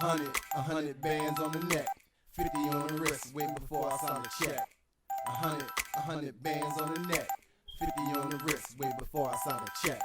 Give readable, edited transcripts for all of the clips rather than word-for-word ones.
100 bands on the neck, 50 on the wrist, way before I sign a check. 100 bands on the neck, 50 on the wrist, way before I sign a check.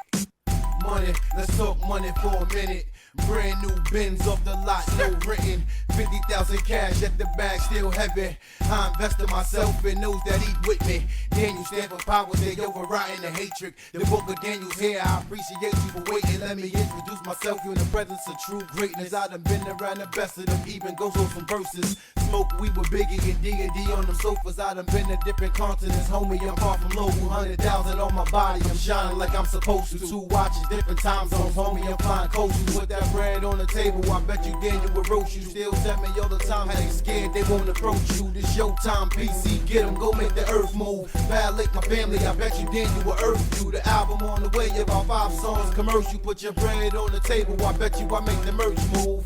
Money, let's talk money for a minute. Brand new Benz off the lot, no renting. 50,000 cash at the bag, still heavy. I invest in myself and those that eat with me. Daniel stand for power, they overriding the hatred. The book of Daniel's here, I appreciate you for waiting. Let me introduce myself, you're in the presence of true greatness. I done been around the best of them, even goes on some verses. Smoke, we were Biggie and D&D on them sofas. I done been to different continents, homie, I'm far from local. 100,000 on my body, I'm shining like I'm supposed to. 2 watches, different time zones, homie, I'm flying coastal. With that bread on the table, I bet you Daniel will roast you. Still tell me all the time how they scared, they won't approach you. This showtime, PC, get them, go make the earth move. Violate my family, I bet you Daniel will earth you. The album on the way, about 5 songs, commercial. Put your bread on the table, I bet you I make the merch move.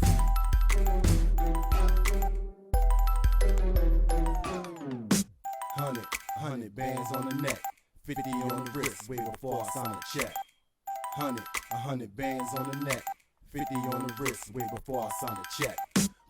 Hundred bands on the neck, 50 on the wrist, way before I sign a check. 100 bands on the neck, 50 on the wrist, way before I sign a check.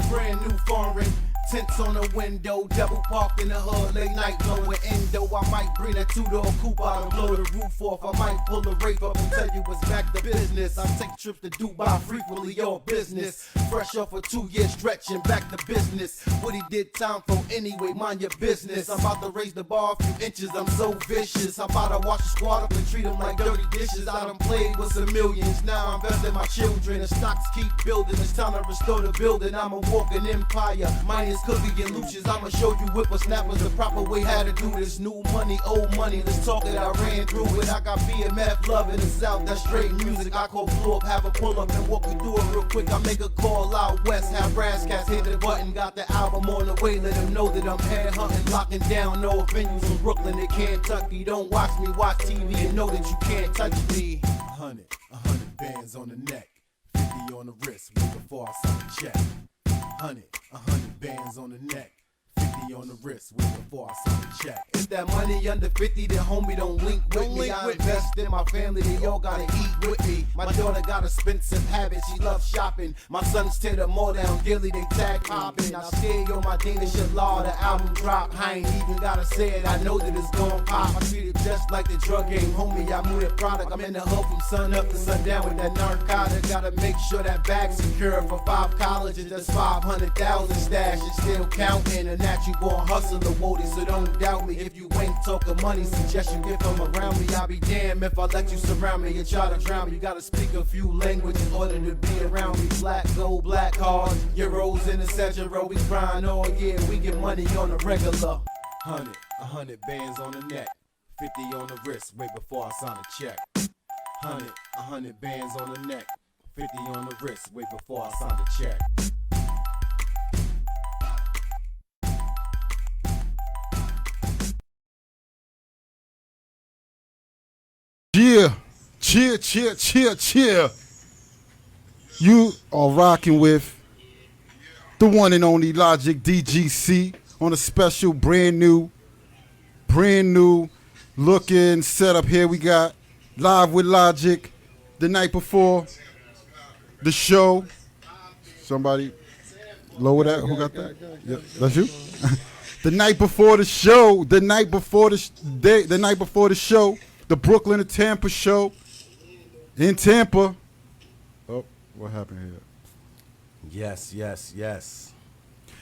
Brand new foreign, tints on the window, double parked in the hood, late night blowing endo. I might bring that 2-door coupe out and blow the roof off. I might pull a rape up and tell you it's back to business. I take trips to Dubai frequently, all business. Fresh off a 2-year stretch and back to business. What he did time for anyway, mind your business. I'm about to raise the bar a few inches, I'm so vicious. I'm about to wash the squad up and treat them like dirty dishes. I done played with some millions, now I invest in my children. The stocks keep building, it's time to restore the building. I'm a walking empire, minus cookie and luches. I'ma show you whippersnappers the proper way how to do this. New money, old money, let's talk it. I ran through it. I got BMF love in the South, that's straight music. I call blow up, have a pull up and walk you through it real quick. I make a call out west, have brass cats hit the button. Got the album on the way, let them know that I'm head hunting, locking down all venues from Brooklyn to Kentucky. Don't watch me, watch TV and know that you can't touch me. 100 bands on the neck, 50 on the wrist, way before I sign a check. 100 bands on the neck, 50 on the wrist, way before I sign a check. If that money under 50, then homie don't link with me. I invest in my family, they all gotta eat with me. My daughter got expensive habits, she loves shopping. My sons tear the mall down daily, they tag popping. I stay on my Dana shit law, the album drop. I ain't even gotta say it, I know that it's gon' pop. I treat it just like the drug game, homie, I move that product. I'm in the hood from sun up to sundown with that narcotic. Gotta make sure that bag's secure for 5 colleges. That's 500,000 stash, it's still counting. And that you gon' hustle the woody, so don't doubt me. If you ain't talking money, suggest you get from around me. I'll be damned if I let you surround me and try to drown me. You gotta speak a few languages in order to be around me. Black gold, black hard, euros in the central. We grind all year, we get money on the regular. 100 bands on the neck, 50 on the wrist, way before I sign a check. 100 bands on the neck, 50 on the wrist, way before I sign a check. Yeah, cheer. You are rocking with the one and only Logic DGC on a special brand new looking setup here. We got Live with Logic the night before the show. Somebody lower that. Who got that? Yep, that's you. The night before the show, the night before the show. The Brooklyn to Tampa show in Tampa. Oh, what happened here? Yes.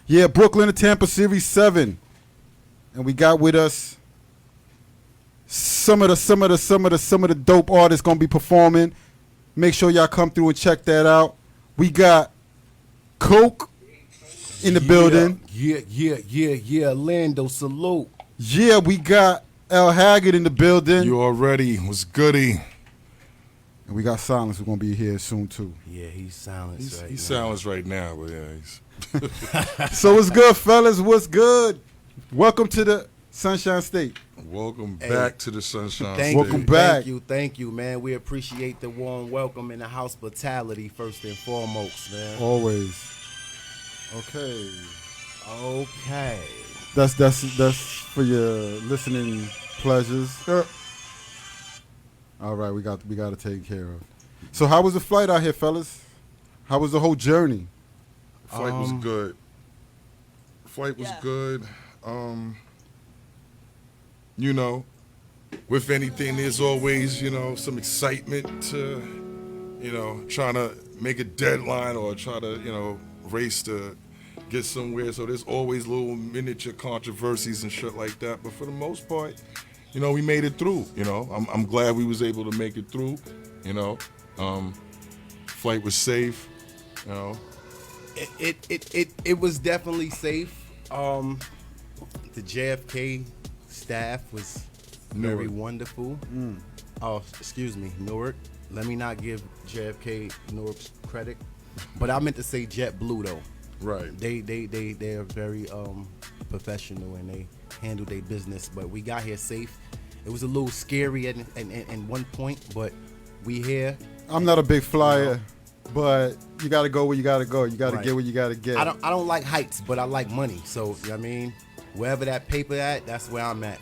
Yeah, Brooklyn to Tampa Series 7. And we got with us some of the dope artists gonna be performing. Make sure y'all come through and check that out. We got Coke in the building. Yeah. Lando, salute. Yeah, we got LHaggod in the building. You already was goody. And we got Sylence, who's going to be here soon, too. Yeah, he's Sylence He's Sylence right now, but yeah. He's So what's good, fellas? What's good? Welcome to the Sunshine State. Welcome back to the Sunshine State. Welcome back. Thank you, man. We appreciate the warm welcome and the hospitality first and foremost, man. Always. Okay. That's for your listening pleasures. All right, we got to take care of. So how was the flight out here, fellas? How was the whole journey? Flight was good. Flight was good. You know, with anything, there's always, you know, some excitement to, you know, trying to make a deadline or try to, you know, race to get somewhere. So there's always little miniature controversies and shit like that. But for the most part, you know, we made it through. You know, I'm glad we was able to make it through. You know, flight was safe. You know, it was definitely safe. The JFK staff was very wonderful. Oh, excuse me, Newark. Let me not give JFK Newark's credit, but I meant to say JetBlue though. right. They're very professional and they handle their business. But we got here safe. It was a little scary at one point, but we here. I'm not a big flyer, but you got to go where you got to go. You got to Right. get where you got to get. I don't like heights, but I like money. So you know what I mean, wherever that paper at, that's where I'm at.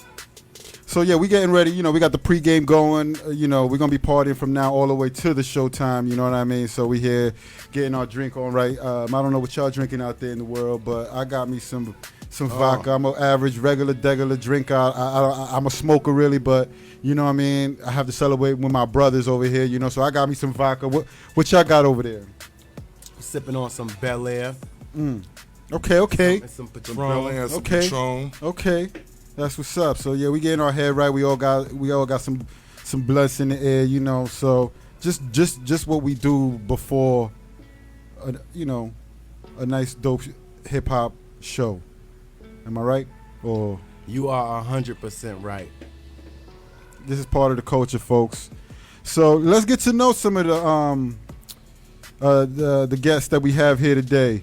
So yeah, we getting ready. You know, we got the pregame going. You know, we're gonna be partying from now all the way to the showtime. You know what I mean? So we here getting our drink on right. I don't know what y'all drinking out there in the world, but I got me some vodka. I'm an average, regular drinker. I'm a smoker really, but you know what I mean. I have to celebrate with my brothers over here. You know, so I got me some vodka. What y'all got over there? Sipping on some Bel Air. Okay. And some Some Patron. Bel Air, some Okay. Patron. Okay, that's what's up. So yeah, we getting our head right. We all got some blunts in the air, you know. So just what we do before, you know, a nice dope hip hop show. Am I right? Or You are 100% right. this is part of the culture, folks. So let's get to know some of the guests that we have here today.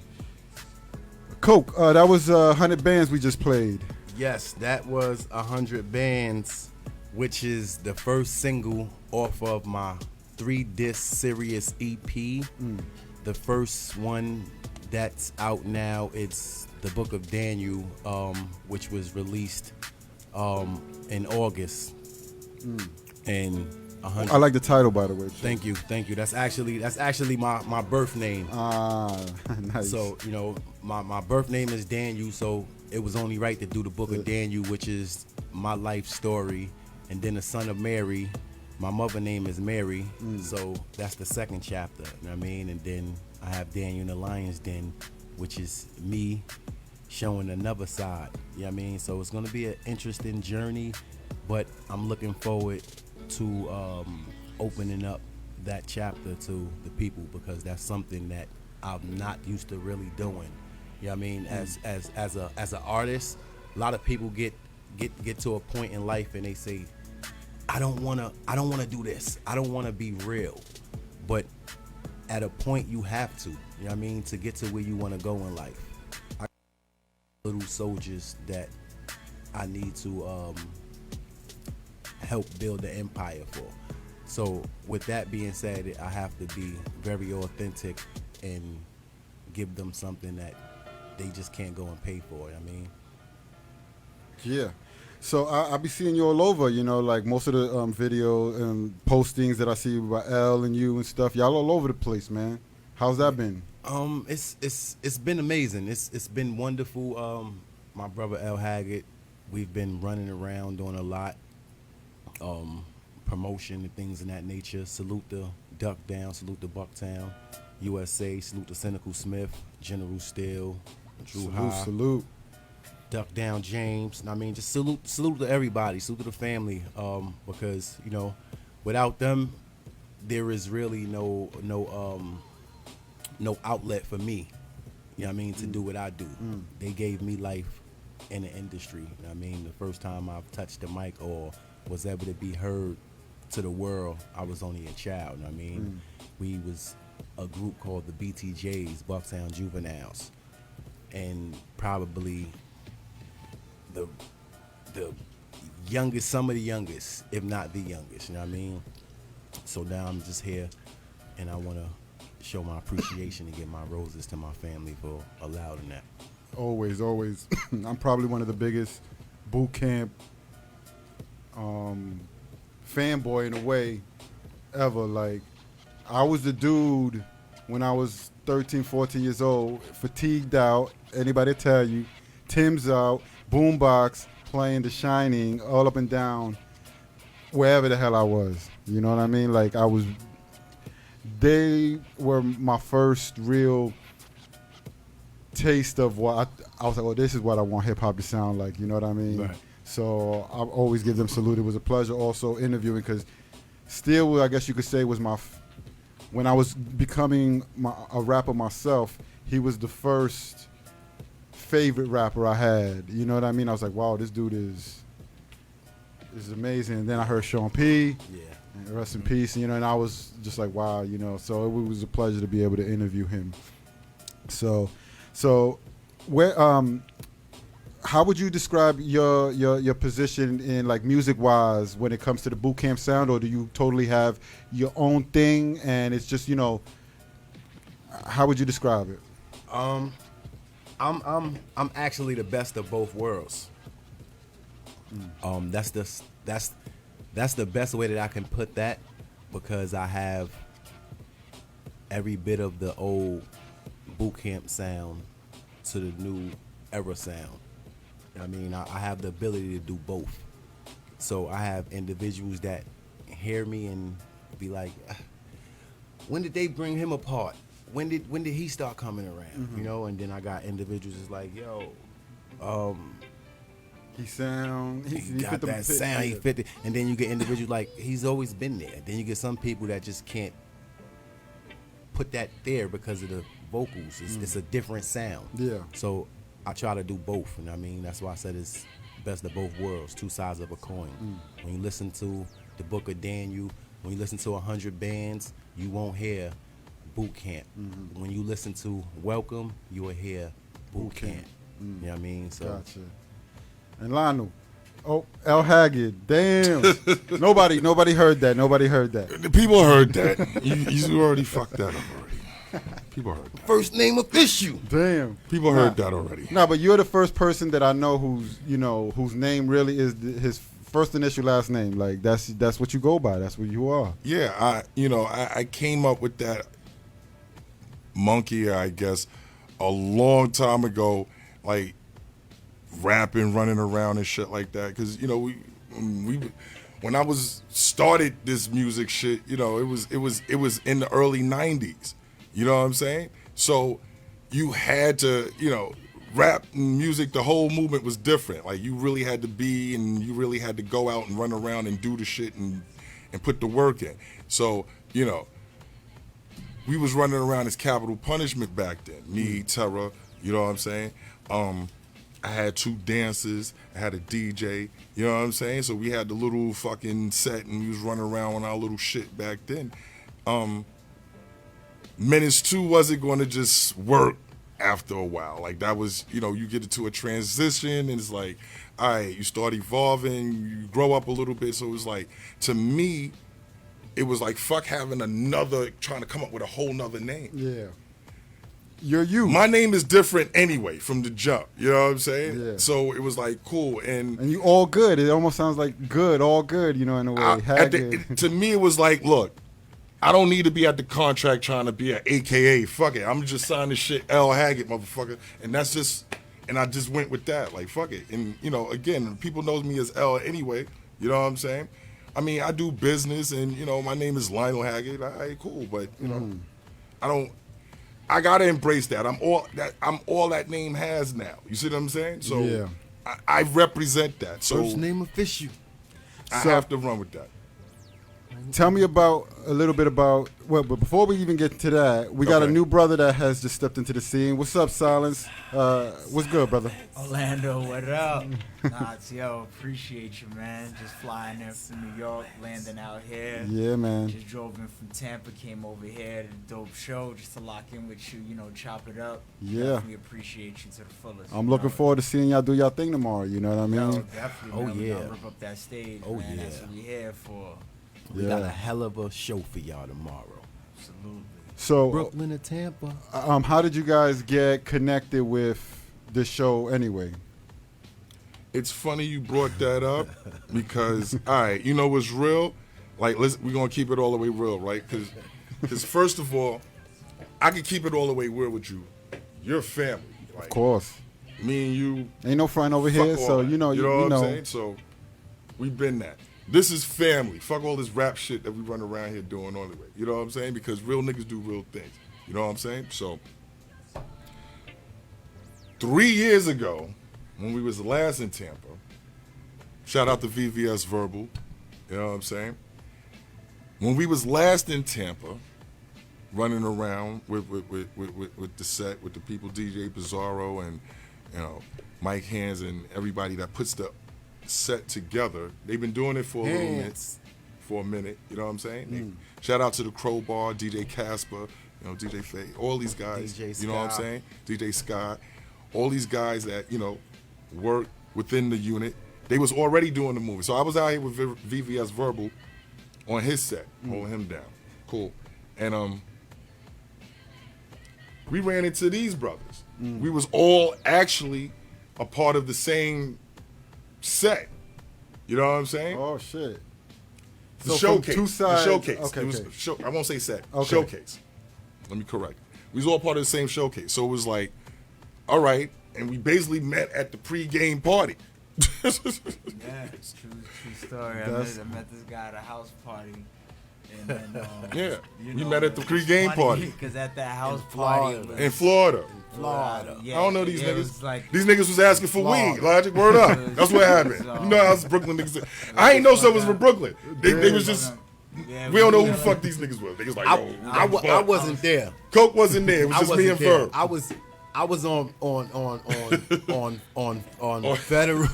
Coke, that was 100 bands we just played. Yes, that was 100 Bands, which is the first single off of my 3-disc Serious EP. The first one that's out now, it's the Book of Daniel, which was released in August. And 100. I like the title, by the way. Thank you. That's actually my birth name. Nice. So, you know, my birth name is Daniel, so it was only right to do the Book of Daniel, which is my life story. And then the son of Mary, my mother name is Mary, so that's the second chapter, you know what I mean? And then I have Daniel in the Lion's Den, which is me showing another side, you know what I mean? So it's going to be an interesting journey, but I'm looking forward to opening up that chapter to the people, because that's something that I'm not used to really doing. You know what I mean? As an artist, a lot of people get to a point in life and they say, I don't wanna do this. I don't wanna be real. But at a point you have to, you know what I mean, to get to where you wanna go in life. I little soldiers that I need to help build the empire for. So with that being said, I have to be very authentic and give them something that they just can't go and pay for. You know what I mean? Yeah. So I be seeing you all over, you know, like most of the video and postings that I see about L and you and stuff. Y'all all over the place, man. How's that been? It's been amazing. It's been wonderful. My brother LHaggod, we've been running around doing a lot, promotion and things of that nature. Salute the Duck Down, salute the Bucktown, USA, salute the Cynical Smith, General Steel, Drew High. Salute. Duck Down James. I mean, just salute to everybody, salute to the family, because you know, without them, there is really no outlet for me. You know what I mean, to do what I do. They gave me life in the industry. You know what I mean, the first time I've touched the mic or was able to be heard to the world, I was only a child. You know what I mean, we was a group called the BTJs, Bucktown Juveniles, and probably the youngest, some of the youngest, if not the youngest, you know what I mean? So now I'm just here and I want to show my appreciation and give my roses to my family for allowing that. Always. I'm probably one of the biggest boot camp fanboy in a way ever. Like, I was the dude when I was 13, 14 years old, fatigued out. Anybody tell you, Tim's out, boombox playing The Shining all up and down, wherever the hell I was. You know what I mean? Like they were my first real taste of what I was like, oh, this is what I want hip hop to sound like. You know what I mean? Right. So I always give them salute. It was a pleasure also interviewing because Steel, I guess you could say, was when I was becoming a rapper myself, he was the first favorite rapper I had. You know what I mean? I was like, wow, this dude is amazing. And then I heard Sean P. Yeah. And rest in peace. You know, and I was just like, wow, you know. So it was a pleasure to be able to interview him. So where how would you describe your position in like music wise when it comes to the boot camp sound, or do you totally have your own thing and it's just, you know, how would you describe it? I'm actually the best of both worlds. That's the best way that I can put that, because I have every bit of the old boot camp sound to the new era sound. I mean, I have the ability to do both. So I have individuals that hear me and be like, when did they bring him apart? When did he start coming around? Mm-hmm. You know, and then I got individuals that's like, yo, He got fit the that sound, he fit it. And then you get individuals like, he's always been there. Then you get some people that just can't put that there because of the vocals. It's a different sound. Yeah. So I try to do both, and I mean, that's why I said it's best of both worlds, two sides of a coin. When you listen to the Book of Daniel, when you listen to 100 bands, you won't hear boot camp. When you listen to Welcome, you will hear boot camp. You know what I mean? So Gotcha. And Lionel, LHaggod, damn. Nobody heard that. Nobody heard that. The people heard that. You already fucked that up already. People heard that. first name official. Damn. People heard that already. No, but you're the first person that I know whose name really is his first initial last name. Like that's what you go by. That's what you are. Yeah, I came up with that monkey, I guess, a long time ago, like rapping, running around and shit like that. Because when I started this music shit, it was in the early '90s. You know what I'm saying? So you had to, rap and music, the whole movement was different. Like you really had to be, and you really had to go out and run around and do the shit and put the work in. So, we was running around as Capital Punishment back then. Me, Terror, you know what I'm saying? I had 2 dancers, I had a DJ, you know what I'm saying? So we had the little fucking set and we was running around on our little shit back then. Menace 2 wasn't going to just work after a while. Like that was, you get into a transition and it's like, all right, you start evolving, you grow up a little bit. So it was like, to me, it was like, fuck having trying to come up with a whole nother name. Yeah. You're you. My name is different anyway from the jump. You know what I'm saying? Yeah. So it was like, cool. And you all good. It almost sounds like good, all good, in a way. to me, it was like, look, I don't need to be at the contract trying to be an AKA. Fuck it. I'm just signing shit LHaggod, motherfucker. And that's just, and I just went with that. Like, fuck it. And, again, people know me as L anyway. You know what I'm saying? I mean, I do business and, my name is LHaggod. All right, cool. But, I got to embrace that. I'm all that name has now. You see what I'm saying? So yeah. I represent that. So First name official. I have to run with that. Tell me a little bit about, but before we even get to that, we got a new brother that has just stepped into the scene. What's up, Sylence? What's good, brother? Orlando, what up? Knotz, yo, appreciate you, man. Just flying in from New York, landing out here. Yeah, man. Just drove in from Tampa, came over here to the dope show just to lock in with you, chop it up. Yeah. Definitely appreciate you to the fullest. I'm looking forward to seeing y'all do y'all thing tomorrow, you know what I mean? Yo, definitely, man. We yeah. gonna rip up that stage, Oh, man. yeah. That's what we here for. We got a hell of a show for y'all tomorrow. Absolutely. So, Brooklyn or Tampa. how did you guys get connected with this show anyway? It's funny you brought that up because, all right, you know what's real? Like, we're going to keep it all the way real, right? Because first of all, I can keep it all the way real with you. You're family. Like, Of course. me and you. Ain't no front over Fuck here, all so that. you know. what I'm saying? So we've been that. This is family. Fuck all this rap shit that we run around here doing anyway. You know what I'm saying? Because real niggas do real things. You know what I'm saying? So 3 years ago, when we was last in Tampa, shout out to VVS Verbal. You know what I'm saying? When we was last in Tampa, running around with the set, with the people, DJ Bizarro and Mike Hands and everybody that puts the set together. They've been doing it for a little minute, for a minute. You know what I'm saying? Shout out to the Crowbar, DJ Casper, DJ Faye, all these guys. DJ you know what I'm saying? DJ Scott, all these guys that work within the unit. They was already doing the movie, so I was out here with VVS Verbal on his set, holding him down. Cool, and we ran into these brothers. We was all actually a part of the same set. You know what I'm saying? Oh shit. The So from showcase. two sides- The showcase. okay, It was okay. I won't say set. Okay. Showcase. Let me correct. We was all part of the same showcase. So it was like, all right, and we basically met at the pre-game party. Yeah, it's true story. I met this guy at a house party. And then, Yeah, we met at the pre-game party. Because at that house party it was In Florida. Florida. Yeah, I don't know these yeah, it niggas. was like, These niggas was asking for Florida. weed. Logic, word up. That's what happened. So- You know how us Brooklyn niggas. I ain't know some was from Brooklyn. They was just. yeah, We don't know who the fuck these niggas was. Niggas like, yo, I wasn't there. Coke wasn't there. It was I just me wasn't and there. Ferb. I was on federal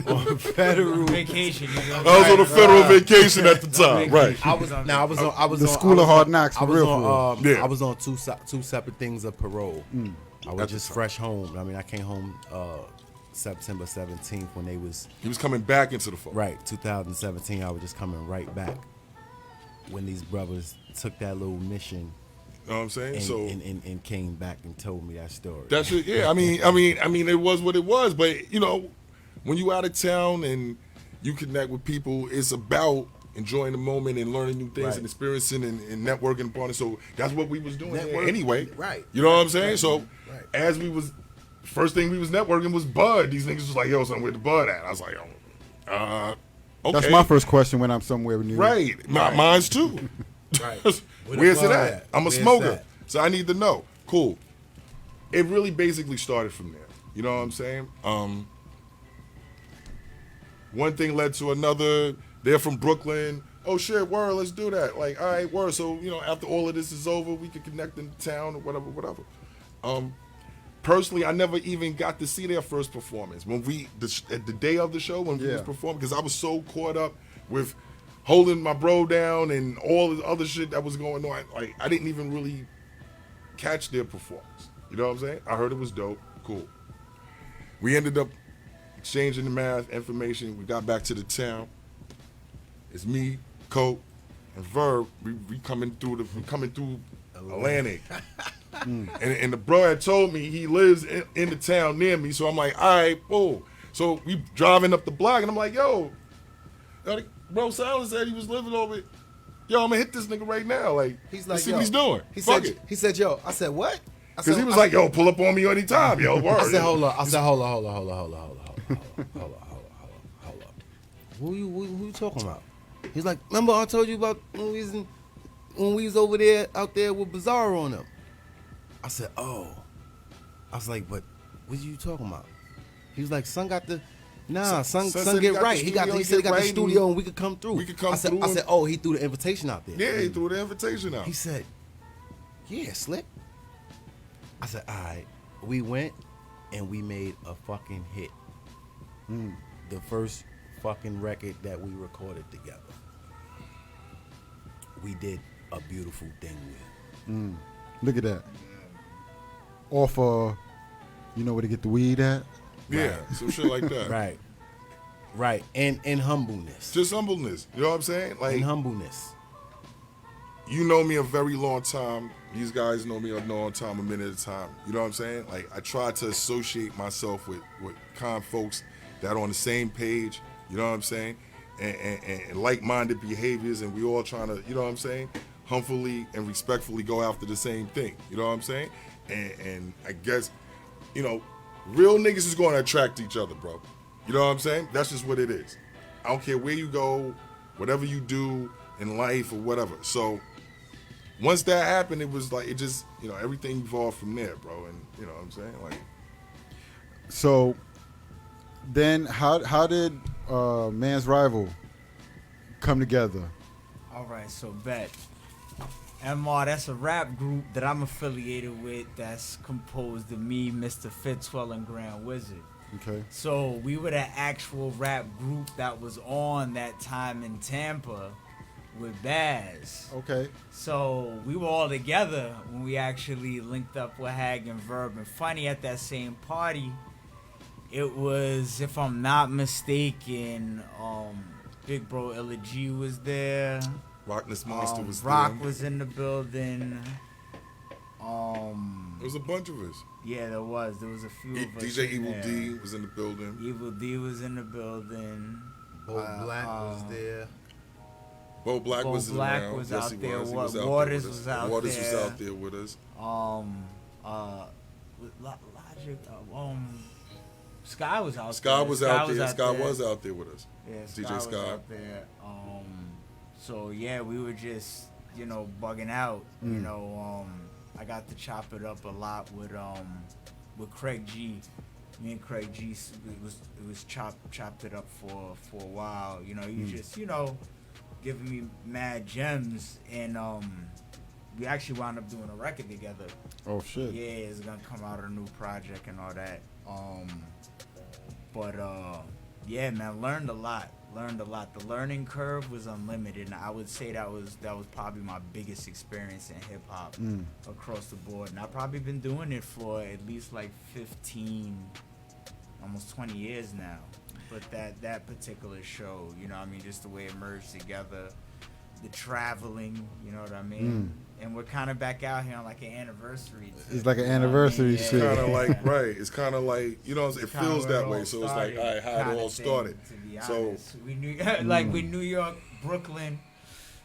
on federal. vacation. I was on a federal vacation at the time, right? I was The on, School I was of Hard on- Knocks, I for was real, on, for real. Yeah. I was on two separate things of parole. I was At the just time. fresh home. I mean, I came home September 17th when they was He was coming back into the fold. right 2017. I was just coming right back when these brothers took that little mission You know what I'm saying? and, So and came back and told me that story. that's it. Yeah, I mean, it was what it was. But when you out of town and you connect with people, it's about enjoying the moment and learning new things Right. and experiencing and networking and partying. So that's what we was doing there Network- anyway. right. You know what I'm saying? So Right. as we was, first thing we was networking was Bud. These niggas was like, yo, son, where the Bud at? I was like, okay. That's my first question when I'm somewhere new. Right. Mine's too. Right. Where's it Bud at? at? I'm a Where's smoker. that? So I need to know. Cool. It really basically started from there. You know what I'm saying? One thing led to another. They're from Brooklyn. Oh shit, word, let's do that. Like, all right, word. So, after all of this is over, we can connect in town or whatever. Personally, I never even got to see their first performance. When at the day of the show, when we was Yeah. performing, because I was so caught up with holding my bro down and all the other shit that was going on. Like, I didn't even really catch their performance. You know what I'm saying? I heard it was dope. Cool. We ended up exchanging the math information. We got back to the town. It's me, Coke, and Verb. We coming through Atlantic. And the bro had told me he lives in the town near me. So I'm like, all right, cool. So we driving up the block, and I'm like, yo, bro, Sylence said he was living over it. Yo, I'm gonna hit this nigga right now. Like, He's let's like, see yo. what he's doing. He Fuck said, it. he said, yo. I said, what? I Because said, he was like, yo, pull up on me anytime, yo. Word. I said, hold up. I said, hold up. Who you talking about? He's like, remember I told you about when we was over there out there with Bizarro on them. I said, oh. I was like, but what you talking about? He was like, son got the son said get he got right. the He studio, said he got the right, studio and we could come through. we could come I said, through I and- said, oh, he threw the invitation out there. Yeah, he threw the invitation out. He said, yeah, Slick. I said, all right. We went and we made a fucking hit. The first fucking record that we recorded together. We did a beautiful thing with. Look at that. Off you know where to get the weed at? Yeah, some shit like that. Right. And humbleness. Just humbleness. You know what I'm saying? Like, And humbleness. you know me a very long time. These guys know me a long time, a minute at a time. You know what I'm saying? Like, I try to associate myself with kind folks that are on the same page. You know what I'm saying? And like-minded behaviors, and we all trying to, you know what I'm saying? humbly and respectfully go after the same thing. You know what I'm saying? And I guess, you know, real niggas is going to attract each other, bro. You know what I'm saying? That's just what it is. I don't care where you go, whatever you do in life or whatever. So once that happened, it was like, it just, you know, everything evolved from there, bro. And you know what I'm saying? Like, So then how did Man's Rival come together? All right, so bet. MR, that's a rap group that I'm affiliated with that's composed of me, Mr. Fitzwell, and Grand Wizard. Okay. So we were the actual rap group that was on that time in Tampa with Baz. Okay. So we were all together when we actually linked up with Hag and Verb. And funny, at that same party, it was, if I'm not mistaken, Big Bro LHaggod was there. Rockness Monster was Rock there. was in the building. There was a bunch of us. Yeah, there was a few of us. DJ in Evil there. D was in the building. Evil D was in the building. Bo Black was there. Bo Black Bo was Black around. was Yes, out he there. was. He was out Waters there with us. was out Waters there. was out there with us. Logic. Sky was out Sky there. was out there. Sky was out there with us. Yeah, DJ was Sky. out there. So yeah, we were just, you know, bugging out. You know, I got to chop it up a lot with Craig G. Me and Craig G, it was chopped it up for a while. You know, you just, you know, giving me mad gems, and we actually wound up doing a record together. Oh shit. Yeah, it's gonna come out a new project and all that. But yeah, man, learned a lot. The learning curve was unlimited, and I would say that was probably my biggest experience in hip hop across the board. And I've probably been doing it for at least like 15, almost 20 years now. But that particular show, you know what I mean, just the way it merged together, the traveling, you know what I mean? And we're kind of back out here on like an anniversary. It's like an anniversary It's shit. kind of like, right. It's kind of like, you know, it Kinda feels where it that all way. So it's like, started, all right, how it kinda all thing, started. To be So, honest, we knew, like with New York, Brooklyn,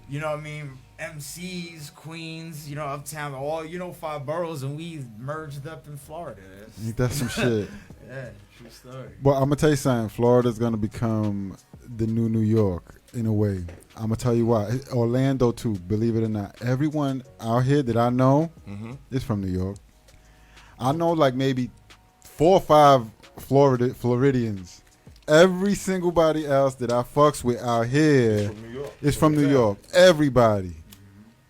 you know what I mean, MCs, Queens, you know, Uptown, all, you know, 5 boroughs, and we merged up in Florida. Ain't that some shit? Yeah, true story. Well, I'm gonna tell you something. Florida's gonna become the new New York in a way. I'm gonna tell you why. Orlando too. Believe it or not, everyone out here that I know is from New York. I know like maybe 4 or 5 Floridians. Every single body else that I fucks with out here from New York. is from New York. Everybody.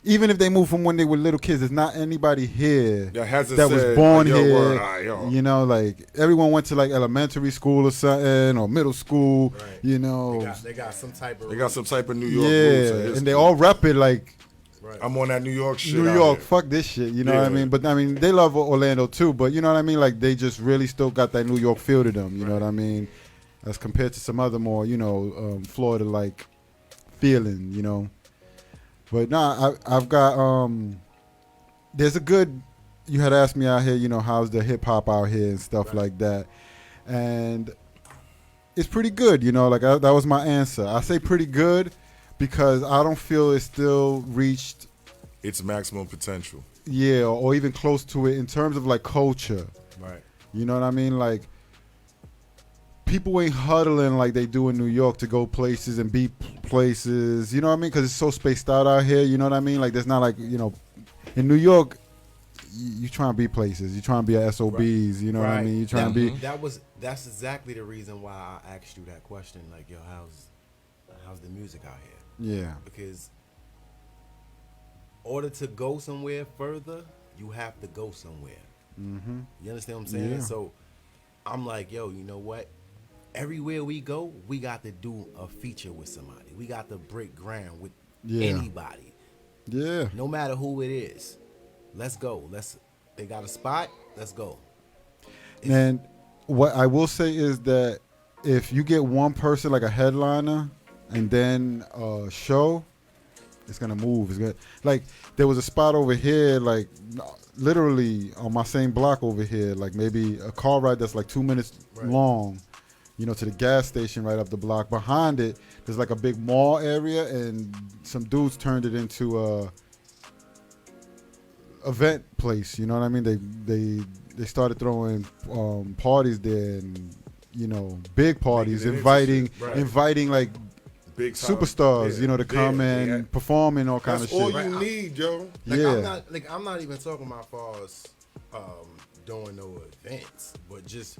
Even if they moved from when they were little kids, there's not anybody here That hasn't that was said, born yo, here. word, all right, yo. You know, like everyone went to like elementary school or something, or middle school. Right. You know, They got some type of. They got some type of New York roots. yeah, and they all rep it like Right. I'm on that New York shit. New out York. here. Fuck this shit. You know what I Yeah. mean? But I mean, they love Orlando too. But you know what I mean? Like they just really still got that New York feel to them. You know what I mean? As compared to some other more, you know, Florida like feeling. You know. But nah, I've got there's a good. You had asked me out here, you know, how's the hip hop out here and stuff like that, and it's pretty good. You know, like that was my answer. I say pretty good because I don't feel it's still reached, It's maximum potential. yeah, or even close to it in terms of like culture. Right. You know what I mean? Like people ain't huddling like they do in New York to go places and be places. You know what I mean? Because it's so spaced out here. You know what I mean? Like there's not like, you know, in New York, you trying to be places. You trying to be at SOBs. Right. You know what I mean? You trying to be. That's exactly the reason why I asked you that question. Like, yo, how's the music out here? Yeah. Because in order to go somewhere further, you have to go somewhere. Mm-hmm. You understand what I'm saying? Yeah. So I'm like, yo, you know what? Everywhere we go, we got to do a feature with somebody. We got to break ground with anybody. Yeah. No matter who it is. Let's go. They got a spot, let's go. And what I will say is that if you get one person like a headliner and then a show, it's gonna move. It's gonna, like there was a spot over here, like literally on my same block over here, like maybe a car ride that's like 2 minutes long, you know, to the gas station right up the block. Behind it, there's like a big mall area, and some dudes turned it into event place. You know what I mean? They started throwing parties there, and big parties, Making it inviting interesting. Right. inviting like Big time. superstars, Yeah. to come and Yeah. perform and all kind That's of all shit. you need, yo. Like, Yeah. I'm not even talking about far as doing no events, but just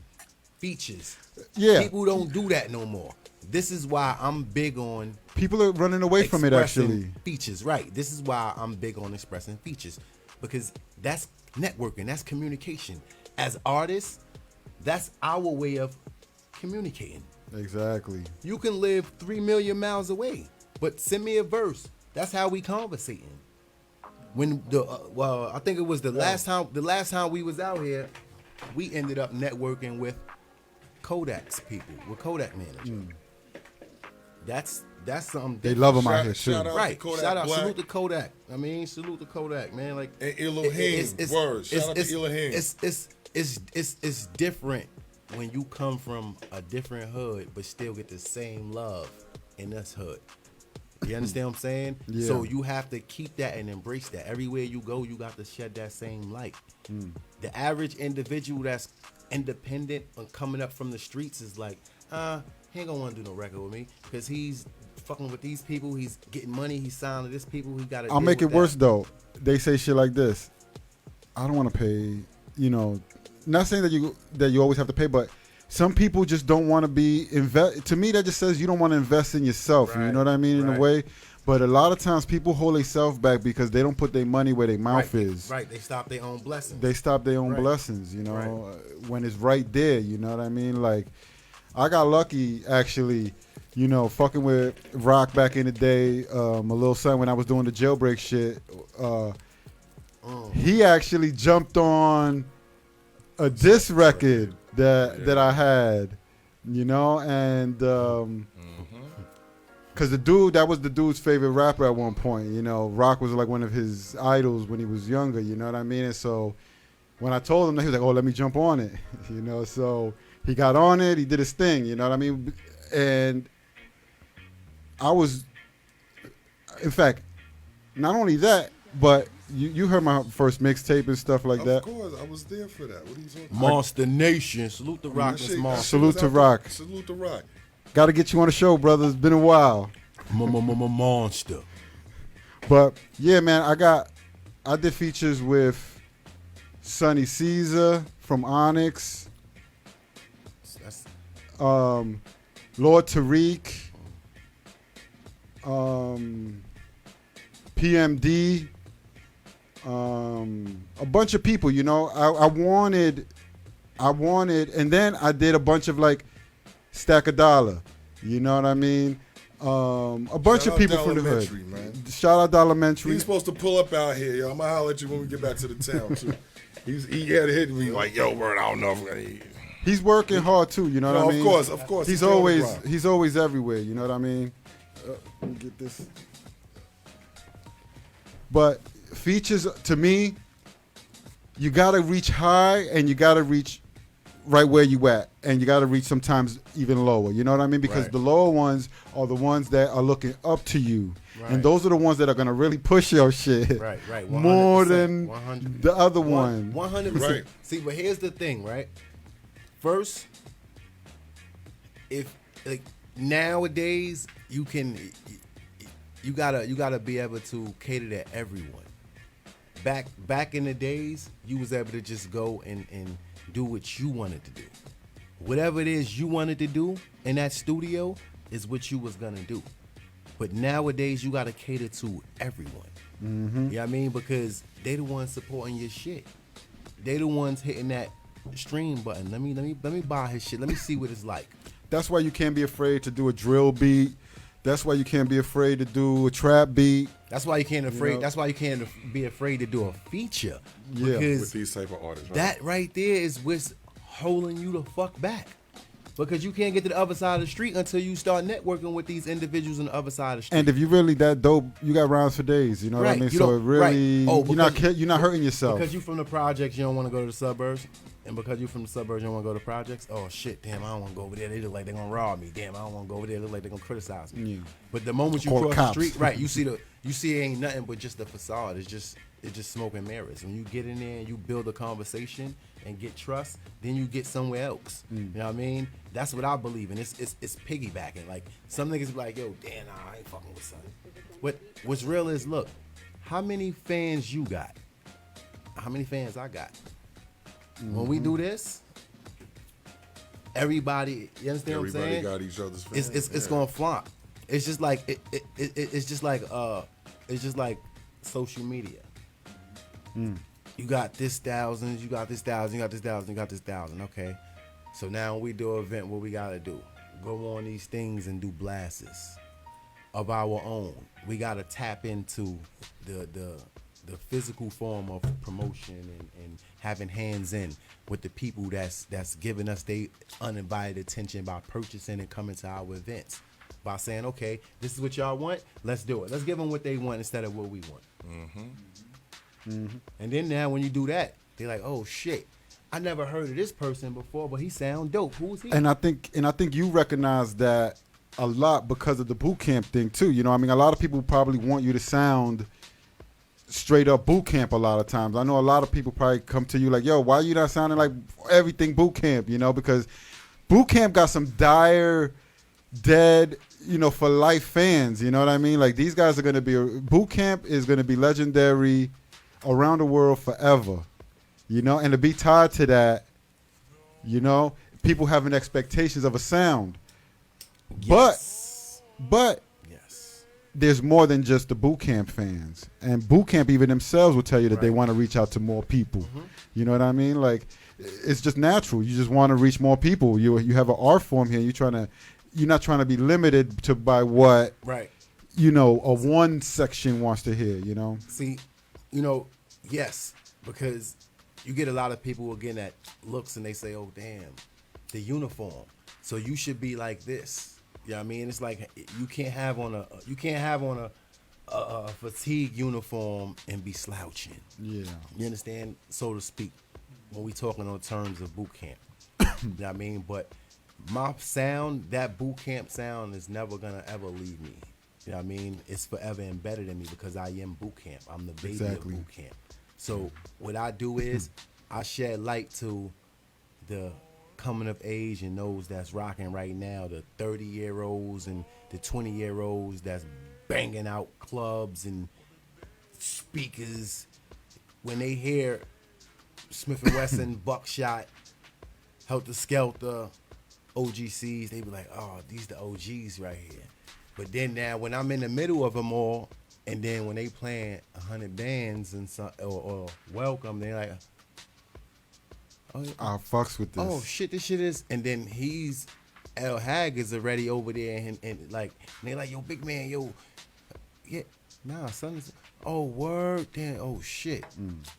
features. Yeah. People don't do that no more. This is why I'm big on People are running away from it, expressing actually. features. Right. This is why I'm big on expressing features, because that's networking, that's communication. As artists, that's our way of communicating. Exactly. You can live 3 million miles away, but send me a verse. That's how we conversating. When I think it was the last time we was out here, we ended up networking with Kodak's people, with Kodak manager. That's something They different. love them out here Shout too. out Right. to Kodak Shout out, Black. salute to Kodak. I mean, salute to Kodak, man. Like And Elohim. Word. Shout out to Elohim. It's different when you come from a different hood but still get the same love in this hood. You understand what I'm saying? Yeah. So you have to keep that and embrace that. Everywhere you go, you got to shed that same light. The average individual that's independent and coming up from the streets is like, he ain't gonna want to do no record with me because he's fucking with these people. He's getting money. He's signing to this people. He got to. I'll make it worse though. They say shit like this. I don't want to pay. Not saying that you always have to pay, but some people just don't want to be invest. To me, that just says you don't want to invest in yourself. You know what I mean? In a way. But a lot of times people hold themselves back because they don't put their money where their mouth is. Right. They stop their own blessings. They stop their own blessings. When it's right there. You know what I mean? Like, I got lucky actually. Fucking with Rock back in the day. My little son, when I was doing the jailbreak shit, he actually jumped on a diss record that I had, and because that was the dude's favorite rapper at one point. Rock was like one of his idols when he was younger. You know what I mean? And so when I told him that, he was like, "Oh, let me jump on it." So he got on it. He did his thing. You know what I mean? And I was, in fact, not only that, but you heard my first mixtape and stuff like that. Of course, I was there for that. What are you talking about? Monster Nation. Salute the Rock. That shit Salute was to out Rock. there. Salute to Rock. Got to get you on the show, brother. It's been a while. Monster. But yeah, man, I did features with Sonny Caesar from Onyx, That's Lord Tariq, PMD, a bunch of people. I wanted, and then I did a bunch of like Stack a Dollar. You know what I mean? A bunch Shout of people out from the hood. Dollarmentary, man. Shout out Dollarmentary. He's supposed to pull up out here, yo. I'm gonna holler at you when we get back to the town too. He had hit me like, yo, word, I don't know if He's working hard too. You know No, what I mean? of course. He's on the always grind. everywhere. You know what I mean? Let me get this. But features, to me, you gotta reach high and you gotta reach right where you at, and you gotta reach sometimes even lower. You know what I mean? Because Right. the lower ones are the ones that are looking up to you, Right. and those are the ones that are gonna really push your shit. right. 100%, More than 100. the other one. 100%. Right. See, but here's the thing, right? First, if like nowadays you gotta be able to cater to everyone. Back in the days, you was able to just go and do what you wanted to do. Whatever it is you wanted to do in that studio is what you was gonna do. But nowadays you gotta cater to everyone. Mm-hmm. You know what I mean? Because they the ones supporting your shit. They the ones hitting that stream button. Let me buy his shit. Let me see what it's like. That's why you can't be afraid to do a drill beat. That's why you can't be afraid to do a trap beat. That's why you can't afraid. know? That's why you can't be afraid to do a feature. Yeah. with Because these type of artists. Right? that right there is what's holding you the fuck back. Because you can't get to the other side of the street until you start networking with these individuals on the other side of the street. And if you really that dope, you got rounds for days. You know what I Right, mean? you So don't- it really, right. Oh, you're not hurting yourself. Because you from the projects, you don't want to go to the suburbs. And because you from the suburbs, you don't want to go to projects. Oh shit, damn, I don't want to go over there. They look like they're gonna rob me. Damn, I don't want to go over there. They look like they're gonna criticize me. Yeah. But the moment you Call cross cops. the street, right, you see it ain't nothing but just the facade. It's it's just smoke and mirrors. When you get in there and you build a conversation and get trust, then you get somewhere else. You know what I mean? That's what I believe in. It's piggybacking. Like some niggas be like, yo, damn, nah, I ain't fucking with son. What's real is, look, how many fans you got? How many fans I got? When we do this, everybody, you understand what I'm saying? Everybody got each other's fans. It's gonna flop. It's just like it's just like social media. You got this thousands, you got this thousand, you got this thousand, you got this thousand. Okay, so now when we do an event, what we gotta do? Go on these things and do blasts of our own. We gotta tap into the physical form of promotion and having hands in with the people that's giving us their uninvited attention by purchasing and coming to our events. By saying, okay, this is what y'all want, let's do it. Let's give them what they want instead of what we want. And then now when you do that, they're like, oh shit, I never heard of this person before, but he sound dope. Who's he? And I think you recognize that a lot because of the boot camp thing too. You know, I mean, a lot of people probably want you to sound straight up boot camp a lot of times. I know a lot of people probably come to you like, yo, why you not sounding like everything boot camp? You know, because boot camp got some dire, dead, you know, for life fans. You know what I mean? Like these guys are going to be, boot camp is going to be legendary around the world forever. You know, and to be tied to that, you know, people having expectations of a sound. Yes. But yes, there's more than just the boot camp fans, and boot camp even themselves will tell you that they want to reach out to more people. You know what I mean? Like it's just natural. You just want to reach more people. You have an art form here. You're not trying to be limited to by what you know a one section wants to hear. You know. See, you know, yes, because you get a lot of people who are getting at looks and they say, oh damn, the uniform. So you should be like this. You know what I mean? It's like you can't have on a fatigue uniform and be slouching. Yeah. You understand? So to speak, when we talking on terms of boot camp. You know what I mean? But my sound, that boot camp sound is never gonna ever leave me. You know what I mean? It's forever embedded in me because I am boot camp. I'm the baby of boot camp. So what I do is I shed light to the coming of age and those that's rocking right now, the 30-year-olds and the 20-year-olds that's banging out clubs and speakers. When they hear Smith & Wesson, Buckshot, Helter Skelter, OGCs, they be like, oh, these the OGs right here. But then now when I'm in the middle of them all, and then when they playing 100 bands and some, or Welcome, they're like, oh, I fucks with this. oh shit, this shit is, and then he's LHaggod is already over there, and like, and they like, yo, big man, yo, yeah, nah, son, oh word, damn, oh shit,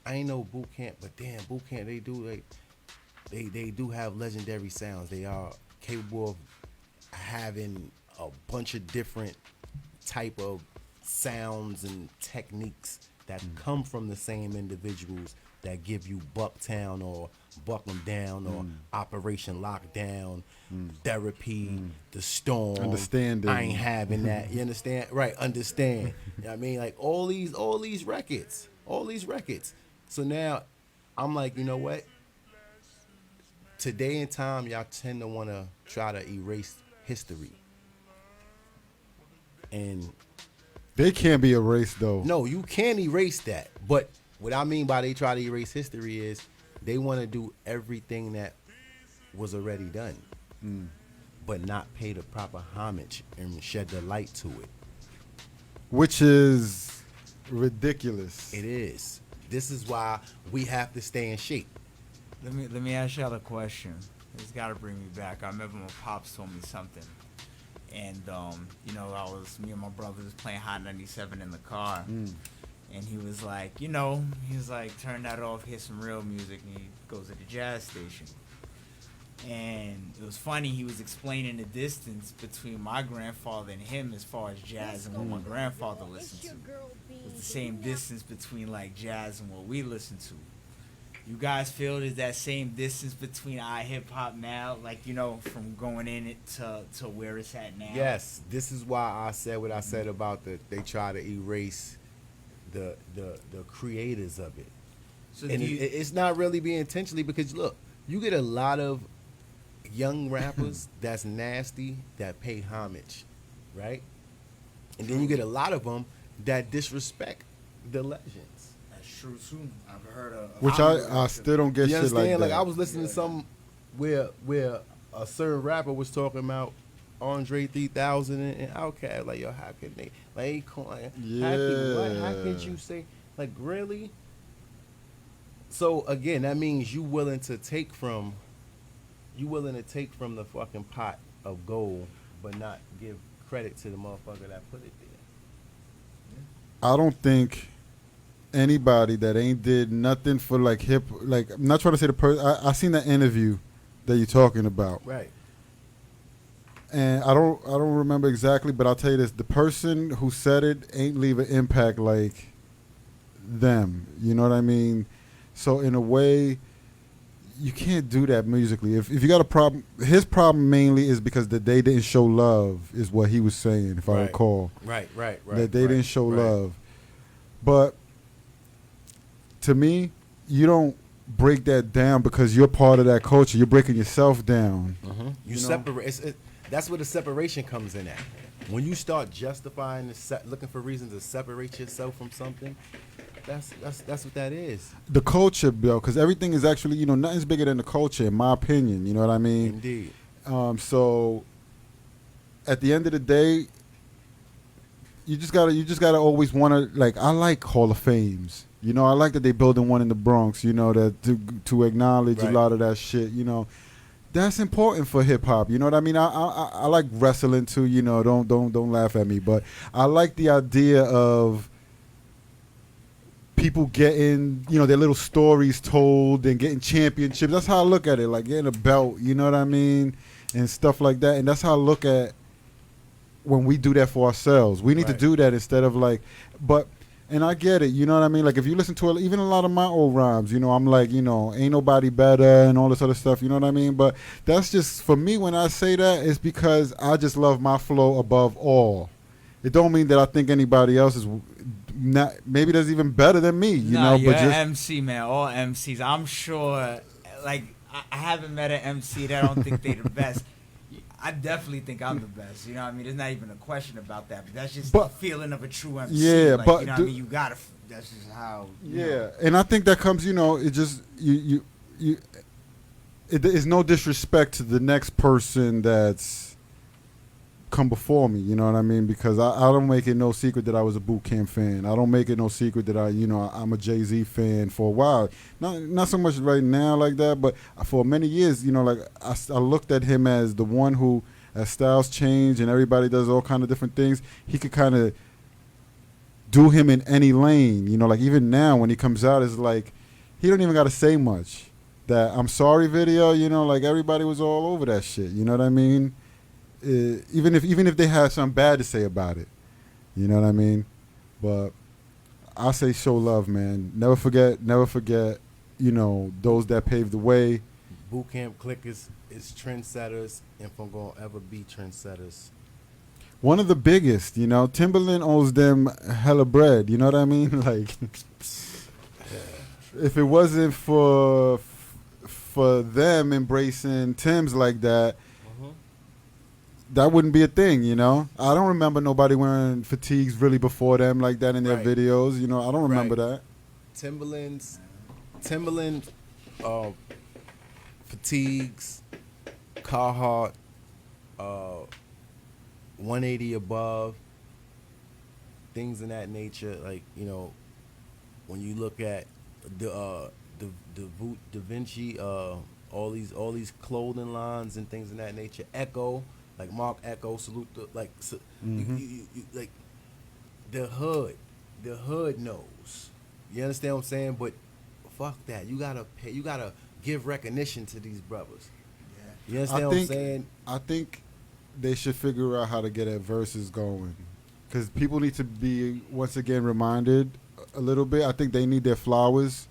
I ain't know boot camp, but damn, boot camp, they do like, they do have legendary sounds. They are capable of having a bunch of different type of sounds and techniques that come from the same individuals that give you Bucktown or Buck 'em Down or Operation Lockdown, Therapy, The Storm. Understanding. I ain't having that. You understand? Right, understand. You know what I mean? Like all these records. So now I'm like, you know what? Today in time, y'all tend to want to try to erase history. And They can't be erased though. no, you can erase that. But what I mean by they try to erase history is they want to do everything that was already done, but not pay the proper homage and shed the light to it. Which is ridiculous. It is. This is why we have to stay in shape. Let me ask y'all a question. It's got to bring me back. I remember my pops told me something, and you know, me and my brother was playing Hot 97 in the car, and he was like, turn that off, hear some real music, and he goes to the jazz station. And it was funny, he was explaining the distance between my grandfather and him as far as jazz and what my grandfather listened to. It was the same distance between like jazz and what we listen to. You guys feel there's that same distance between our hip hop now, like, from going in it to where it's at now? Yes, this is why I said what I said about they try to erase the creators of it. So And do you, it's not really being intentionally, because look, you get a lot of young rappers that's nasty that pay homage, right? And then you get a lot of them that disrespect the legends. that's true too. I've heard of. Which I still don't get You shit like understand? that. Like I was listening to some where a certain rapper was talking about Andre 3000 and Outkast. Like, yo, how can they? Like, how could you say? Like, really? So again, that means you willing to take from the fucking pot of gold, but not give credit to the motherfucker that put it there. I don't think anybody that ain't did nothing for like I'm not trying to say the person. I seen that interview that you're talking about, Right. and I don't remember exactly, but I'll tell you this: the person who said it ain't leave an impact like them. You know what I mean? So in a way, you can't do that musically. If you got a problem, his problem mainly is because that they didn't show love, is what he was saying, if I Right. recall. Right. That they didn't show right. love. But to me, you don't break that down because you're part of that culture. You're breaking yourself down. You You know? separate. That's where the separation comes in at. When you start justifying, looking for reasons to separate yourself from something, that's what that is. The culture, Bill, because everything is actually, nothing's bigger than the culture, in my opinion. You know what I mean? Indeed. So at the end of the day, you just gotta always want to, like, I like Hall of Fames. I like that they building one in the Bronx. That to acknowledge a Right. lot of that shit. That's important for hip hop. You know what I mean? I like wrestling too. Don't laugh at me, but I like the idea of people getting, their little stories told and getting championships. That's how I look at it, like getting a belt, you know what I mean? And stuff like that. And that's how I look at when we do that for ourselves. We need to Right. do that instead of like, and I get it, you know what I mean? Like if you listen to even a lot of my old rhymes, I'm like, ain't nobody better and all this other stuff, you know what I mean? But that's just, for me, when I say that, it's because I just love my flow above all. It don't mean that I think anybody else is not, maybe that's even better than me, you know. You're But just an MC, man. All MCs. I'm sure. Like I haven't met an MC that I don't think they're the best. I definitely think I'm the best. You know what I mean? There's not even a question about that. But that's just the feeling of a true MC. Yeah, like, but you know what I mean? You gotta. That's just how. yeah, and I think that comes, it just it is no disrespect to the next person that's come before me, you know what I mean? Because I don't make it no secret that I was a Boot Camp fan. I don't make it no secret that I'm a Jay-Z fan for a while. Not so much right now like that, but for many years, like I looked at him as the one who, as styles change and everybody does all kind of different things, he could kind of do him in any lane, like even now when he comes out, it's like he don't even got to say much. That I'm Sorry video, like everybody was all over that shit, you know what I mean? Even if they had something bad to say about it, you know what I mean? But I say show love, man. Never forget, those that paved the way. Boot Camp Click is trendsetters, and if I'm gonna ever be trendsetters. One of the biggest, Timberland owes them hella bread, you know what I mean? Like, if it wasn't for them embracing Timbs like that, that wouldn't be a thing, I don't remember nobody wearing fatigues really before them like that in their Right. videos, I don't remember that. Timberland, fatigues, Carhartt, 180 above, things in that nature. Like, when you look at the Da Vinci, all these clothing lines and things in that nature. Echo, like Mark Echo, salute the you, like the hood knows. You understand what I'm saying? But fuck that. You gotta pay. You gotta give recognition to these brothers. Yeah. You understand what I'm saying? I think they should figure out how to get at verses going, because people need to be once again reminded a little bit. I think they need their flowers.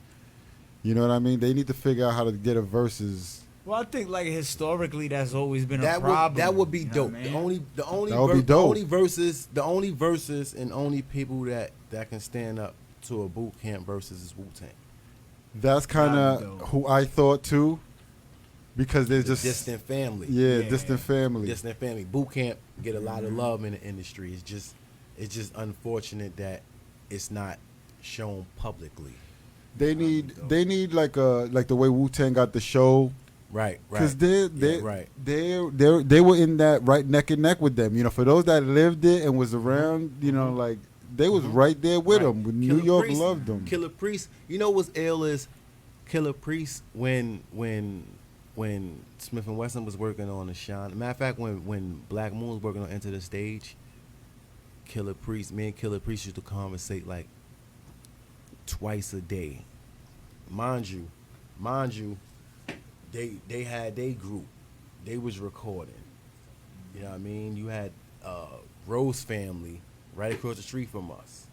You know what I mean? They need to figure out how to get a verses. Well, I think like historically, that's always been a problem. That would be you know dope. what I mean? The only That would be dope. the only verses and only people that can stand up to a boot camp versus Wu-Tang. That's kind That'd be of dope. who I thought too, because there's just Distant family. Yeah, Yeah. distant family. Distant family. Boot camp get a lot of love in the industry. It's just unfortunate that it's not shown publicly. They need like the way Wu-Tang got the show, Right, right. because right. they were in that right neck and neck with them. You know, for those that lived it and was around, you know, like they was right there with Right. them. New Killer York Priest- loved them. Killer Priest. You know what's ill is Killer Priest when Smith and Wesson was working on the Shine. Matter of fact, when Black Moon was working on Enter the Stage, me and Killer Priest used to conversate like twice a day. Mind you, they had their group. They was recording. You know what I mean? You had Rose Family right across the street from us.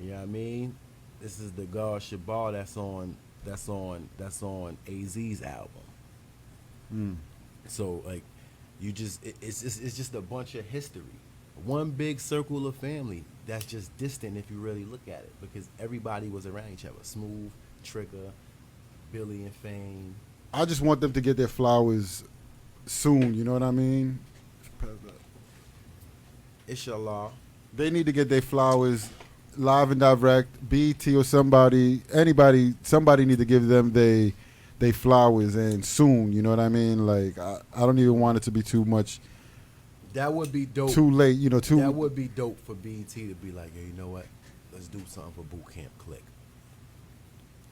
You know what I mean? This is the God Shabal that's on AZ's album. So like it's just a bunch of history. One big circle of family that's just distant if you really look at it, because everybody was around each other. Smooth, Trigger, Billy and Fame. I just want them to get their flowers soon. You know what I mean? Inshallah. They need to get their flowers live and direct. BT or somebody need to give them they flowers, and soon. You know what I mean? Like I don't even want it to be too much, That would be dope. too late. You know, That would be dope for BET to be like, hey, you know what? Let's do something for Boot Camp Click.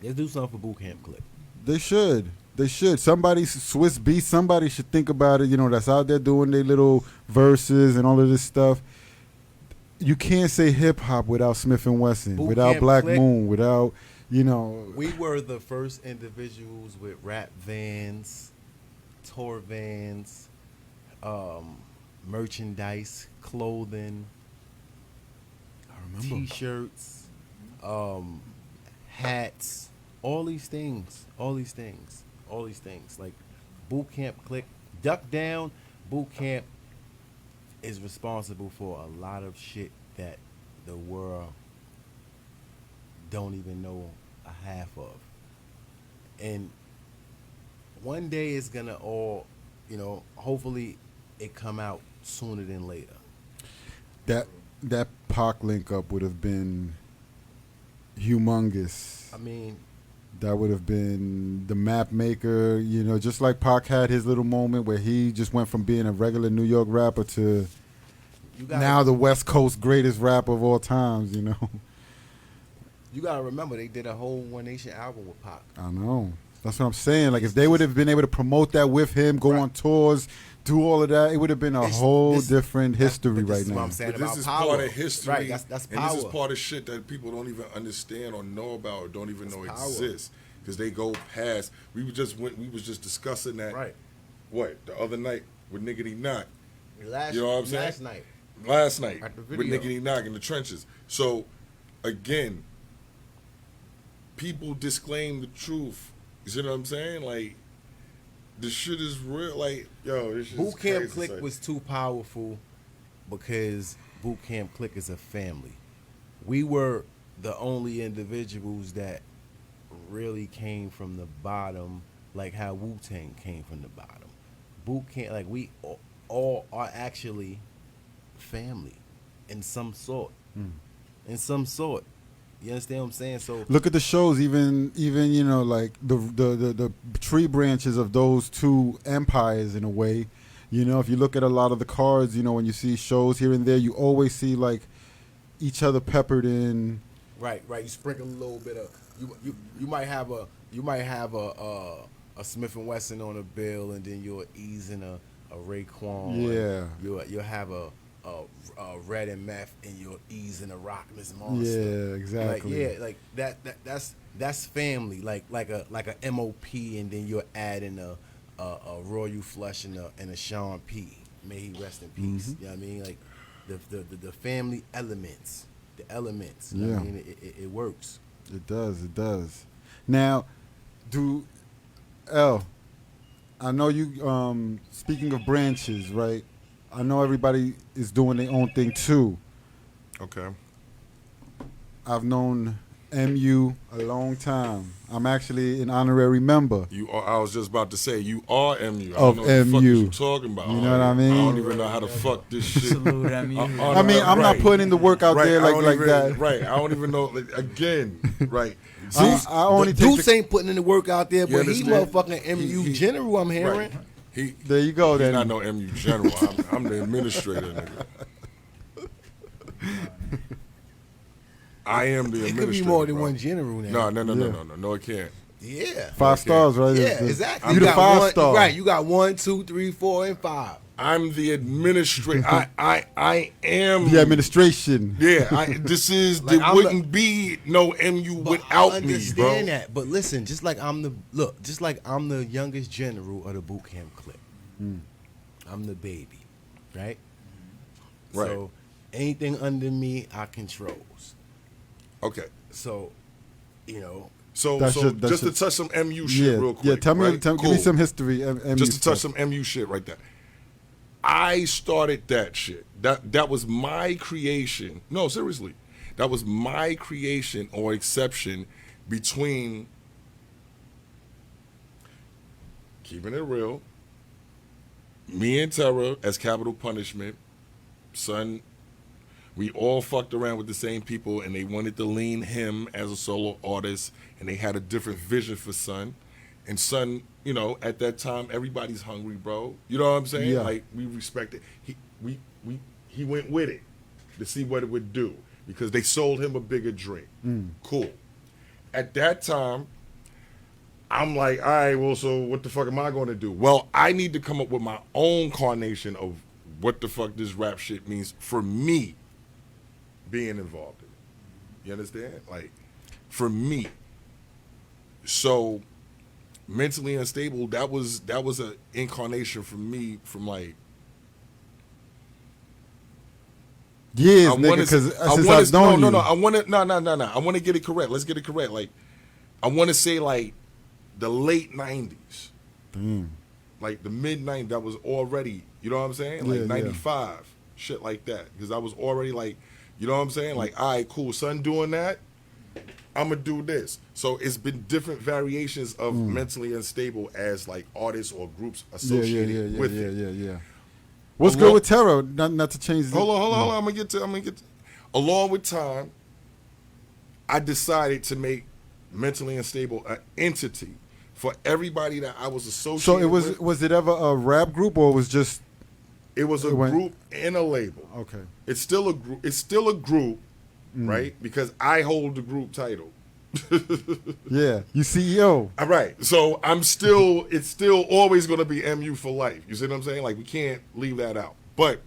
Let's do something for Boot Camp Click. They should. Somebody, Swiss Beats, somebody should think about it. You know, that's out there doing their little verses and all of this stuff. You can't say hip hop without Smith and Wesson, Boot without Camp Black Click. Moon, without, you know. We were the first individuals with rap vans, tour vans, merchandise, clothing, T-shirts, hats, all these things. Like Boot Camp Click, Duck Down. Boot Camp is responsible for a lot of shit that the world don't even know a half of. And one day it's gonna all, you know, hopefully it come out sooner than later. That Pac link up would have been humongous. I mean, That would have been the map maker, you know, just like Pac had his little moment where he just went from being a regular New York rapper to you gotta, now the West Coast greatest rapper of all times, you know. you gotta remember they did a whole One Nation album with Pac. I know. That's what I'm saying. Like, if they would have been able to promote that with him, go on tours, do all of that, it would have been a whole different history This right is what now. I'm saying But this about is power. part of history. Right, that's and power. this is part of shit that people don't even understand or know about or don't even know power. exists. Because they go past. We was just discussing that. Right. What the other night with Niggity Knock. Last, You know what I'm saying? last night. Last night At the with video. Niggity Knock in the trenches. So again, people disclaim the truth. You see what I'm saying? Like, the shit is real. Like, yo, this shit is Boot Camp crazy, Click son. was too powerful because Boot Camp Click is a family. We were the only individuals that really came from the bottom, like how Wu-Tang came from the bottom. Boot Camp, like we all are actually family in some sort. In some sort. You understand what I'm saying? So Look at the shows, even you know, like the tree branches of those two empires in a way. You know, if you look at a lot of the cards, you know, when you see shows here and there, you always see like each other peppered in. right. You sprinkle a little bit of you might have a Smith and Wesson on a bill, and then you'll ease in a Raekwon. Yeah. You'll have a Red and Meth, and you'll ease in a Rockless Monster. Yeah, exactly. Like that's family. Like a MOP, and then you'll add in a Royal Flush and a Sean P. May he rest in peace. You know what I mean? Like the family elements. The elements. You know what I Yeah. mean? It works. It does. Now, I know you, speaking of branches, right? I know everybody is doing their own thing too. Okay. I've known MU a long time. I'm actually an honorary member. You are, I was just about to say, you are MU. I Of don't know what the fuck MU. is you talking about. You know what I mean? I don't even know how to fuck this shit. Salute MU. I mean, I'm not putting the work out there I like don't even, that. Right, I don't even know. Like, again, right. I only take Deuce the, ain't putting in the work out there, You but he understand? motherfucking MU He- general. I'm hearing. Right. He, there you go. he's Then not no MU general. I'm the administrator, nigga. I am the It administrator. could be more than bro. one general now. No, it can't. Yeah. 5 stars, right? Yeah, It's the- exactly. You the got 5 one, star. Right. You got 1, 2, 3, 4, and 5. I'm the administrator. I am The administration. Yeah, this is Like, there I'm wouldn't be no MU But without I me, understand bro. that. But listen, just like I'm the youngest general of the boot camp clique. I'm the baby, right? Right. So anything under me, I controls. Okay. So, you know, So That's just just- to touch some MU shit real quick. Yeah, tell me, right? give Cool. me some history. MU Just to touch stuff. some MU shit right there. I started that shit. That was my creation. No, seriously. That was my creation or exception between keeping it real, me and Terror as capital punishment, son. We all fucked around with the same people, and they wanted to lean him as a solo artist, and they had a different vision for Son. And Son, you know, at that time, everybody's hungry, bro. You know what I'm saying? Yeah. Like, we respect it. He went with it to see what it would do because they sold him a bigger dream. Cool. At that time, I'm like, all right, well, so what the fuck am I going to do? Well, I need to come up with my own carnation of what the fuck this rap shit means for me being involved in it. You understand? Like, for me. So, mentally unstable, that was an incarnation for me from like, Years, nigga, because since I've known you. No. I want to get it correct. Let's get it correct. Like, I want to say like the late 90s. Like the mid 90s, that was already, you know what I'm saying? Like Yeah, 95, shit like that. Because I was already like, you know what I'm saying? Like, all right, cool, Son doing that, I'm going to do this. So it's been different variations of mentally unstable as like artists or groups associated with it. Yeah. What's good with Terror? Not to change. Hold on. I'm gonna get to. Along with time, I decided to make mentally unstable an entity for everybody that I was associated. So with. was it ever a rap group or was just? It was a group and a label. Okay. It's still a group. It's still a group, right? Because I hold the group title. Yeah, you CEO. All right. So I'm still. It's still always going to be MU for life. You see what I'm saying? Like we can't leave that out. But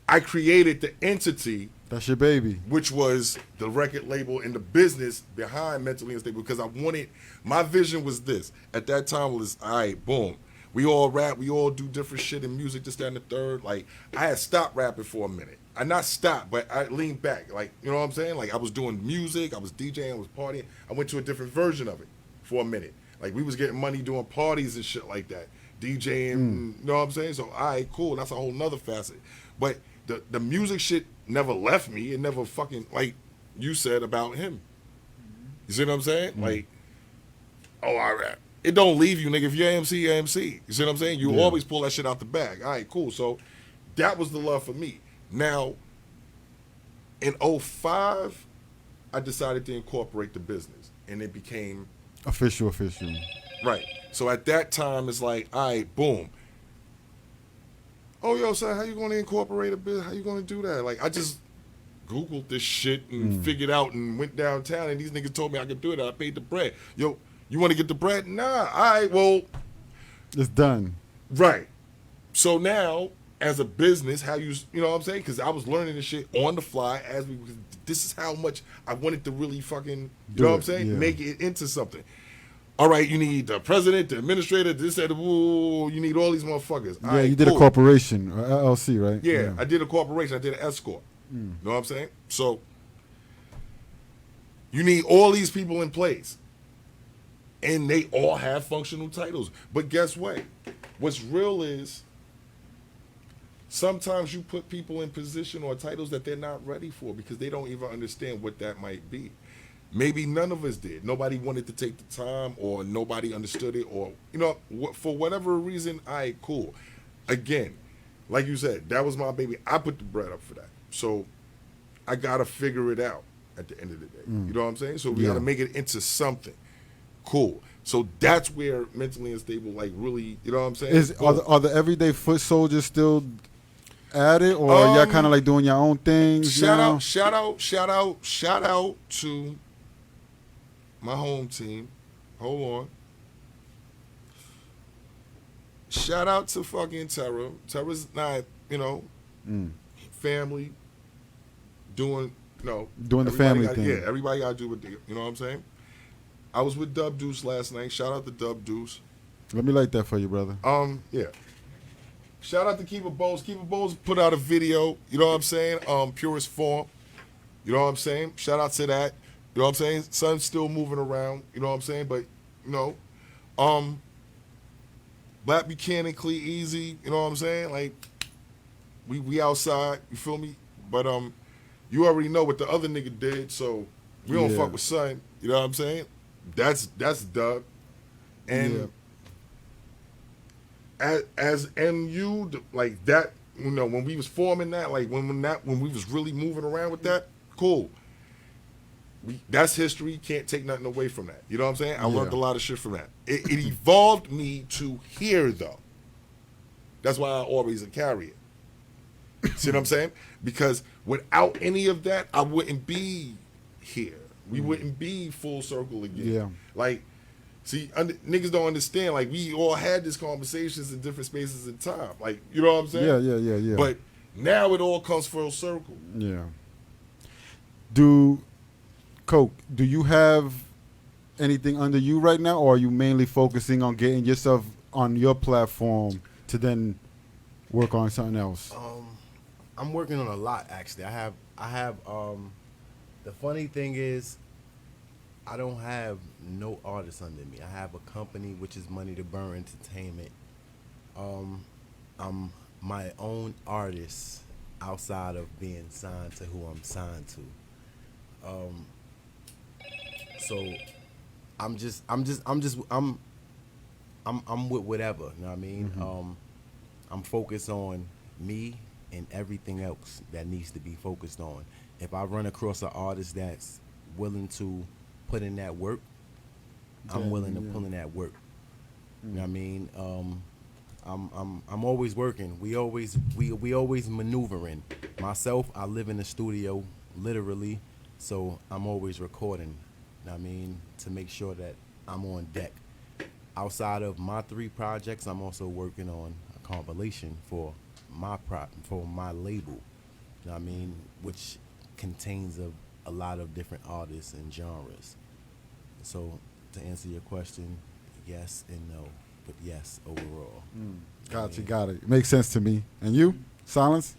I created the entity, That's your baby. which was the record label and the business behind Mentally Unstable, because I wanted, my vision was this. At that time was, all right, boom. We all rap, we all do different shit in music, this, that, and the third. Like, I had stopped rapping for a minute. I not stopped, but I leaned back. Like, you know what I'm saying? Like, I was doing music, I was DJing, I was partying. I went to a different version of it for a minute. Like, we was getting money doing parties and shit like that. DJing, you know what I'm saying? So, all right, cool. That's a whole nother facet. But the music shit never left me. It never fucking, like you said about him. You see what I'm saying? Like, oh, I rap. It don't leave you, nigga. If you're AMC, you're AMC. You see what I'm saying? You always pull that shit out the bag. All right, cool. So that was the love for me. Now, in 05, I decided to incorporate the business. And it became... Official. Right. So at that time, it's like, all right, boom. Oh, yo, son, how you going to incorporate a business? How you going to do that? Like, I just Googled this shit and figured out and went downtown, and these niggas told me I could do it. I paid the bread. Yo, you want to get the bread? Nah. All right, well... It's done. Right. So now, as a business, how you know what I'm saying? Because I was learning this shit on the fly as we... This is how much I wanted to really fucking, you know what I'm saying? Yeah. Make it into something. All right, you need the president, the administrator, this, that, woo, you need all these motherfuckers. All Yeah, right, you did cool. a corporation, or LLC, right? Yeah, I did a corporation. I did an escort. You know what I'm saying? So you need all these people in place. And they all have functional titles. But guess what? What's real is sometimes you put people in position or titles that they're not ready for because they don't even understand what that might be. Maybe none of us did. Nobody wanted to take the time, or nobody understood it, or for whatever reason. Cool. Again, like you said, that was my baby. I put the bread up for that, so I gotta figure it out at the end of the day. You know what I'm saying? So we gotta make it into something cool. So that's where Mentally Unstable, like, really, you know what I'm saying? Are the everyday foot soldiers still at it, or y'all kind of like doing your own things? Shout now? out to my home team. Hold on. Shout out to fucking Terra. Terra's not, family doing, Doing the family thing. Yeah, everybody got to do what they, you know what I'm saying? I was with Dub Deuce last night. Shout out to Dub Deuce. Let me light that for you, brother. Yeah. Shout out to Keeper Bowles. Keeper Bowles put out a video, you know what I'm saying? Purest form. You know what I'm saying? Shout out to that. You know what I'm saying? Sun's still moving around, you know what I'm saying? But, Black Buchanan, Clee Easy, you know what I'm saying? Like, we outside, you feel me? But you already know what the other nigga did, so we don't fuck with Sun, you know what I'm saying? That's Dub. And as MU, like that, when we was forming that, like when we was really moving around with that, cool. That's history. Can't take nothing away from that. You know what I'm saying? I learned a lot of shit from that. It evolved me to here, though. That's why I always carry it. See what I'm saying? Because without any of that, I wouldn't be here. We wouldn't be full circle again. Yeah. Like, see, niggas don't understand. Like, we all had these conversations in different spaces in time. Like, you know what I'm saying? Yeah. But now it all comes full circle. Yeah. Coke, do you have anything under you right now, or are you mainly focusing on getting yourself on your platform to then work on something else? I'm working on a lot, actually. I have the funny thing is, I don't have no artists under me. I have a company, which is Money to Burn Entertainment. I'm my own artist outside of being signed to who I'm signed to. So I'm with whatever, you know what I mean? I'm focused on me and everything else that needs to be focused on. If I run across an artist that's willing to put in that work, I'm willing to put in that work. You know what I mean? I'm always working. We always maneuvering. Myself, I live in the studio literally, so I'm always recording. You know what I mean? To make sure that I'm on deck. Outside of my 3 projects, I'm also working on a compilation for my label. You know what I mean? Which contains a lot of different artists and genres. So to answer your question, yes and no, but yes overall. Got it. Makes sense to me. And you, Sylence?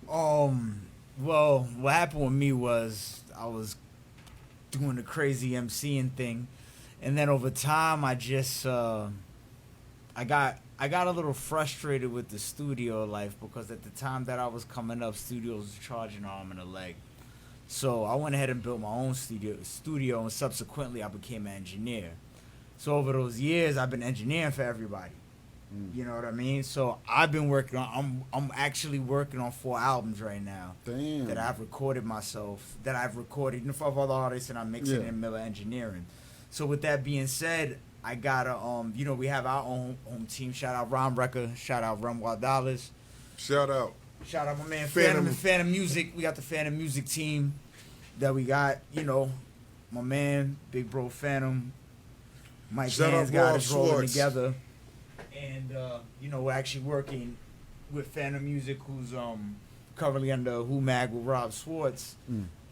Well, what happened with me was I was doing the crazy MCing thing, and then over time I just I got a little frustrated with the studio life, because at the time that I was coming up, studios was charging an arm and a leg. So I went ahead and built my own studio, and subsequently I became an engineer. So over those years, I've been engineering for everybody. You know what I mean? So I've been working on, I'm actually working on 4 albums right now. Damn. That I've recorded myself, that I've recorded for other artists, and I'm mixing in Miller Engineering. So with that being said, I got a, we have our own home team. Shout out Ron Recker, shout out Rumwa Dollars. Shout out My man Phantom Music. We got the Phantom Music team that we got, my man, Big Bro Phantom. Mike Hands got us rolling together. And, we're actually working with Phantom Music, who's currently under Who Mag with Rob Swartz.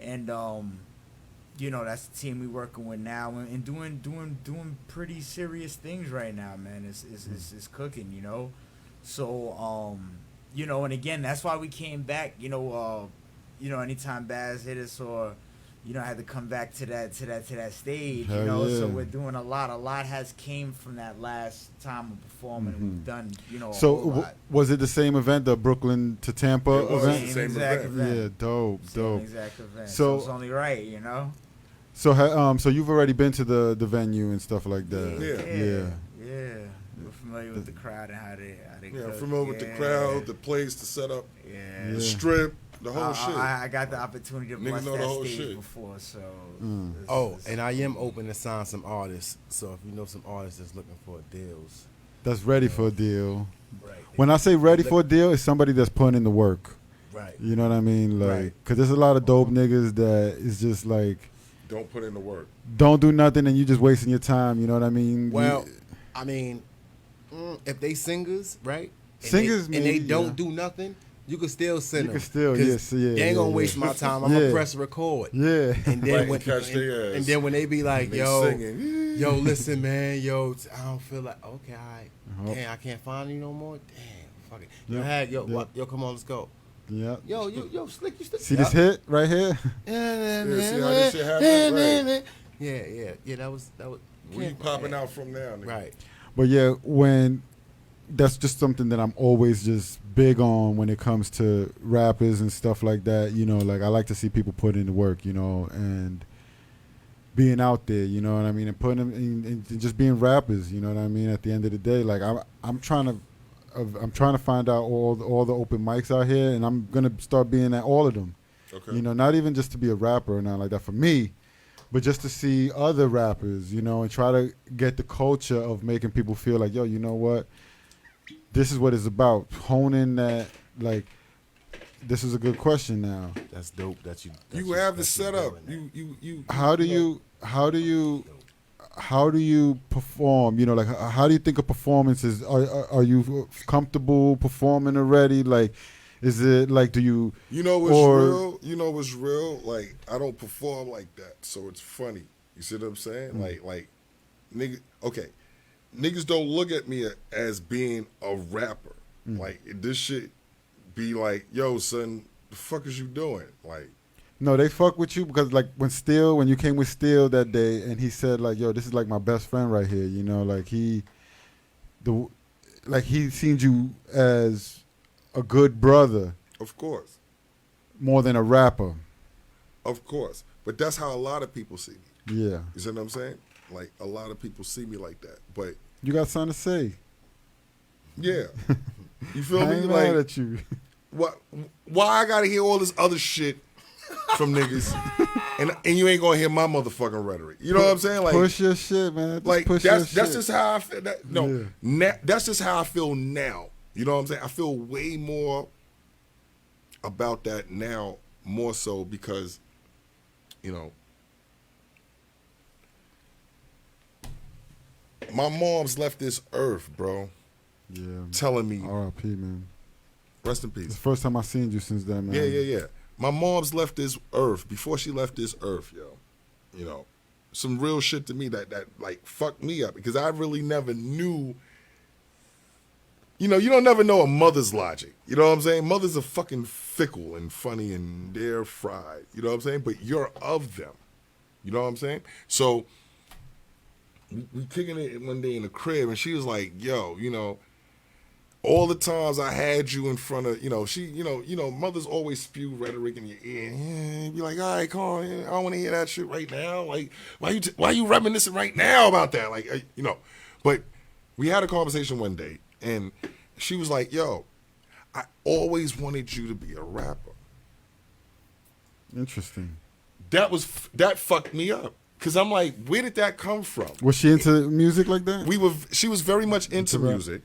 And, that's the team we're working with now, and doing pretty serious things right now, man. It's cooking, So, and again, that's why we came back, anytime Baz hit us, or, had to come back to that stage, Hell you know. yeah. So we're doing a lot has came from that last time of performing. We've done, a So whole lot. was it the same event, the Brooklyn to Tampa It was. event? Same exact event. Yeah, dope. Same exact event. So- So it's only right, you know. So you've already been to the venue and stuff like that. Yeah. Yeah. We're familiar with the crowd and how they Yeah, cook. familiar with the crowd, the place, the setup, Yeah. the strip, the whole shit. I got the opportunity to Niggas bless know the that whole stage shit. before, so. Oh, and I am open to sign some artists. So if you know some artists that's looking for deals, That's ready for a deal. right? When I say ready for a deal, it's somebody that's putting in the work. right, You know what I mean? Like, Right. cause there's a lot of dope niggas that is just like Don't put in the work. don't do nothing and you just wasting your time. You know what I mean? well, I mean, if they singers, right? And Singers, they, and they maybe, don't yeah. do nothing, you can still send You them. can still, 'Cause yes, yeah, They ain't gonna yeah, waste yeah. my time. I'm Yeah. gonna press record. Yeah. And then Right, when catch their ass. and then when they be like, They yo, singing. yo, listen, man, yo, I don't feel like okay, all right. Uh-huh. Damn, I can't find you no more. Damn, fuck it. Yeah. Yo, Hag, yo, Yeah. what? Yo, come on, let's go. Yeah. Yo, slick, you still See this hit right here? Yeah, see how this shit happen? Right. Yeah. That was. We popping out from now, nigga. Right. But yeah, when that's just something that I'm always just big on when it comes to rappers and stuff like that. You know, like I like to see people put in the work, you know, and being out there, you know what I mean, and putting them in, and just being rappers, you know what I mean. At the end of the day, like I'm trying to find out all the open mics out here, and I'm gonna start being at all of them. Okay. You know, not even just to be a rapper or nothing like that for me, but just to see other rappers, you know, and try to get the culture of making people feel like, yo, you know what, this is what it's about. Honing that, like, this is a good question now. That's dope. That you. You have the setup. You. How do you perform? You know, like how do you think a performance is? Are you comfortable performing already? Like, is it like do you? You know what's or- real? You know what's real? Like, I don't perform like that, so it's funny. You see what I'm saying? Like, nigga. Okay, niggas don't look at me as being a rapper. Like, this shit be like, yo, son, the fuck is you doing? Like, No, they fuck with you because like when you came with Steel that day, and he said like, yo, this is like my best friend right here. You know, like he seen you as a good brother of course, more than a rapper. of course. But that's how a lot of people see me. Yeah, You see what I'm saying? Like, a lot of people see me like that. But you got something to say. yeah, you feel I me? ain't Like, mad at you. why I gotta hear all this other shit from niggas, and you ain't gonna hear my motherfucking rhetoric. You know what I'm saying? Like, Push your shit, man. Just like push that's your just shit. how I feel. That's just how I feel now. You know what I'm saying? I feel way more about that now, more so because, you know, my mom's left this earth, bro. Yeah. Telling me, R.I.P. man. rest in It's the peace. first time I seen you since then, man. Yeah. My mom's left this earth. Before she left this earth, yo, you know, some real shit to me that like fucked me up because I really never knew. You know, you don't never know a mother's logic. You know what I'm saying? Mothers are fucking fickle and funny and they're fried. You know what I'm saying? But you're of them. You know what I'm saying? So we kicking it one day in the crib and she was like, yo, you know, all the times I had you in front of, you know, mothers always spew rhetoric in your ear. Yeah, be like, all right, come on, I don't want to hear that shit right now. Like, why you reminiscing right now about that? Like, you know, but we had a conversation one day, and she was like, yo, I always wanted you to be a rapper. Interesting. That fucked me up. Cause I'm like, where did that come from? Was she into music like that? She was very much into rap. music.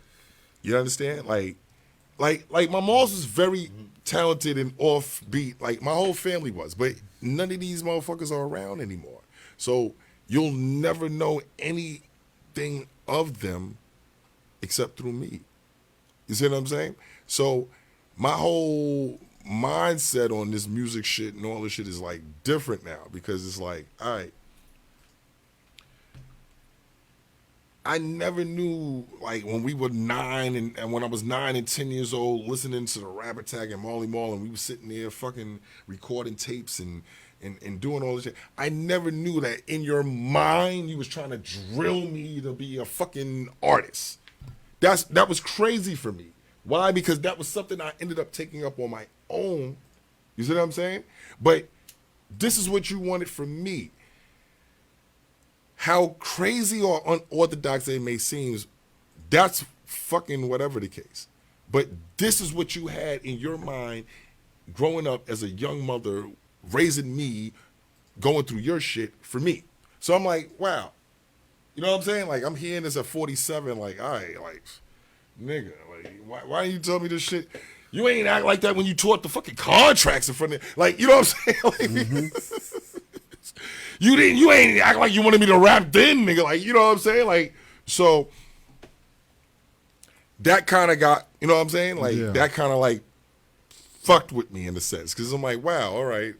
You understand? Like my mom's was very talented and offbeat. Like my whole family was, but none of these motherfuckers are around anymore. So you'll never know anything of them except through me. You see what I'm saying? So my whole mindset on this music shit and all this shit is like different now because it's like, all right, I never knew, like, when we were 9 and when I was 9 and 10 years old, listening to the Rap Attack and Marley Marl, and we were sitting there fucking recording tapes and and doing all this shit. I never knew that in your mind you was trying to drill me to be a fucking artist. That was crazy for me. Why? Because that was something I ended up taking up on my own. You see what I'm saying? But this is what you wanted from me. How crazy or unorthodox it may seem, that's fucking whatever the case. But this is what you had in your mind growing up as a young mother, raising me, going through your shit for me. So I'm like, wow. You know what I'm saying? Like, I'm hearing this at 47, like, all right, like, nigga, like, why you tell me this shit? You ain't act like that when you taught the fucking contracts in front of, like, you know what I'm saying? Like, you ain't act like you wanted me to rap then, nigga. Like, you know what I'm saying? Like, so that kind of got, you know what I'm saying? Like, that kind of, like, fucked with me in a sense. Because I'm like, wow, all right.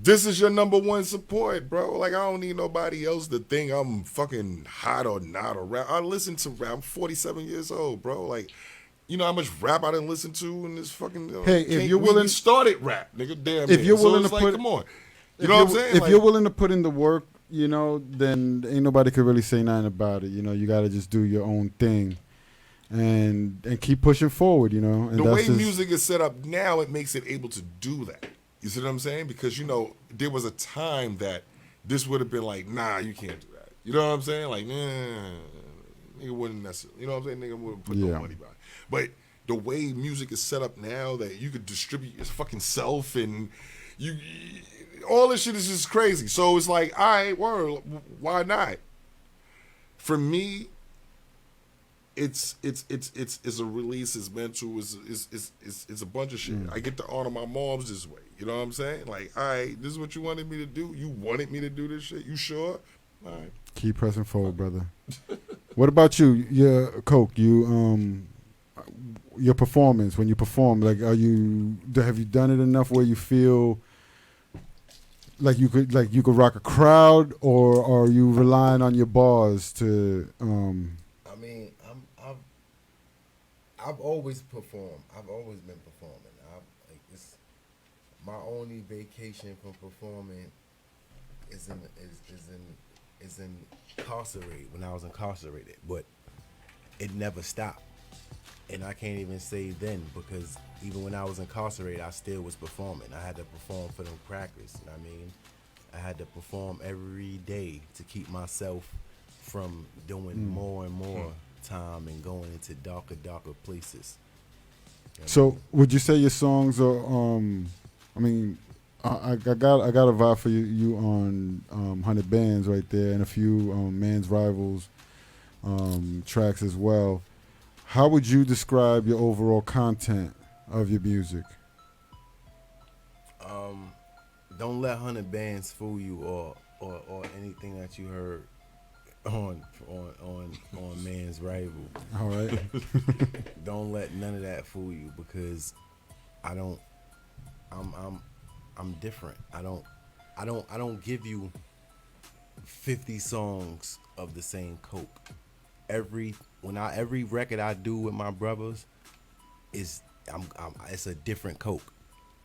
This is your number one support, bro. Like, I don't need nobody else to think I'm fucking hot or not or rap. I listen to rap. I'm 47 years old, bro. Like, you know how much rap I didn't listen to in this fucking... hey, if you're willing... We started rap, nigga, damn If you're willing to like, put... come on. You know what I'm saying? If like, you're willing to put in the work, you know, then ain't nobody could really say nothing about it. You know, you got to just do your own thing and keep pushing forward, you know. And the that's way just, music is set up now, it makes it able to do that. You see what I'm saying? Because, you know, there was a time that this would have been like, nah, you can't do that. You know what I'm saying? Like, nah, nigga wouldn't necessarily, you know what I'm saying? Nigga wouldn't put no money behind it. But the way music is set up now, that you could distribute your fucking self and all this shit is just crazy. So it's like, all right, word, why not? For me, it's a release, it's mental, it's a bunch of shit. I get to honor my moms this way. You know what I'm saying? Like, all right, this is what you wanted me to do. You wanted me to do this shit. You sure? All right. keep pressing forward, brother. What about you? Your Coke, your performance, when you perform, like, have you done it enough where you feel like you could rock a crowd, or are you relying on your bars to I mean, I've always performed. I've always been performing. It's my only vacation from performing is incarcerated, when I was incarcerated, but it never stopped. And I can't even say then, because even when I was incarcerated, I still was performing. I had to perform for them crackers, you know what I mean? I had to perform every day to keep myself from doing more and more time and going into darker places. You know So would you say your songs are I mean, I got a vibe for you on 100 Bands right there, and a few Man's Rivals tracks as well. How would you describe your overall content of your music? Don't let 100 Bands fool you, or anything that you heard on Man's Rival. All right. Don't let none of that fool you, because I'm different. I don't give you 50 songs of the same coke. Every record I do with my brothers it's a different coke.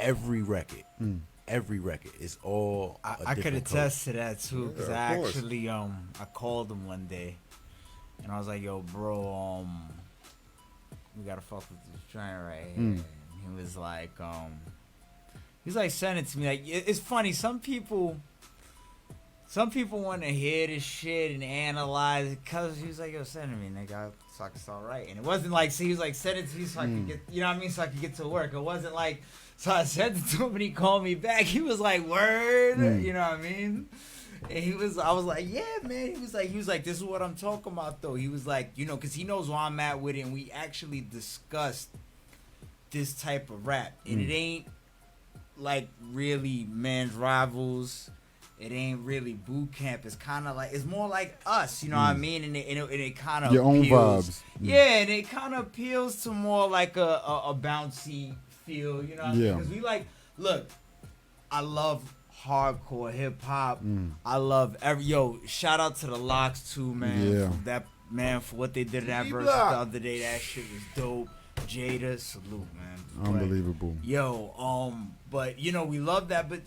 Every record is all. I could attest to that too, because I course. actually I called him one day, and I was like, "Yo, bro, we gotta fuck with this joint right here." And he was like, send it to me. Like, it's funny. Some people want to hear this shit and analyze it, cause he was like, "Yo, send it to me, nigga, so I can start writing." It wasn't like, so he was like, "Send it to me so I can get," you know what I mean, so I could get to work. It wasn't like, so I sent it to him and he called me back. He was like, "Word," you know what I mean? And I was like, "Yeah, man." He was like, "This is what I'm talking about, though." He was like, you know, cause he knows where I'm at with it, and we actually discussed this type of rap, and it ain't like really Man's Rivals. It ain't really boot camp. It's kind of like, it's more like us, you know what I mean? And it kind of Your own appeals, vibes. Yeah, and it kind of appeals to more like a bouncy feel, you know what I mean? Because we like, look, I love hardcore hip hop. I love shout out to the Locks too, man. Yeah. For that, man, for what they did in that verse the other day. That shit was dope. Jada, salute, man. But, Unbelievable. but you know, we love that, but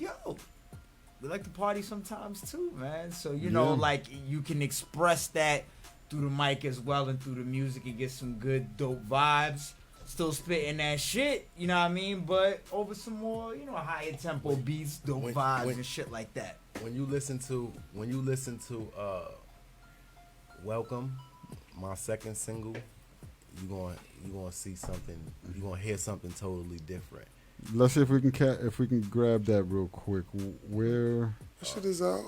we like to party sometimes too, man. So, you know, like you can express that through the mic as well and through the music and get some good, dope vibes. Still spitting that shit, you know what I mean? But over some more, you know, higher tempo beats, dope vibes and shit like that. When you listen to Welcome, my second single, you gonna see something. You gonna hear something totally different. Let's see if we can grab that real quick. Where? That shit is out.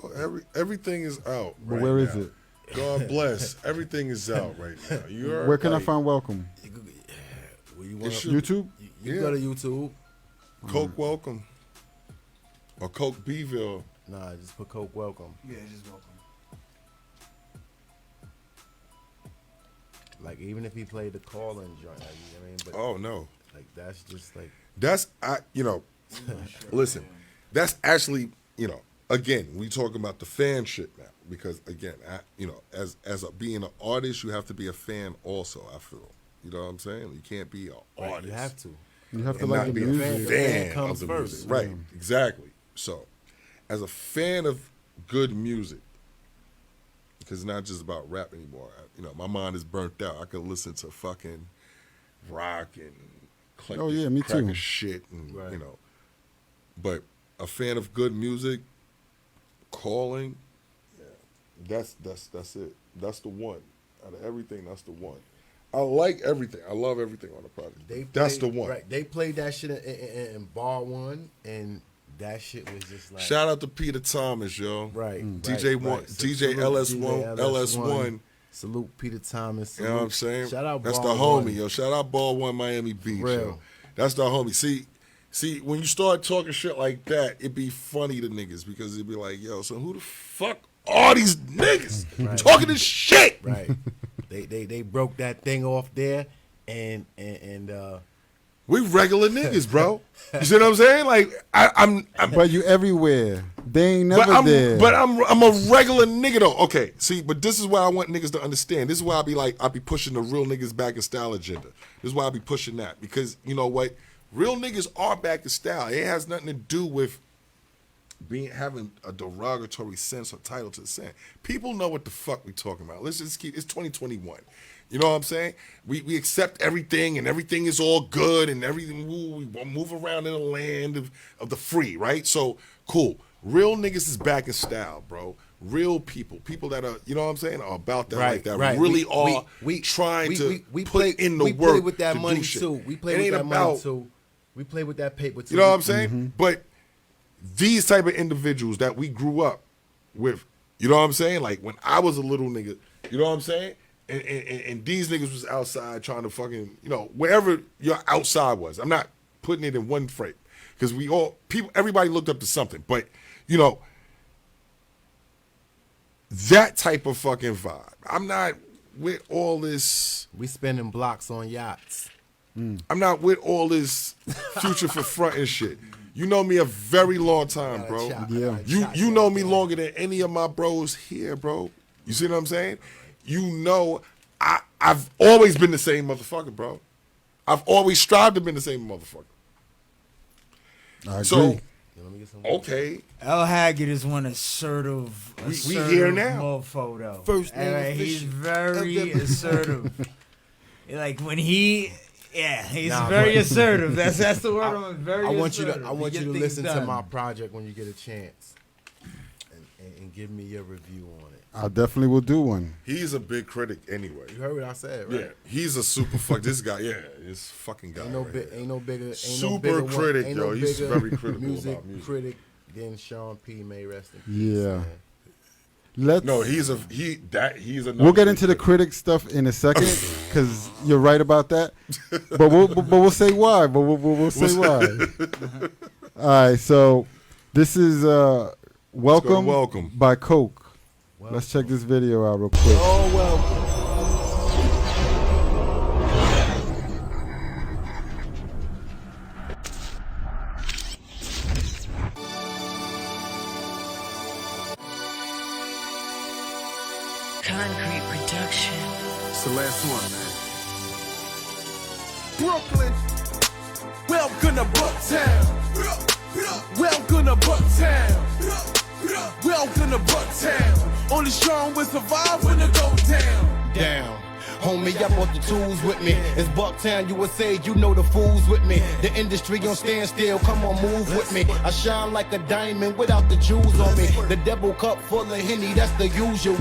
Everything is out. Right Where is now. it? God bless. Everything is out right now. Where can I find Welcome? YouTube? You go to YouTube. Coke Welcome. Or Coke Bville. Nah, just put Coke Welcome. Yeah, just welcome. Like, even if he played the call-in joint, like, you know what I mean? But, Oh no. like, that's just like, Listen, that's actually, again, we talking about the fan shit now because again, as being an artist, you have to be a fan also. I feel, you know what I'm saying? You can't be an artist. you have to. You have to and like not the be a music. fan comes of the first. music. Right, exactly. So, as a fan of good music, because it's not just about rap anymore. My mind is burnt out. I could listen to fucking rock and eclectic me cracker too. shit, and Right. But a fan of good music, calling, that's it. That's the one. Out of everything, that's the one. I like everything. I love everything on the project. That's the one. Right. They played that shit in bar one, and that shit was just like. Shout out to Peter Thomas, yo. Right. DJ right. DJ LS1, LS1. Salute Peter Thomas. You know what I'm saying? Shout out That's Bar the homie, One. yo. Shout out Ball One Miami Beach, Real. yo. That's the homie. See, when you start talking shit like that, it be funny to niggas because it'd be like, yo, so who the fuck are these niggas talking this shit? Right. They broke that thing off there, and We regular niggas, bro. You see what I'm saying? Like I'm But you everywhere. They ain't never there. But I'm a regular nigga though. Okay, see, but this is why I want niggas to understand. This is why I be pushing the real niggas back in style agenda. This is why I be pushing that because you know what, real niggas are back in style. It has nothing to do with having a derogatory sense or title to the saying. People know what the fuck we talking about. Let's just keep. It's 2021. You know what I'm saying? We accept everything and everything is all good and everything. We move around in the land of the free, right? So cool. Real niggas is back in style, bro. Real people that are, you know what I'm saying, are about that like that. Right. Really trying to put in the work. We play with that to money do shit. too. We play It with ain't that money about- too. We play with that paper too. You know what I'm saying? But these type of individuals that we grew up with, you know what I'm saying? Like when I was a little nigga, you know what I'm saying? And these niggas was outside trying to fucking, wherever your outside was. I'm not putting it in one frame because everybody looked up to something. But, that type of fucking vibe. I'm not with all this. We spending blocks on yachts. I'm not with all this future for front and shit. You know me a very long time, bro. Yeah. You know me longer than any of my bros here, bro. You see what I'm saying? You know I've always been the same motherfucker, bro. I've always strived to be the same motherfucker. I agree. So, okay. LHaggod is one assertive. We here now. Mofo, though. First name He's official. very assertive. Like when he's Nah, very but- assertive. That's the word. I'm very. I want assertive. you to get things listen to done. my project when you get a chance, and give me your review on it. I definitely will do one. He's a big critic anyway. You heard what I said, right? Yeah, he's a super fuck. This guy, this fucking guy. Ain't no right big, here. ain't no bigger, Super critic, ain't yo. no He's bigger very critical music about music. critic than Sean P. May rest in peace. Yeah. man. Let's. No, he's a. We'll get into the critic stuff in a second because you're right about that. But we'll say why. But we'll say why. All right. So this is Welcome, Welcome. by Coke. Let's check this video out real quick. Oh well. Concrete production. It's the last one, man. Brooklyn. Welcome to Bucktown. Welcome to Bucktown. Welcome to Bucktown. Only strong will survive when it go down. Down. Homie, I brought the tools with me. It's Bucktown, USA, you know the fools with me. The industry on standstill, come on, move with me. I shine like a diamond without the jewels on me. The double cup full of Henny, that's the usual.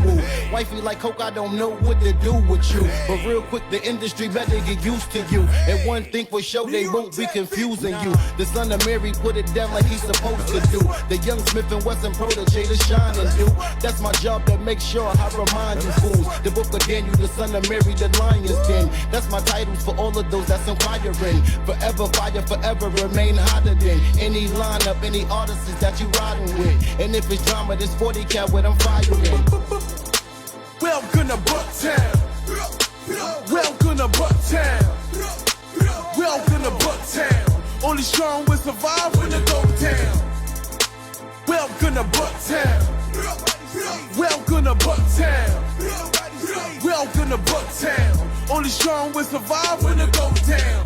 Wifey like Coke, I don't know what to do with you. But real quick, the industry better get used to you. And one thing for sure, they won't be confusing you. The son of Mary put it down like he's supposed to do. The young Smith and Wesson protege, the shining dude. That's my job to make sure I remind you fools. The book of Daniel, the son of Mary, the lion's den. That's my titles for all of those that's inquiring. Forever fire, forever remain hotter than any lineup, any artists that you riding with. And if it's drama, this 40 cal what I'm firing. Welcome to Bucktown. Welcome to Bucktown. Welcome to Bucktown. Only strong will survive when it go down. Welcome to Bucktown. Welcome to Bucktown. Welcome to Bucktown. Only strong will survive when it go down.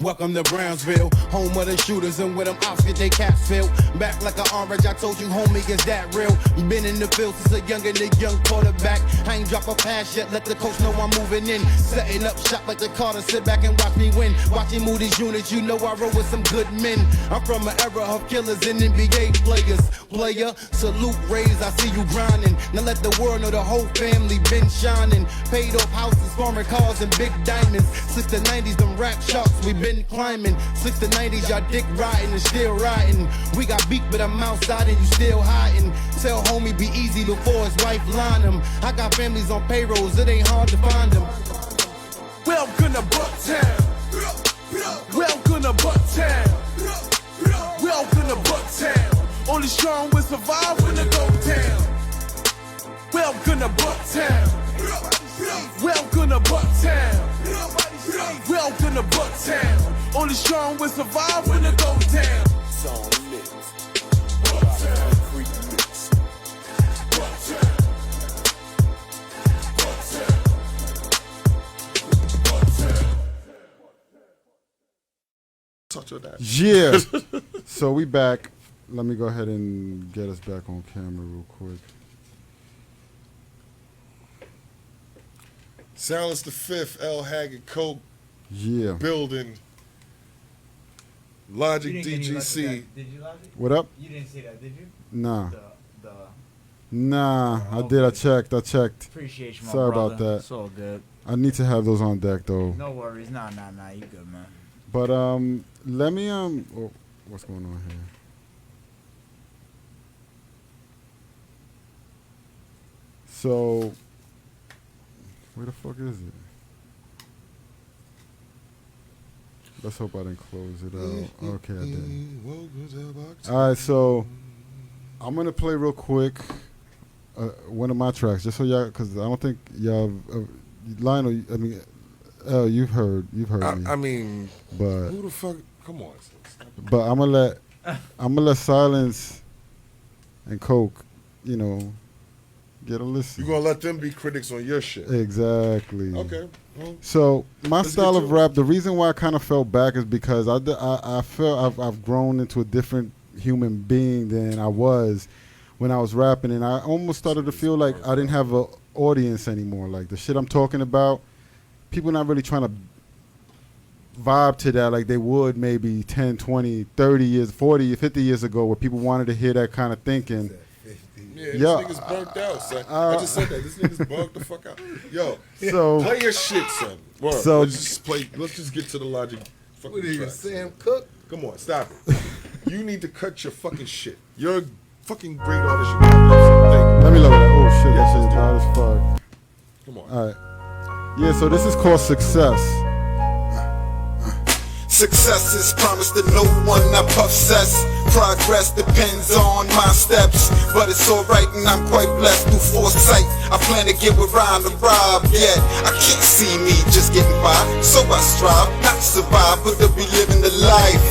Welcome to Brownsville, home of the shooters and with them ops get they caps filled. Back like an orange, I told you, homie, is that real? Been in the field since a young quarterback. I ain't drop a pass yet, let the coach know I'm moving in. Setting up shop like the Carter, sit back and watch me win. Watching move these units, you know I roll with some good men. I'm from an era of killers and NBA players. Player, salute, raise, I see you grinding. Now let the world know the whole family been shining. Paid off houses, farming cars, and big diamonds. Since the 90s, them rap sharks, we been climbing. Since the 90s, y'all dick riding and still riding. We got beat, but I'm outside and you still hiding. Tell homie be easy before his wife line him. I got families on payrolls, it ain't hard to find them. Welcome to Bucktown. Welcome to Bucktown. Welcome to Bucktown. Only strong will survive when it go down. Welcome to Bucktown. Welcome to Bucktown. Welcome to Bucktown. Only strong will survive when it go down. Song mix. Bucktown. Free mix. Bucktown. Bucktown. Touch of that. Yeah. So we back. Let me go ahead and get us back on camera real quick. Sylence the Fifth, LHaggod Coke Yeah. building. Logic You didn't get any DGC. Did you, Logic? What up? You didn't say that, did you? Nah. The Nah, I did. I checked. appreciate you, my Sorry brother. about that. It's all good. I need to have those on deck though. No worries. Nah, you good, man. But let me oh, what's going on here? So, where the fuck is it? Let's hope I didn't close it out. Okay, I didn't. All right, so I'm gonna play real quick one of my tracks, just so y'all, because I don't think y'all, Lionel. I mean, you've heard me. I mean, but who the fuck? Come on. but I'm gonna let Sylence and Coke, you know, get a listen. You gonna let them be critics on your shit? Exactly. Okay. Well, So my let's style get of to it. rap, the reason why I kind of fell back is because I felt I've grown into a different human being than I was when I was rapping, and I almost started to feel like I didn't have an audience anymore. Like the shit I'm talking about, people not really trying to vibe to that like they would maybe 10, 20, 30 years, 40, 50 years ago, where people wanted to hear that kind of thinking. yeah, this Yeah, nigga's bugged out, son. I just said that. This nigga's bugged the fuck out. Yo, So play your shit, son. Word. So- Let's just get to the Logic fucking What are you, track. Sam Cooke? Come on, stop it. You need to cut your fucking shit. You're a fucking great artist. You got let me lower that. Oh shit, Yes, that let's shit's do loud it. as fuck. Come on. All right. Yeah, so this is called Success. Success is promised to no one I possess. Progress depends on my steps, but it's alright and I'm quite blessed through foresight. I plan to get around to rob, yet I can't see me just getting by, so I strive not to survive, but to be living the life.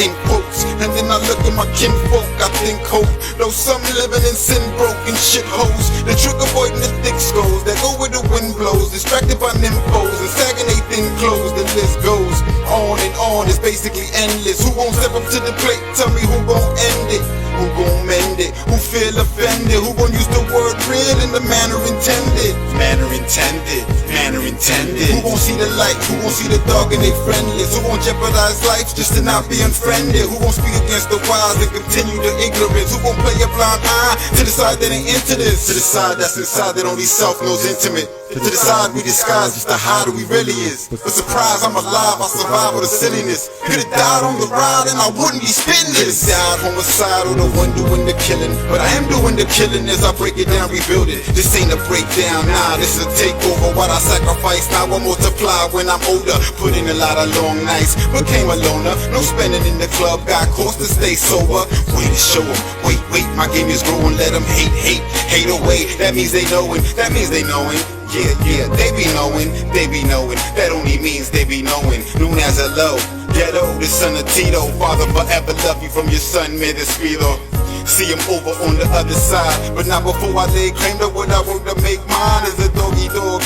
in quotes. And then I look at my kinfolk, I think hope. Though some living in sin, broken shitholes. The trick avoiding the thick skulls that go where the wind blows. Distracted by nymphos and sagging they thin clothes. The list goes on and on, it's basically endless. Who gon' step up to the plate? Tell me who gon' end it? Who gon' mend it? Who feel offended? Who gon' use the word real in the manner intended? Manner intended, manner intended. Who gon' see the light? Who gon' see the dark and they friendless? Who gon' jeopardize life just to not be unfriended? Who gon' speak against the wise and continue the ignorance? Who gon' play a blind eye to the side that ain't into this? To the side that's inside that only self knows intimate. To the side we disguise just to hide who we really is. But surprise, I'm alive, I survive all the silliness. Could've died on the ride and I wouldn't be spitting this. Could've died homicidal, the one doing the killing. But I am doing the killing as I break it down, rebuild it. This ain't a breakdown, nah, this is a takeover. What I sacrifice, now I multiply when I'm older. Put in a lot of long nights, became a loner. No spending in the club, got course to stay sober. Way to show them, wait, my game is growing. Let them hate away. That means they knowing, that means they knowing. Yeah, they be knowing, that only means they be knowing. Known as a low, ghetto, the son of Tito. Father forever love you from your son, man, Despido. See him over on the other side, but not before I lay claim to what I work to make mine is a doggy dog,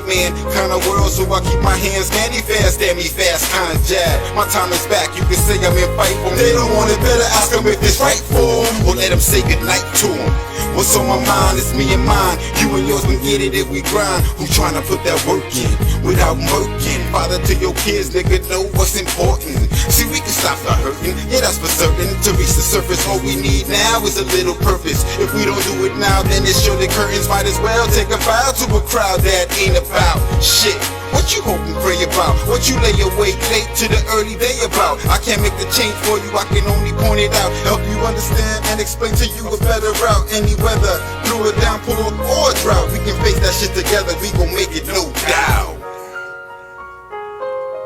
man kind of world, so I keep my hands candy fast, damn me fast, kind of jab. My time is back, you can say I'm in fight for 'em. They don't want it, better ask them if it's right for 'em, or let them say goodnight to 'em. What's on my mind, it's me and mine. You and yours can get it if we grind. Who tryna put that work in without murking? Father to your kids, nigga, know what's important. See, we can stop the hurting, yeah, that's for certain. To reach the surface, all we need now is a little purpose. If we don't do it now, then it's sure the curtains might as well take a bow to a crowd that ain't about shit. What you hope and pray about? What you lay awake late to the early day about? I can't make the change for you, I can only point it out. Help you understand and explain to you a better route. Any weather, through a downpour or a drought, we can face that shit together, we gon' make it, no doubt.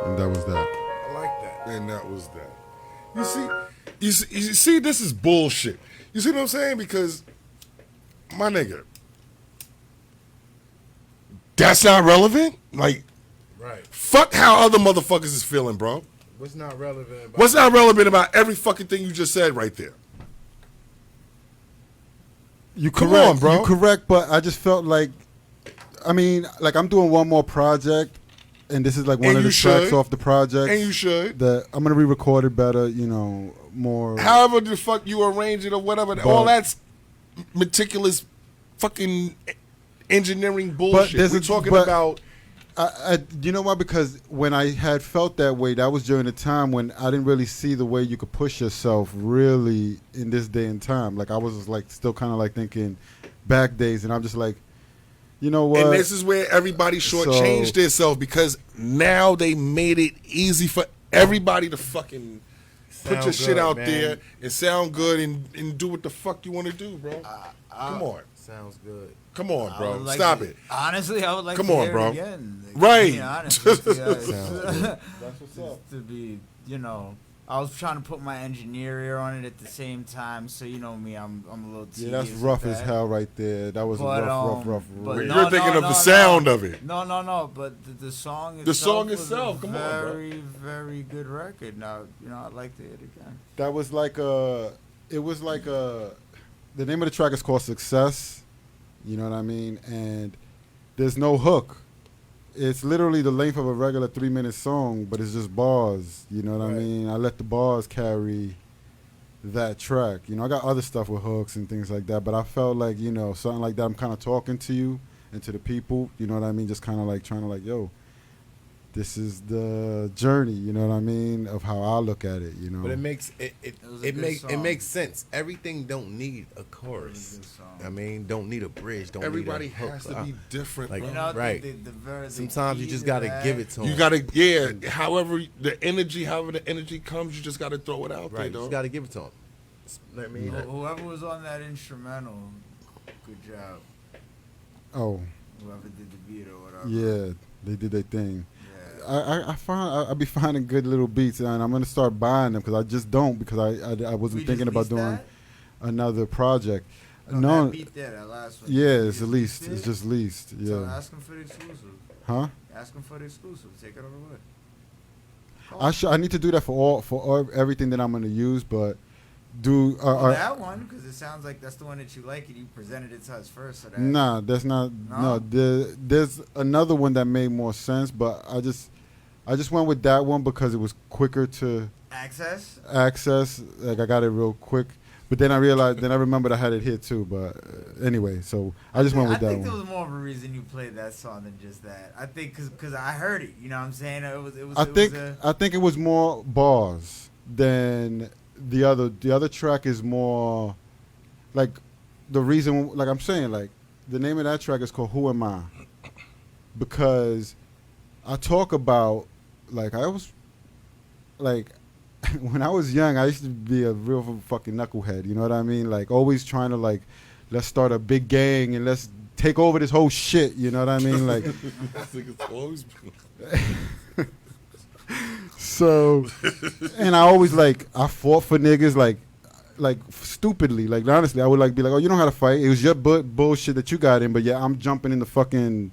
And that was that. I like that. And that was that. You see, this is bullshit. You see what I'm saying? Because, my nigga, that's not relevant? Like, Right. fuck how other motherfuckers is feeling, bro. What's not relevant about What's not relevant about every fucking thing you just said right there? You Come correct, on, bro. You correct, but I just felt like, I mean, like I'm doing one more project, and this is like one And of the you tracks should. off the project. And you should. That I'm gonna re-record it better, you know, more. However the fuck you arrange it or whatever, all that's meticulous fucking engineering bullshit. there's We're a- talking but- about... you know why? Because when I had felt that way, that was during a time when I didn't really see the way you could push yourself really in this day and time. Like I was just like still kind of like thinking back days, and I'm just like, you know what? And this is where everybody shortchanged themselves, because now they made it easy for everybody to fucking put your Sound shit good, out man. there and sound good and do what the fuck you want to do, bro. Come on. Sounds good. Come on, I bro. would like Stop to- it. Honestly, I would like Come to on, hear bro. it again. Like, Right. To be honest with you guys. That's what's up. To be, you know, I was trying to put my engineer ear on it at the same time, so you know me, I'm a little tedious. Yeah, that's with rough as that. hell right there. That was But, rough. but You're no, thinking no, of the no, sound no. of it. No, but the song itself The song was itself, a come on, bro. very, very good record. Now, you know, I'd like to hear it again. That was like a. It was like a. The name of the track is called Success. You know what I mean? And there's no hook. It's literally the length of a regular 3-minute song, but it's just bars. You know what I Right. mean? I let the bars carry that track. You know, I got other stuff with hooks and things like that, but I felt like, you know, something like that. I'm kind of talking to you and to the people. You know what I mean? Just kind of like trying to like, yo, this is the journey. You know what I mean? Of how I look at it. You know. But it makes it was a it good makes it song. makes sense. Everything don't need a chorus. It was a good song. I mean, don't need a bridge. Don't Everybody need a hook. has to be different, like, bro. You know, right. the Sometimes you key just to gotta that- give it to them. You gotta, yeah. However the energy comes, you just gotta throw it out right. You there, just though. gotta give it to them. I mean, Whoever was on that instrumental, good job. Oh, Whoever did the beat or whatever. yeah, they did their thing. Yeah. I be finding good little beats, and I'm gonna start buying them because I just don't, because I wasn't We thinking just about leased doing that? another project. No, that beat there, that last one. Yeah, You it's just leased. leased It's it? just leased. So Yeah. ask them for the exclusive. Huh? Ask them for the exclusive. Take it over with. I need to do that for everything that I'm gonna use, but that one, because it sounds like that's the one that you like, and you presented it to us first. So that, nah, that's not. No, there's another one that made more sense, but I just went with that one because it was quicker to access. Like I got it real quick, but then I realized, then I remembered I had it here too. But anyway, so I just went with that one. I think there was more of a reason you played that song than just that. I think because I heard it. You know what I'm saying? I think it was more bars than the other. The other track is more like the reason. Like I'm saying, like the name of that track is called "Who Am I," because I talk about like I was like. When I was young, I used to be a real fucking knucklehead. You know what I mean? Like always trying to like, let's start a big gang and let's take over this whole shit. You know what I mean? Like, so, and I always like I fought for niggas like stupidly. Like honestly, I would like be like, oh, you know how to fight. It was your bullshit that you got in, but yeah, I'm jumping in the fucking,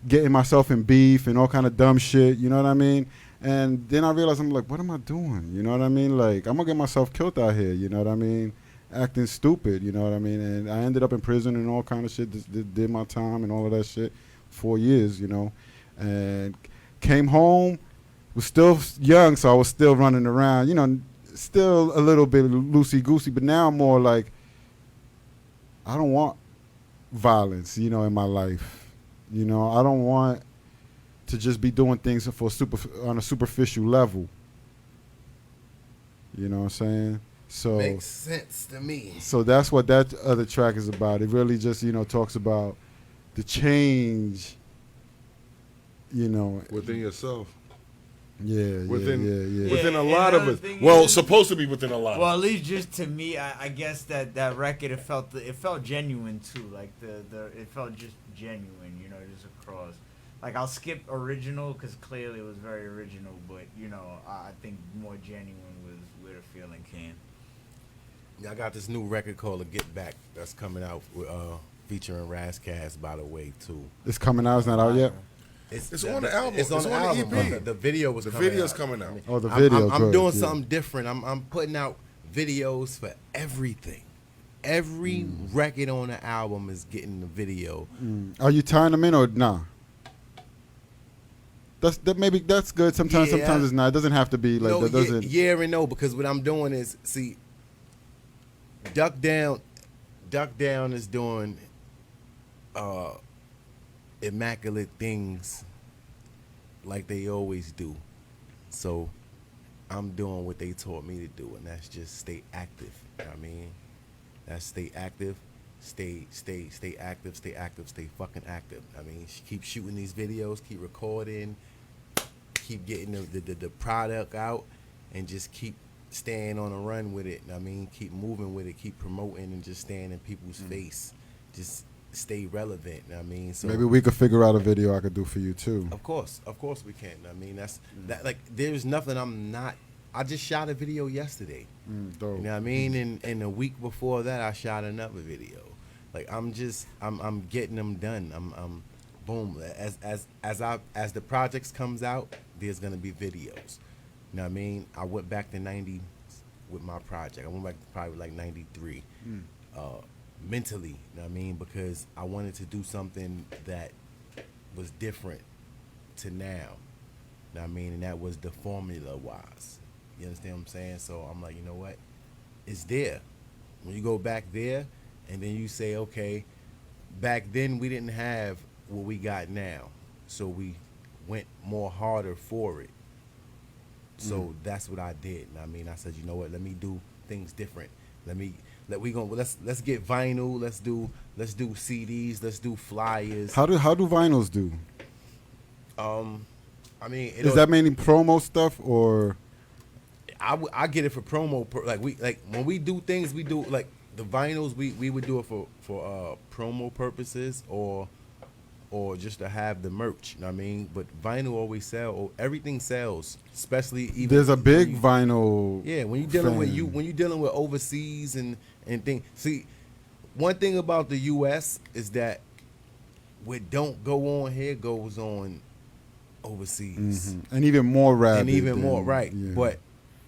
getting myself in beef and all kind of dumb shit. You know what I mean? And then I realized, I'm like, what am I doing? You know what I mean? Like, I'm going to get myself killed out here, you know what I mean? Acting stupid, you know what I mean? And I ended up in prison and all kind of shit, did my time and all of that shit, 4 years, you know? And came home, was still young, so I was still running around, you know, still a little bit loosey-goosey, but now I'm more like, I don't want violence, you know, in my life. You know, I don't want to just be doing things on a superficial level. You know what I'm saying? So makes sense to me. So that's what that other track is about. It really just, you know, talks about the change, you know, within yourself. Yeah, within a lot of it. Well, supposed to be within a lot. Well, at least just to me, I guess that record it felt genuine too. Like it felt just genuine, you know, just across. Like, I'll skip original because clearly it was very original, but, you know, I think more genuine was where the feeling came. Yeah, I got this new record called "A Get Back" that's coming out featuring Razzcast, by the way, too. It's coming out? It's not out yet? It's on the album. It's on the album. EP. The video was coming out. The video's coming out. Oh, the video. I'm doing something different. I'm putting out videos for everything. Every record on the album is getting the video. Are you tying them in or nah? Maybe that's good. Sometimes it's not. It doesn't have to be like no, that. Doesn't. Yeah and no, because what I'm doing is Duck Down is doing immaculate things like they always do. So I'm doing what they taught me to do, and that's just stay active. You know what I mean? That's stay active. Stay active, stay fucking active. I mean, keep shooting these videos, keep recording, keep getting the product out, and just keep staying on a run with it. I mean, keep moving with it, keep promoting, and just staying in people's face. Just stay relevant. I mean, so maybe we could figure out a video I could do for you too. Of course we can. I mean, that. Like, there's nothing I'm not. I just shot a video yesterday. Dope. You know what I mean? And a week before that, I shot another video. Like, I'm getting them done. I'm boom. As the projects comes out, there's gonna be videos. You know what I mean? I went back to 90 with my project. I went back to probably like 93. Mentally, you know what I mean? Because I wanted to do something that was different to now. You know what I mean? And that was the formula wise. You understand what I'm saying? So I'm like, you know what? It's there. When you go back there, and then you say, okay, back then we didn't have what we got now, so we went more harder for it. So that's what I did. I mean, I said, you know what? Let me do things different. Let's get vinyl. Let's do CDs. Let's do flyers. How do vinyls do? I mean, is that mainly promo stuff or? I get it for promo. When we do things, we do like the vinyls. We would do it for promo purposes or just to have the merch. You know what I mean? But vinyl always everything sells, especially even. There's a big vinyl. Yeah, when you're dealing with overseas and things. See, one thing about the U.S. is that what don't go on here goes on overseas. And even more rabid. And even more, than- right. yeah. But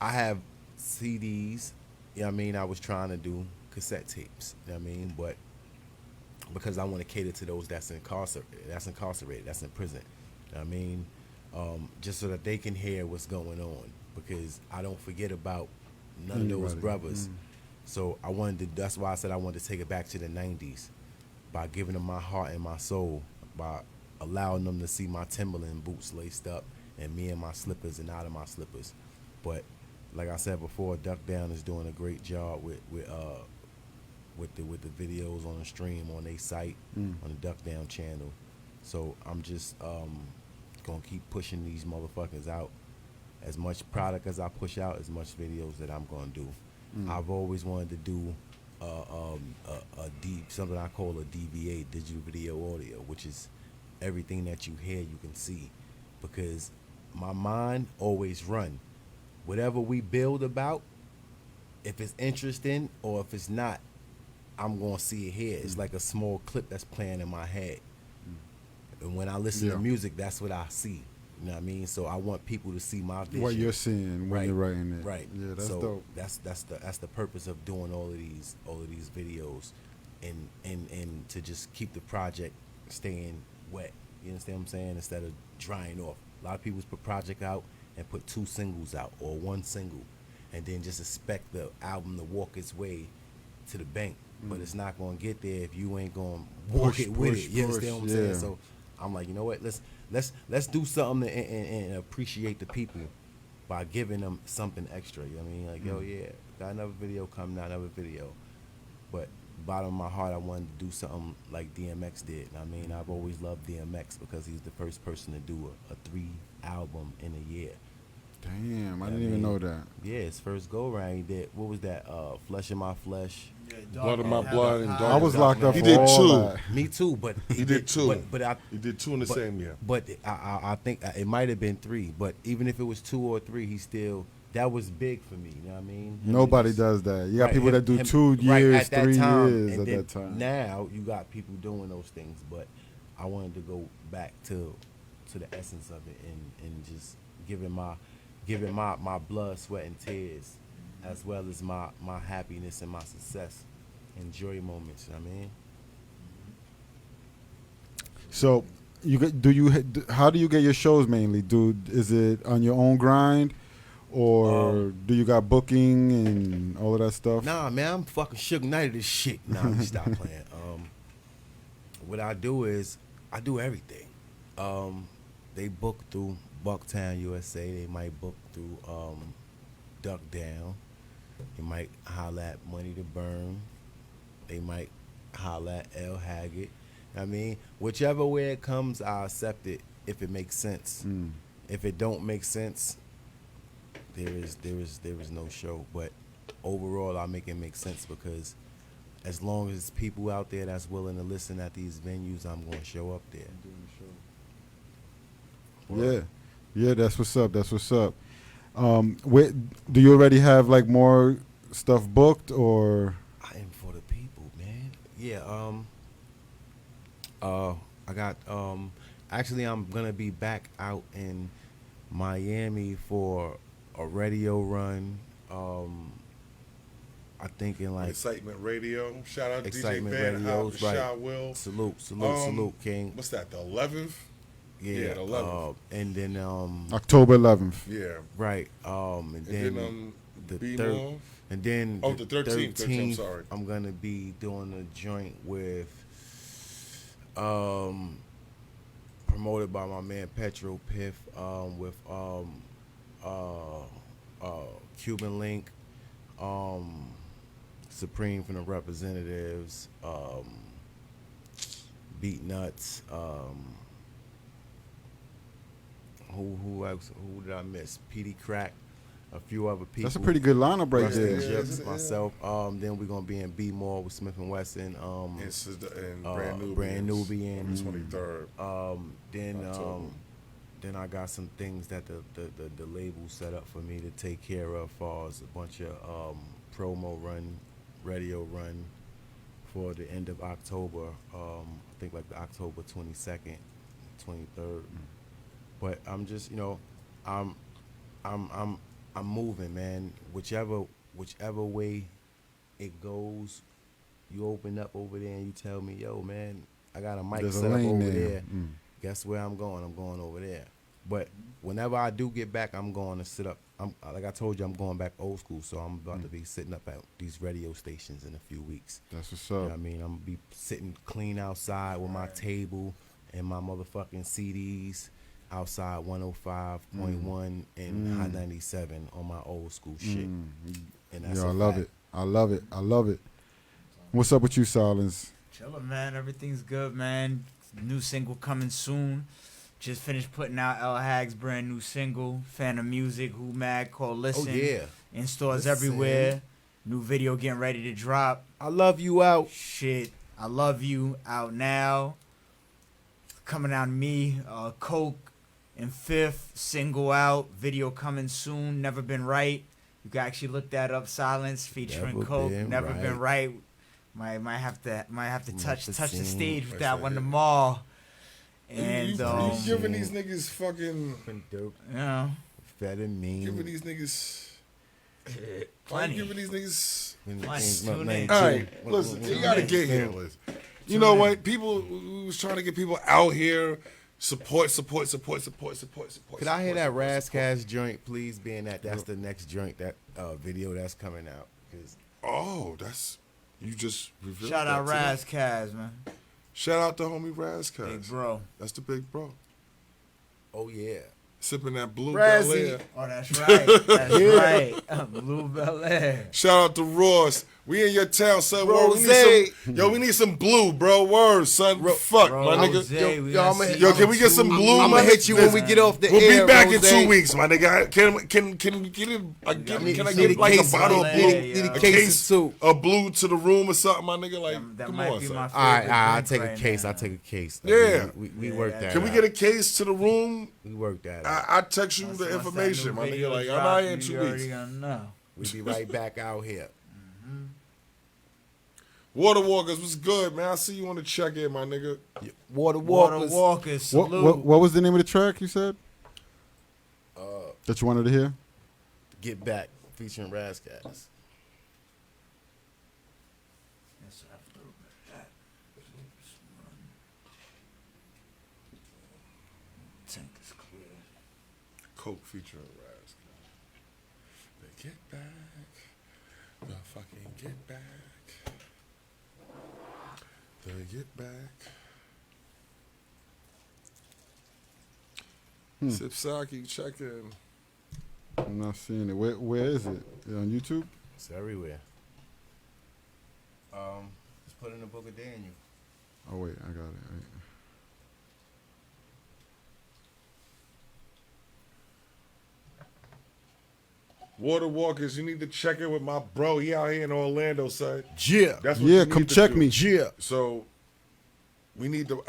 I have CDs, you know what I mean? I was trying to do cassette tapes, you know what I mean? But because I want to cater to those that's incarcerated, that's in prison, you know what I mean? Just so that they can hear what's going on, because I don't forget about none of those Anybody. brothers. So I wanted to, that's why I said I wanted to take it back to the 90s by giving them my heart and my soul, by allowing them to see my Timberland boots laced up and me in my slippers and out of my slippers. But like I said before, Duck Down is doing a great job with the videos on the stream on their site, on the Duck Down channel. So I'm just gonna keep pushing these motherfuckers out. As much product as I push out, as much videos that I'm gonna do. I've always wanted to do something I call a DVA, digital video audio, which is everything that you hear you can see, because my mind always run. Whatever we build about, if it's interesting or if it's not, I'm gonna see it here. It's like a small clip that's playing in my head. And when I listen to music, that's what I see. You know what I mean? So I want people to see my vision. What you're seeing when you're writing it. Right. Yeah, that's so dope. That's the purpose of doing all of these videos, and to just keep the project staying wet. You understand what I'm saying? Instead of drying off. A lot of people put project out and put 2 singles out or 1 single, and then just expect the album to walk its way to the bank. But it's not gonna get there if you ain't gonna walk it with it. You understand what I'm saying? So I'm like, you know what? Let's do something and appreciate the people by giving them something extra. You know what I mean? Like, yo, yeah, got another video coming out, another video. But bottom of my heart, I wanted to do something like DMX did. I mean, I've always loved DMX because he's the first person to do a 3 album in a year. Damn, I didn't even know that. Yeah, his first go round he did. What was that? Flesh of My Flesh. Blood of My Blood and I was locked up He for did all 2. that. Me too, but He did 2. But He did 2 in the same year. But I think it might have been 3. But even if it was 2 or 3, he still, that was big for me. You know what I mean? Nobody does that. You got Right, people that do 2 right, years, at that 3 time, years and at then that time. Now you got people doing those things, but I wanted to go back to the essence of it and just giving my blood, sweat, and tears, as well as my happiness and my success, and joy moments. You know what I mean? So, how do you get your shows mainly? Is it on your own grind, or do you got booking and all of that stuff? Nah, man, I'm fucking Suge Knight of this shit. Nah, let me stop playing. What I do is I do everything. They book through Bucktown, USA. They might book through Duck Down. They might holler at Money to Burn. They might holler at LHaggod. I mean, whichever way it comes, I accept it if it makes sense. If it don't make sense, there is no show. But overall, I make it make sense, because as long as people out there that's willing to listen at these venues, I'm going to show up there. Yeah, that's what's up. That's what's up. Do you already have like more stuff booked, or? I am for the people, man. Yeah. I got. Actually, I'm gonna be back out in Miami for a radio run. I think in like Excitement Radio. Shout out to DJ Excitement Van Radios, Hout, right. Will. Salute, King. What's that? The 11th. Yeah, the 11th. and then October 11th. Yeah. right. And then the Be third, More. and then Oh, the 13th. I'm sorry. I'm gonna be doing a joint with promoted by my man Petro Piff, with Cuban Link, Supreme from the Representatives, Beat Nuts, who else? Who did I miss? PD Crack, a few other people. That's a pretty good lineup right Rusty there. Jips, myself. Then we're gonna be in B More with Smith and Wesson. And Brand Nubian. On the 23rd. Then I got some things that the label set up for me to take care of, as far as a bunch of promo run, radio run for the end of October. I think like the October 22nd, 23rd. But I'm just, I'm moving, man. Whichever way it goes, you open up over there and you tell me, yo, man, I got a mic There's a set up lane over there. there. Guess where I'm going? I'm going over there. But whenever I do get back, I'm going to sit up. Like I told you, I'm going back old school, so I'm about to be sitting up at these radio stations in a few weeks. That's what's You know up. what I mean? I'm going to be sitting clean outside with my table and my motherfucking CDs outside 105.1 and Hot 97 on my old school shit. And that's Yo, I a love fact. it. I love it. I love it. What's up with you, Sylence? Chillin', man. Everything's good, man. New single coming soon. Just finished putting out LHagg's brand new single, Phantom Music, Who Mad, called Listen. Oh, yeah. In stores Listen. everywhere. New video getting ready to drop. I love you out. Shit, I Love You out now. Coming out me, Coke and Fifth single out. Video coming soon. Never Been Right. You can actually look that up. Silence featuring Never Coke. Been Never Right. Been Right. Might have to touch the seen. stage with That's that right. one tomorrow. And you giving these niggas fucking, Dope. you know, Better mean. giving these niggas, why plenty. you giving these niggas? Tune in. All right, listen, you gotta get here, Liz. You know what? People, we was trying to get people out here. Support. Could I hear that Razzcast joint, please? Being that's the next joint, that video that's coming out. 'Cause Oh, that's, you just revealed Shout out that today. Razkaz, man. Shout out to homie Razzcast. Big bro. That's the big bro. oh yeah, Sipping that blue Razzie. Bel Air. Oh, that's right. That's right. Blue Bel Air. Shout out to Ross. We in your town, son. Word, we Rosé. need some, we need some blue, bro. Word, son. Fuck, my nigga. Rosé, we yo, gonna I'ma see hit- Yo, you can we get some too. blue? I'm my gonna hit nigga? you when we get off the We'll air. be back in Rosé. 2 weeks, my nigga. Can we get Need like a case- bottle of need blue? a- need a case of two. of blue to the room or something, my nigga. Like, That come might on, be son. my favorite. All right, I'll drink take a right case. now. I'll take a case. Yeah. we work that. Can we out. get a case to the room? We work that. I text you Once the that information, new my video nigga. Like, I'm drop, out here in you 2 already weeks. gonna know. We be right back out here. Water Walkers, what's good, man? I see you on the check-in, my nigga. Water Water Walkers. Walkers, salute. What was the name of the track you said? That you wanted to hear? Get Back featuring Razzcast. Yes, after that. Tank is clear. Coke featuring Raz. The Get Back. The fucking Get Back. The Get Back. Sipsaki, check in. I'm not seeing it. Where is it? Is it on YouTube? It's everywhere. Just put in the Book of Daniel. Oh wait, I got it. Wait. Water Walkers, you need to check in with my bro. He out here in Orlando, son. Yeah. That's what Yeah, you come need to check do. me. Yeah. So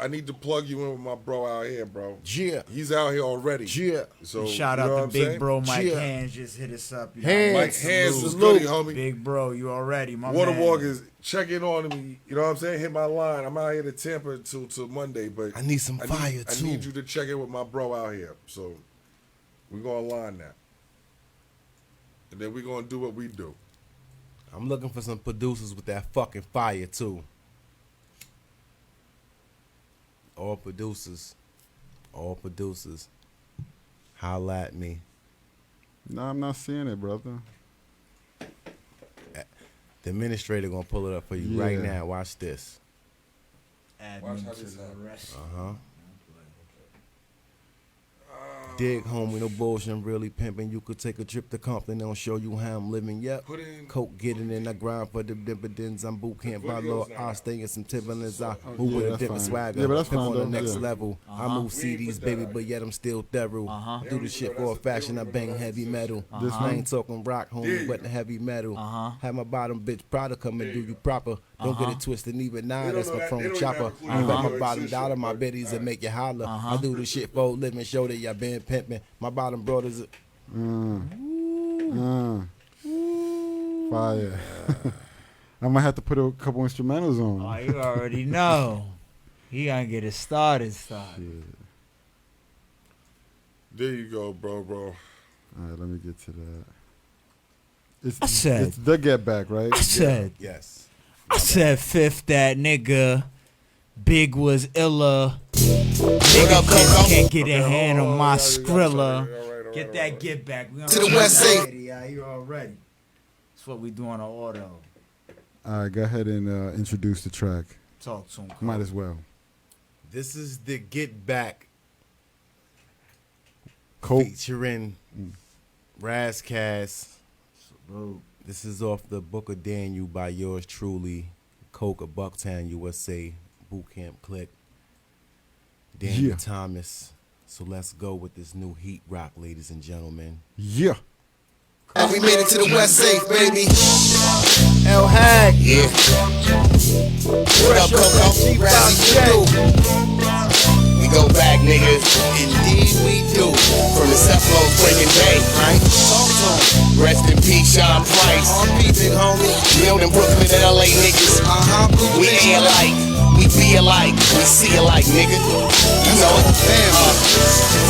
I need to plug you in with my bro out here, bro. Yeah. He's out here already. Yeah. So Shout you know out what to I'm Big saying? Bro Mike Yeah. Hands. Just hit us up. You know. Hands. Mike Hands is Salute. goody, homie. Big Bro, you already, my Water man. Walkers, check in on me. You know what I'm saying? Hit my line. I'm out here to Tampa till Monday, but I need some fire, I too. need you to check in with my bro out here. So we're gonna line that, and then we're gonna do what we do. I'm looking for some producers with that fucking fire too. All producers. Holla at me. No, I'm not seeing it, brother. The administrator gonna pull it up for you right Yeah. now. Watch this. Add Watch me how to this the happens. rest. Uh-huh. Dig, homie, no bullshit. I'm really pimping. You could take a trip to Compton. They'll show you how I'm living. Yep. Put in- Coke getting in. I grind for the dividends. I'm boot camp by video's law. now. I stay in some Timberlands. I yeah, move with a that's different fine. swagger. Yeah, but that's I'm fine, on the though. next Yeah. level. I move We ain't CDs, put that baby, out but yet I'm still thorough. Uh-huh. Do the shit for a fashion. I bang heavy metal. This I one? ain't talking rock, There homie, you but go. heavy metal. Uh-huh. Have my bottom bitch Prada come and do you proper. Don't get it twisted, even They nine. don't That's know my that- they chrome don't even chopper. have a clue I bet about my your bottom existence, dollar, my but- bitties that make you holler. I do the shit for a living, show that y'all been pimping. My bottom brothers. Fire. I might have to put a couple instrumentals on. Oh, you already know. He gonna get it started. There you go, bro. All right, let me get to that. I said- it's the Get Back, right? I said, Yes. I said fifth that nigga. Big was illa. Nigga just can't get a hand on my Skrilla. Get that get back. We To the West Side. Yeah, you already. That's what we do on our auto. All right, go ahead and introduce the track. Talk to him. Might as well. This is the Get Back Coke. featuring Razcast. Salute. This is off the Book of Daniel by yours truly, Coke of Bucktown, USA, Boot Camp Click, Daniel Yeah. Thomas. So let's go with this new heat rock, ladies and gentlemen. Yeah. And we made it to the West Safe, baby. LHaggod. Yeah. What up, Coco? Razzie, what do? We go back, nigga. Indeed we do. From the Cephalo's breaking day, right? Talk to 'em. Rest in peace, Sean Price. R.I.P. big homie. We on them Brooklyn and LA niggas. We ain't alike. We be alike. We see alike, nigga. You know it.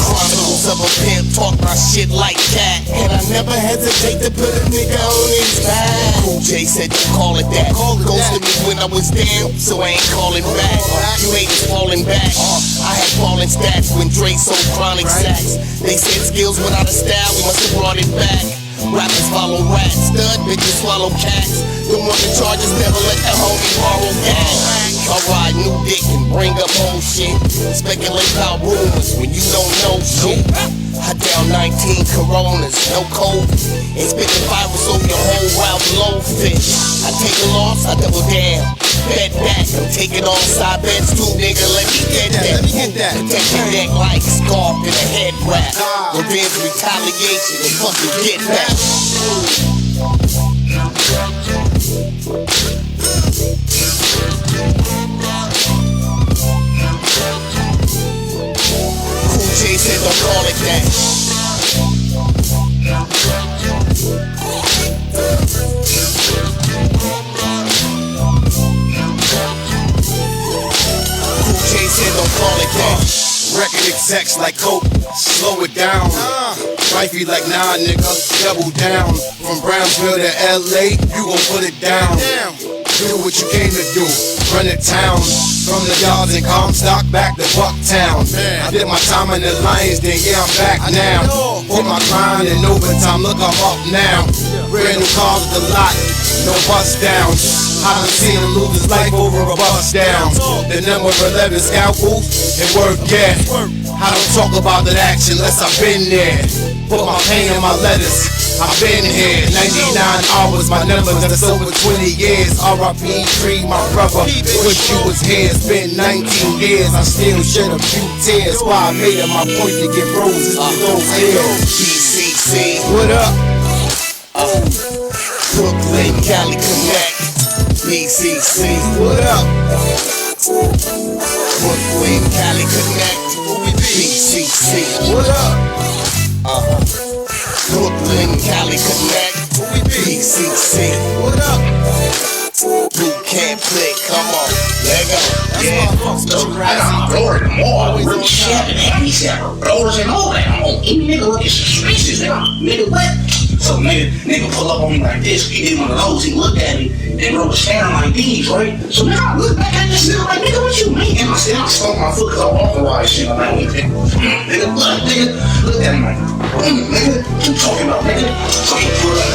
Chronicles of a pimp talk my shit like cat. And I never hesitate to put a nigga on his back. Cool J said don't call it that. Ghosted me when I was down, so I ain't calling back. You haters falling back. I had falling stats when Dre sold chronic sacks. They said skills without a style, we must have brought it back. Rappers follow rats, stud bitches swallow cats. The one in charges never let the homie borrow gas. I ride new dick and bring up old shit. Speculate about rumors when you don't know shit. I down 19 Coronas, no COVID. And spit the virus over your whole wild blowfish. I take a loss, I double down. Bet back, I'm taking all side bets too, nigga. Let me get that. Protect your neck like a scarf and a head wrap. Revenge, retaliation, and fucking get back. Cool J said don't call it that. Cool J said don't call it that. Record execs like Coke, slow it down. Wifey like nah, nigga, double down. From Brownsville to LA, you gon' put it down. Do what you came to do, run the town. From the yards in Comstock back to Bucktown. I did my time in the Lions, then yeah, I'm back now. Put my grind in overtime, look, I'm up now. Brand new cars with the lot, no bust downs. I done seen him lose his life over a bust down. The number 11 scalpel and work, yeah. I don't talk about that action unless I've been there. Put my pain in my letters, I've been here. 99 hours, my numbers, that's over 20 years. R.I.P. Tree, my brother, wish you was here. It's been 19 years, I still shed a few tears. Why I made it my point to get roses to those ears. BCC, What up? Brooklyn, Cali Connect. BCC, What up? Brooklyn, Cali Connect. BCC, What up? Brooklyn, Cali Connect. BCC, What up? Boot Camp Click, come on, let go. Yeah, I got my brother in the mall, really shapping at me, said, brothers and all that. I'm on any nigga look at some spaces, nigga, what? So nigga pull up on me like this, he did one of those, he looked at me, and bro was staring like these, right? So now I look back at this nigga like, nigga, what you mean? And I said, I stomped my foot because I authorized shit. I'm like, nigga, what, nigga? Look at him like, nigga, what you talking about, nigga? So he pulled up,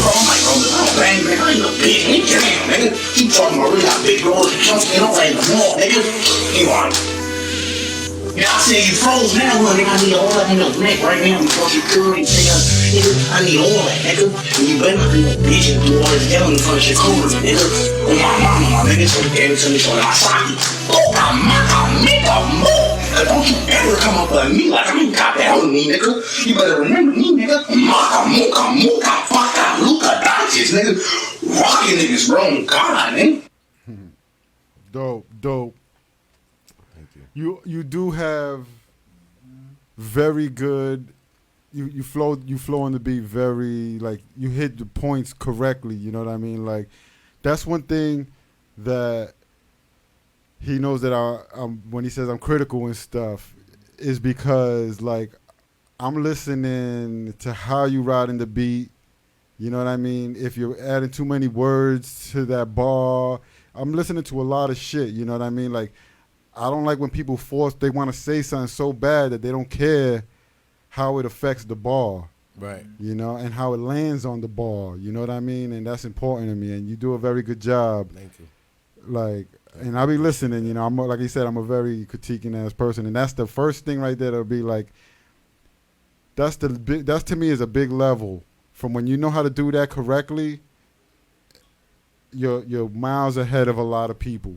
I'm like, bro, I'm bang, nigga, I ain't no big nigga, nigga. You talking about really how big bros and chunks, you know, like, come on, nigga. He like, yeah, I said you froze now, look, nigga, I need all that in your neck right now because you could, nigga, I need all that, nigga. And you better not be a bitch and do all this yelling in front of Shakur, nigga. On my mama, my nigga, so he gave it to me, so I saw you. Oh, I'm make a move. Don't you ever come up at me like I ain't got that on me, nigga. You better remember me, nigga. Maka, moka, faka, luka, dodges, nigga. Rockin' niggas, bro, God, nigga. Dope. You do have very good. You flow on the beat very, like, you hit the points correctly. You know what I mean? Like, that's one thing that he knows that I'm when he says I'm critical and stuff is because, like, I'm listening to how you riding the beat. You know what I mean? If you're adding too many words to that bar, I'm listening to a lot of shit. You know what I mean? Like, I don't like when people they want to say something so bad that they don't care how it affects the bar. Right. You know, and how it lands on the bar. You know what I mean? And that's important to me. And you do a very good job. Thank you. Like, and I'll be listening. You know, like you said, I'm a very critiquing ass person, and that's the first thing right there. That'll be like, that's to me is a big level. From when you know how to do that correctly, you're miles ahead of a lot of people,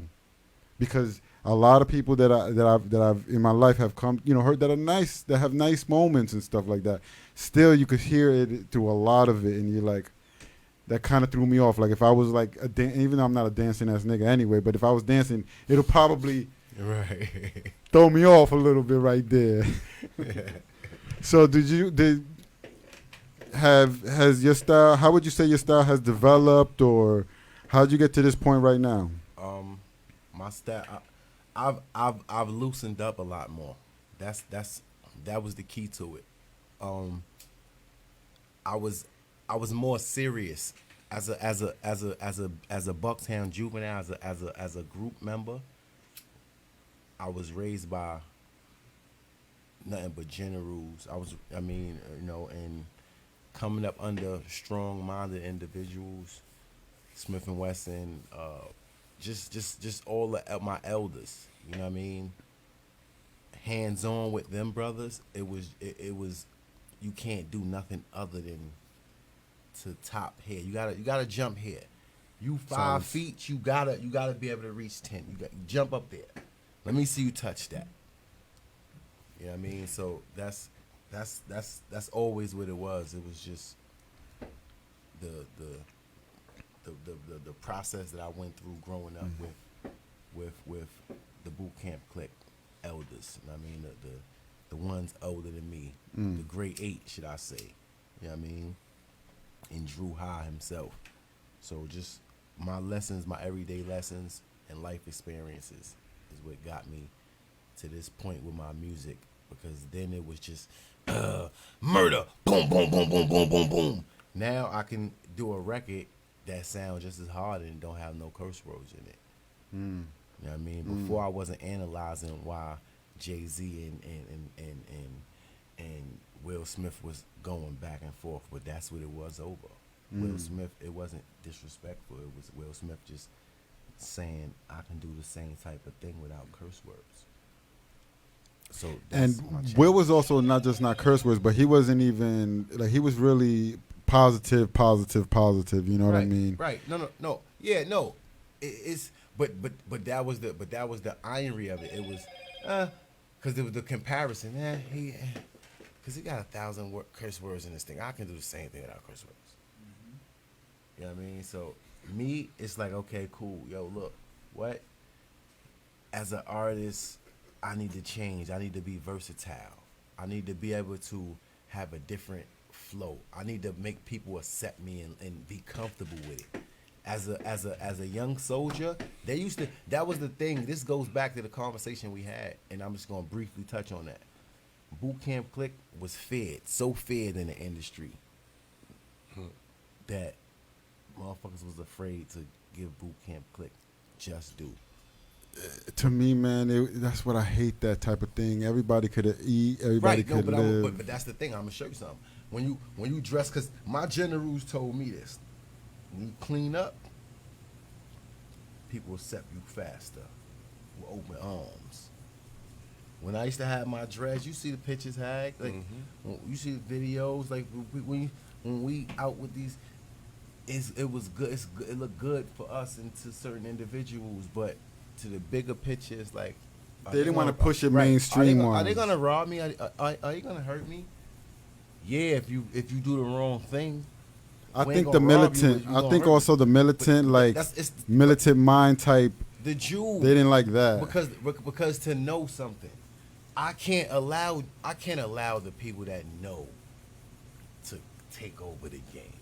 because a lot of people that I've in my life have come, you know, heard that have nice moments and stuff like that. Still, you could hear it through a lot of it, and you're like, that kind of threw me off. Like if I was like even though I'm not a dancing ass nigga anyway, but if I was dancing, it'll probably throw me off a little bit right there. So has your style, how would you say your style has developed, or how'd you get to this point right now? My style, I've loosened up a lot more. That was the key to it. I was more serious as a Bucktown juvenile, as a group member. I was raised by nothing but generals. And coming up under strong-minded individuals, Smith and Wesson, just all my elders. You know what I mean? Hands-on with them brothers. It was you can't do nothing other than to top here. You gotta jump here. You 5 feet. You gotta be able to reach 10. You jump up there. Let me see you touch that. You know what I mean? So that's always what it was. It was just the process that I went through growing up with the boot camp clique elders. I mean the ones older than me, the grade 8, should I say? You know what I mean? And Drew High himself. So just my lessons, my everyday lessons and life experiences is what got me to this point with my music, because then it was just murder, boom, boom, boom, boom, boom, boom, boom. Now I can do a record that sounds just as hard and don't have no curse words in it. You know what I mean? Before I wasn't analyzing why Jay-Z and Will Smith was going back and forth, but that's what it was over. Will Smith, it wasn't disrespectful. It was Will Smith just saying, I can do the same type of thing without curse words. So that's my challenge. Will was also not curse words, but he wasn't even, like, he was really positive. You know what I mean? Right. No. Yeah, no. It's but that was the irony of it. It was because there was the comparison. Because he got 1,000 curse words in this thing. I can do the same thing without curse words. You know what I mean? So me, it's like, okay, cool. Yo, look, what? As an artist, I need to change. I need to be versatile. I need to be able to have a different flow. I need to make people accept me and be comfortable with it. As a young soldier, that was the thing. This goes back to the conversation we had, and I'm just gonna briefly touch on that. Boot camp clique was so fed in the industry that motherfuckers was afraid to give boot camp clique just due. To me, man, that's what I hate, that type of thing. Everybody could eat, everybody could live. But that's the thing. I'm gonna show you something. When you dress, because my generals told me this. When you clean up, people accept you faster with open arms. When I used to have my dreads, you see the pictures, Hag, like when you see the videos, like when we out with these, it was good. It looked good for us and to certain individuals, but to the bigger pictures, like they didn't want to push it mainstream. Are they gonna rob me? Are you gonna hurt me? Yeah, if you do the wrong thing. I think the militant. I think also the militant, militant mind type. The Jew. They didn't like that because to know something, I can't allow the people that know to take over the game.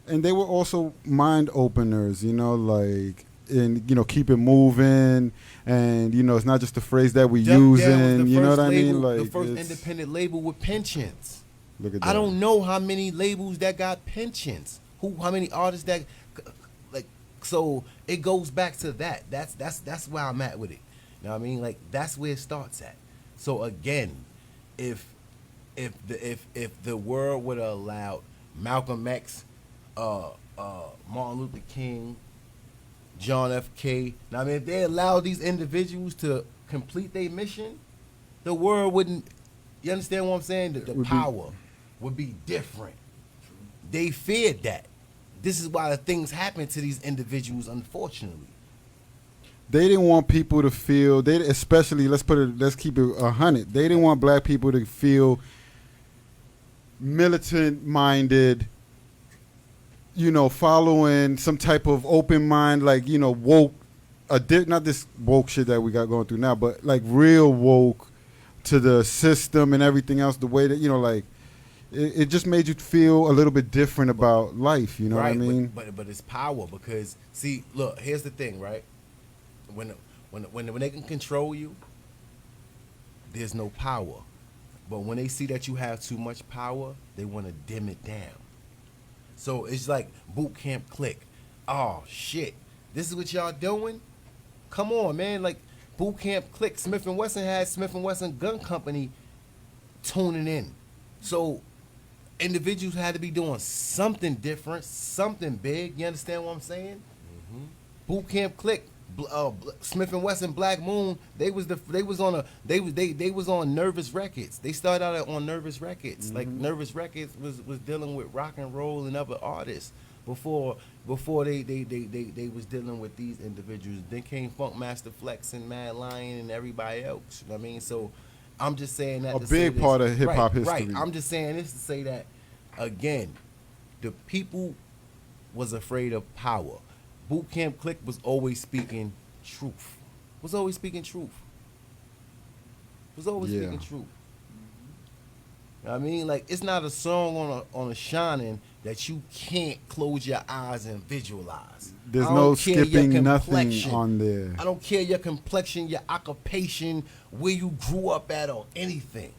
And they were also mind openers, you know, like and keep it moving, and it's not just the phrase that we Duck Down was using. the You know first what I mean? label- Like the first it's- independent label with pensions. Look at that. I don't know how many labels that got pensions. How many artists that like? So it goes back to that. That's where I'm at with it. You know what I mean? Like that's where it starts at. So again, if the world would have allowed Malcolm X, Martin Luther King, John F. K. Now I mean, if they allowed these individuals to complete their mission, the world wouldn't. You understand what I'm saying? The power would be different. They feared that. This is why the things happen to these individuals, unfortunately. They didn't want people to feel. They especially let's keep it 100. They didn't want black people to feel militant-minded. Following some type of open mind, like woke. Not this woke shit that we got going through now, but like real woke to the system and everything else. The way that like. It just made you feel a little bit different about life, you know what I mean? But it's power because see, look, here's the thing, right? When they can control you, there's no power. But when they see that you have too much power, they want to dim it down. So it's like boot camp click. Oh shit, this is what y'all doing? Come on, man! Like boot camp click. Smith & Wesson had Smith & Wesson Gun Company tuning in. So individuals had to be doing something different, something big. You understand what I'm saying? Mm-hmm. Boot Camp Click, Smith & Wesson Black Moon. They was on Nervous Records. They started out on Nervous Records. Like Nervous Records was dealing with rock and roll and other artists before they was dealing with these individuals. Then came Funk Master Flex and Mad Lion and everybody else. You know what I mean? So I'm just saying that a big part of hip hop history. Right. I'm just saying this to say that again, the people was afraid of power. Boot Camp Click was always speaking truth. Was always speaking truth. You know what I mean? Like it's not a song on a shining that you can't close your eyes and visualize. There's no skipping nothing on there. I don't care your complexion, your occupation, where you grew up at, or anything,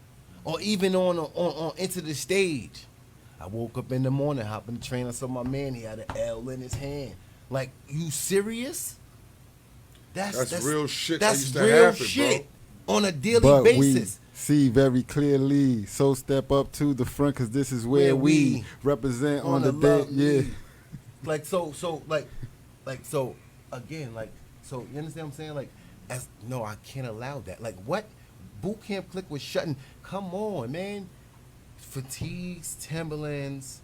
or even on into the stage. I woke up in the morning, hopped in the train. I saw my man. He had an L in his hand. Like, you serious? That's real shit. That's that used to real happen, shit bro. on a daily But basis. we see very clearly. So step up to the front, cause this is where we represent on the day. Yeah. Like so again, like so you understand what I'm saying? Like no, I can't allow that. Like what? Boot Camp Click was shutting. Come on, man. Fatigues, Timberlands.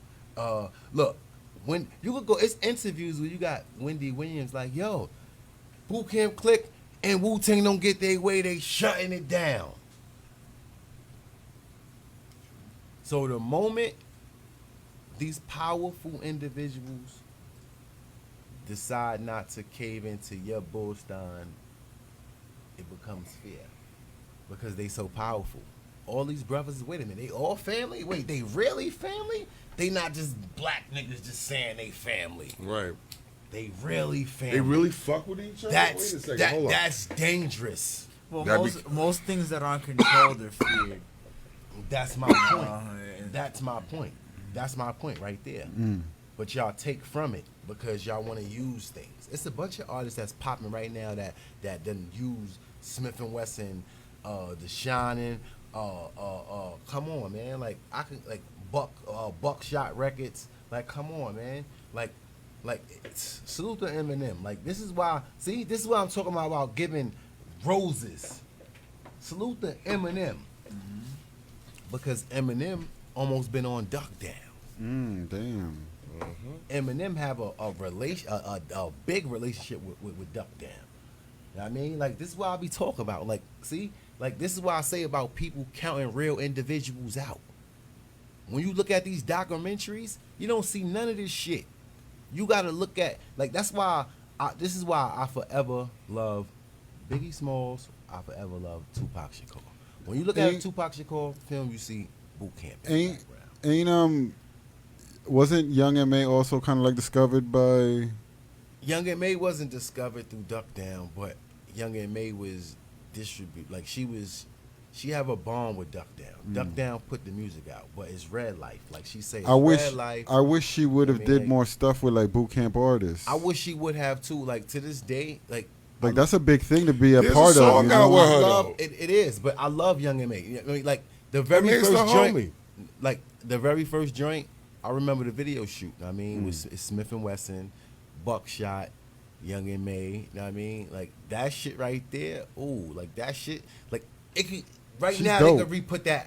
Look, when you could go, it's interviews where you got Wendy Williams like, yo, Boot Camp Click and Wu-Tang don't get their way, they shutting it down. So the moment these powerful individuals decide not to cave into your bullstein, it becomes fear because they so powerful. All these brothers, wait a minute, they all family? Wait, they really family? They not just black niggas just saying they family. Right. They really family. They really fuck with each other? Wait a second, hold on. That's dangerous. Well, most things that aren't controlled are feared. That's my point. That's my point. That's my point right there. But y'all take from it because y'all want to use things. It's a bunch of artists that's popping right now that done use Smith & Wesson, The Shining. Come on, man. Like I can like Buckshot Records. Like come on, man. Like salute to Eminem. Like this is why. See, this is what I'm talking about giving roses. Salute to Eminem. Because Eminem almost been on Duck Down. Damn. Eminem have a big relationship with Duck Down. You know what I mean? Like this is why I be talking about. Like, see, like this is why I say about people counting real individuals out. When you look at these documentaries, you don't see none of this shit. You gotta look at this is why I forever love Biggie Smalls. I forever love Tupac Shakur. When you look at a Tupac Shakur film, you see Boot Camp in the background. Wasn't Young M.A. also kind of like discovered by Young and May wasn't discovered through Duck Down, but Young and May was distributed. Like she have a bond with Duck Down. Duck Down put the music out, but it's Red Life. Like she say, it's Red Life. I wish she would have did like, more stuff with like boot camp artists. I wish she would have too. Like to this day, like that's a big thing to be a There's part a song of. out with her, I love though. it is, but I love Young and May. I mean, like the very May's first the joint, homie. like the very first joint. I remember the video shoot. I mean, was Smith and Wesson, Buckshot, Young and May. You know what I mean? Like that shit right there. Ooh, like that shit. Like it could right She's now dope. they could re-put that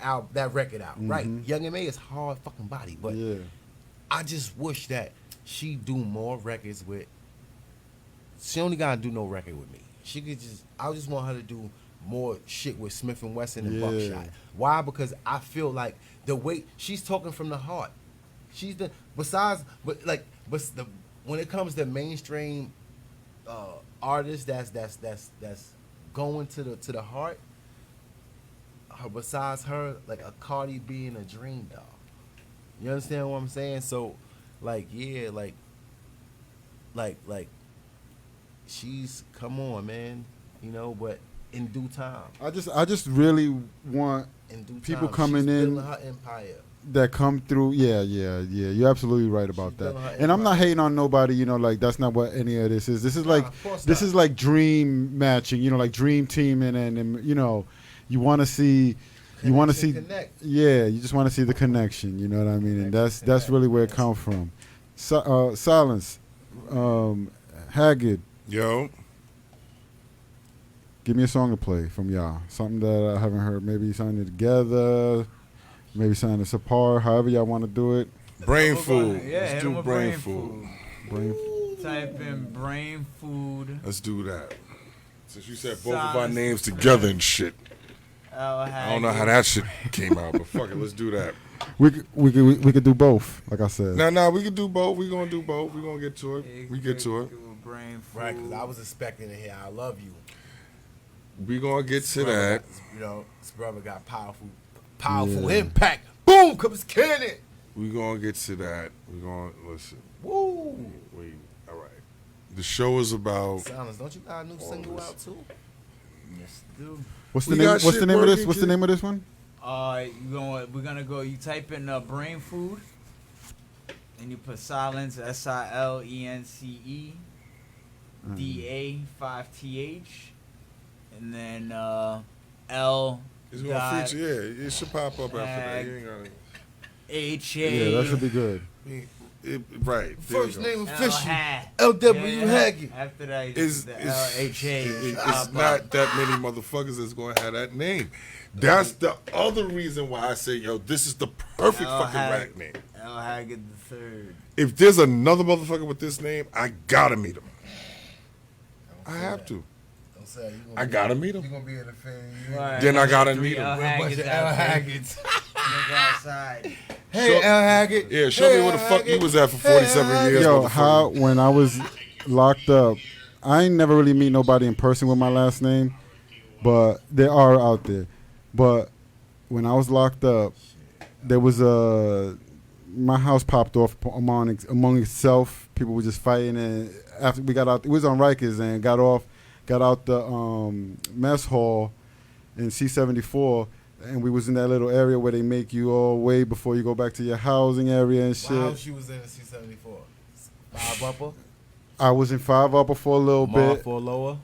record out. Right, Young and May is hard fucking body, but Yeah. I just wish that she do more records with. She only gotta do no record with me. She could just. I just want her to do more shit with Smith and Wesson and Yeah. Buckshot. Why? Because I feel like the way she's talking from the heart. She's the when it comes to mainstream artists that's going to the heart. Besides her, like a Cardi B and a Dream Doll. You understand what I'm saying? So, like, yeah, like, she's come on, man. You know, but in due time. I just really want In due people time, coming she's in building her empire. that come through. Yeah. You're absolutely right about She's that. building her And I'm not empire. hating on nobody. You know, like that's not what any of this is. This is like of course this not. is like dream matching. You know, like dream team and you know, you want to see. You want to see, Connect. yeah. You just want to see the connection. You know what I mean, and that's Connect. really where it comes from. Silence, LHaggod. Yo, Give me a song to play from y'all. Something that I haven't heard. Maybe something together. Maybe something that's apart. However y'all want to do it. brain We're food. gonna- yeah, Let's hit do 'em with brain brain food. Brain. Type in brain food. Let's do that. Since you said both of our Silence. names together and shit, LHaggod. I don't know how that shit came out, but fuck it, let's do that. We could do both. Like I said. No, we can do both. We gonna do both. We gonna get to it. We get to it. Brain food. Right, because I was expecting to hear "I Love You." We gonna get to Brother that. got- you know, this brother got powerful Yeah. impact. Boom, comes cannon. We gonna get to that. We gonna listen. Woo. Wait. All right. The show is about. Silence, don't you got a new single this. out too? Yes, dude. What's the We name? got What's the shit name of this? working, What's the kid. name of this one? We're gonna go. You type in brain food, and you put Silence, SILENCE, DA5TH, and then L. It's gonna feature. Yeah, it should pop up after that. You ain't gotta. HA. Yeah, that should be good. Right. there you First go. name official. LHaggod. LW Haggard. After that, It's, the it's, LHA. it's not that many motherfuckers that's going to have that name. That's the other reason why I say, yo, this is the perfect fucking rap name. LHaggod the third. If there's another motherfucker with this name, I gotta meet him. I have to. Don't say you I gotta meet him. You gonna be in the fan. Right. Then I gotta Three meet him. LHaggods out there. Nigga outside. Hey, LHaggod. Yeah, show me where the fuck you was at for 47 years. Yo, motherfucker. how when I was locked up, I ain't never really meet nobody in person with my last name, but there are out there. But when I was locked up, there was my house popped off among itself. People were just fighting, and after we got out, it was on Rikers and got out the mess hall in C-74. And we was in that little area where they make you all wait before you go back to your housing area and shit. Wow, she was in the C-74. 5 upper. I was in 5 upper for a little Mar bit. 4 lower.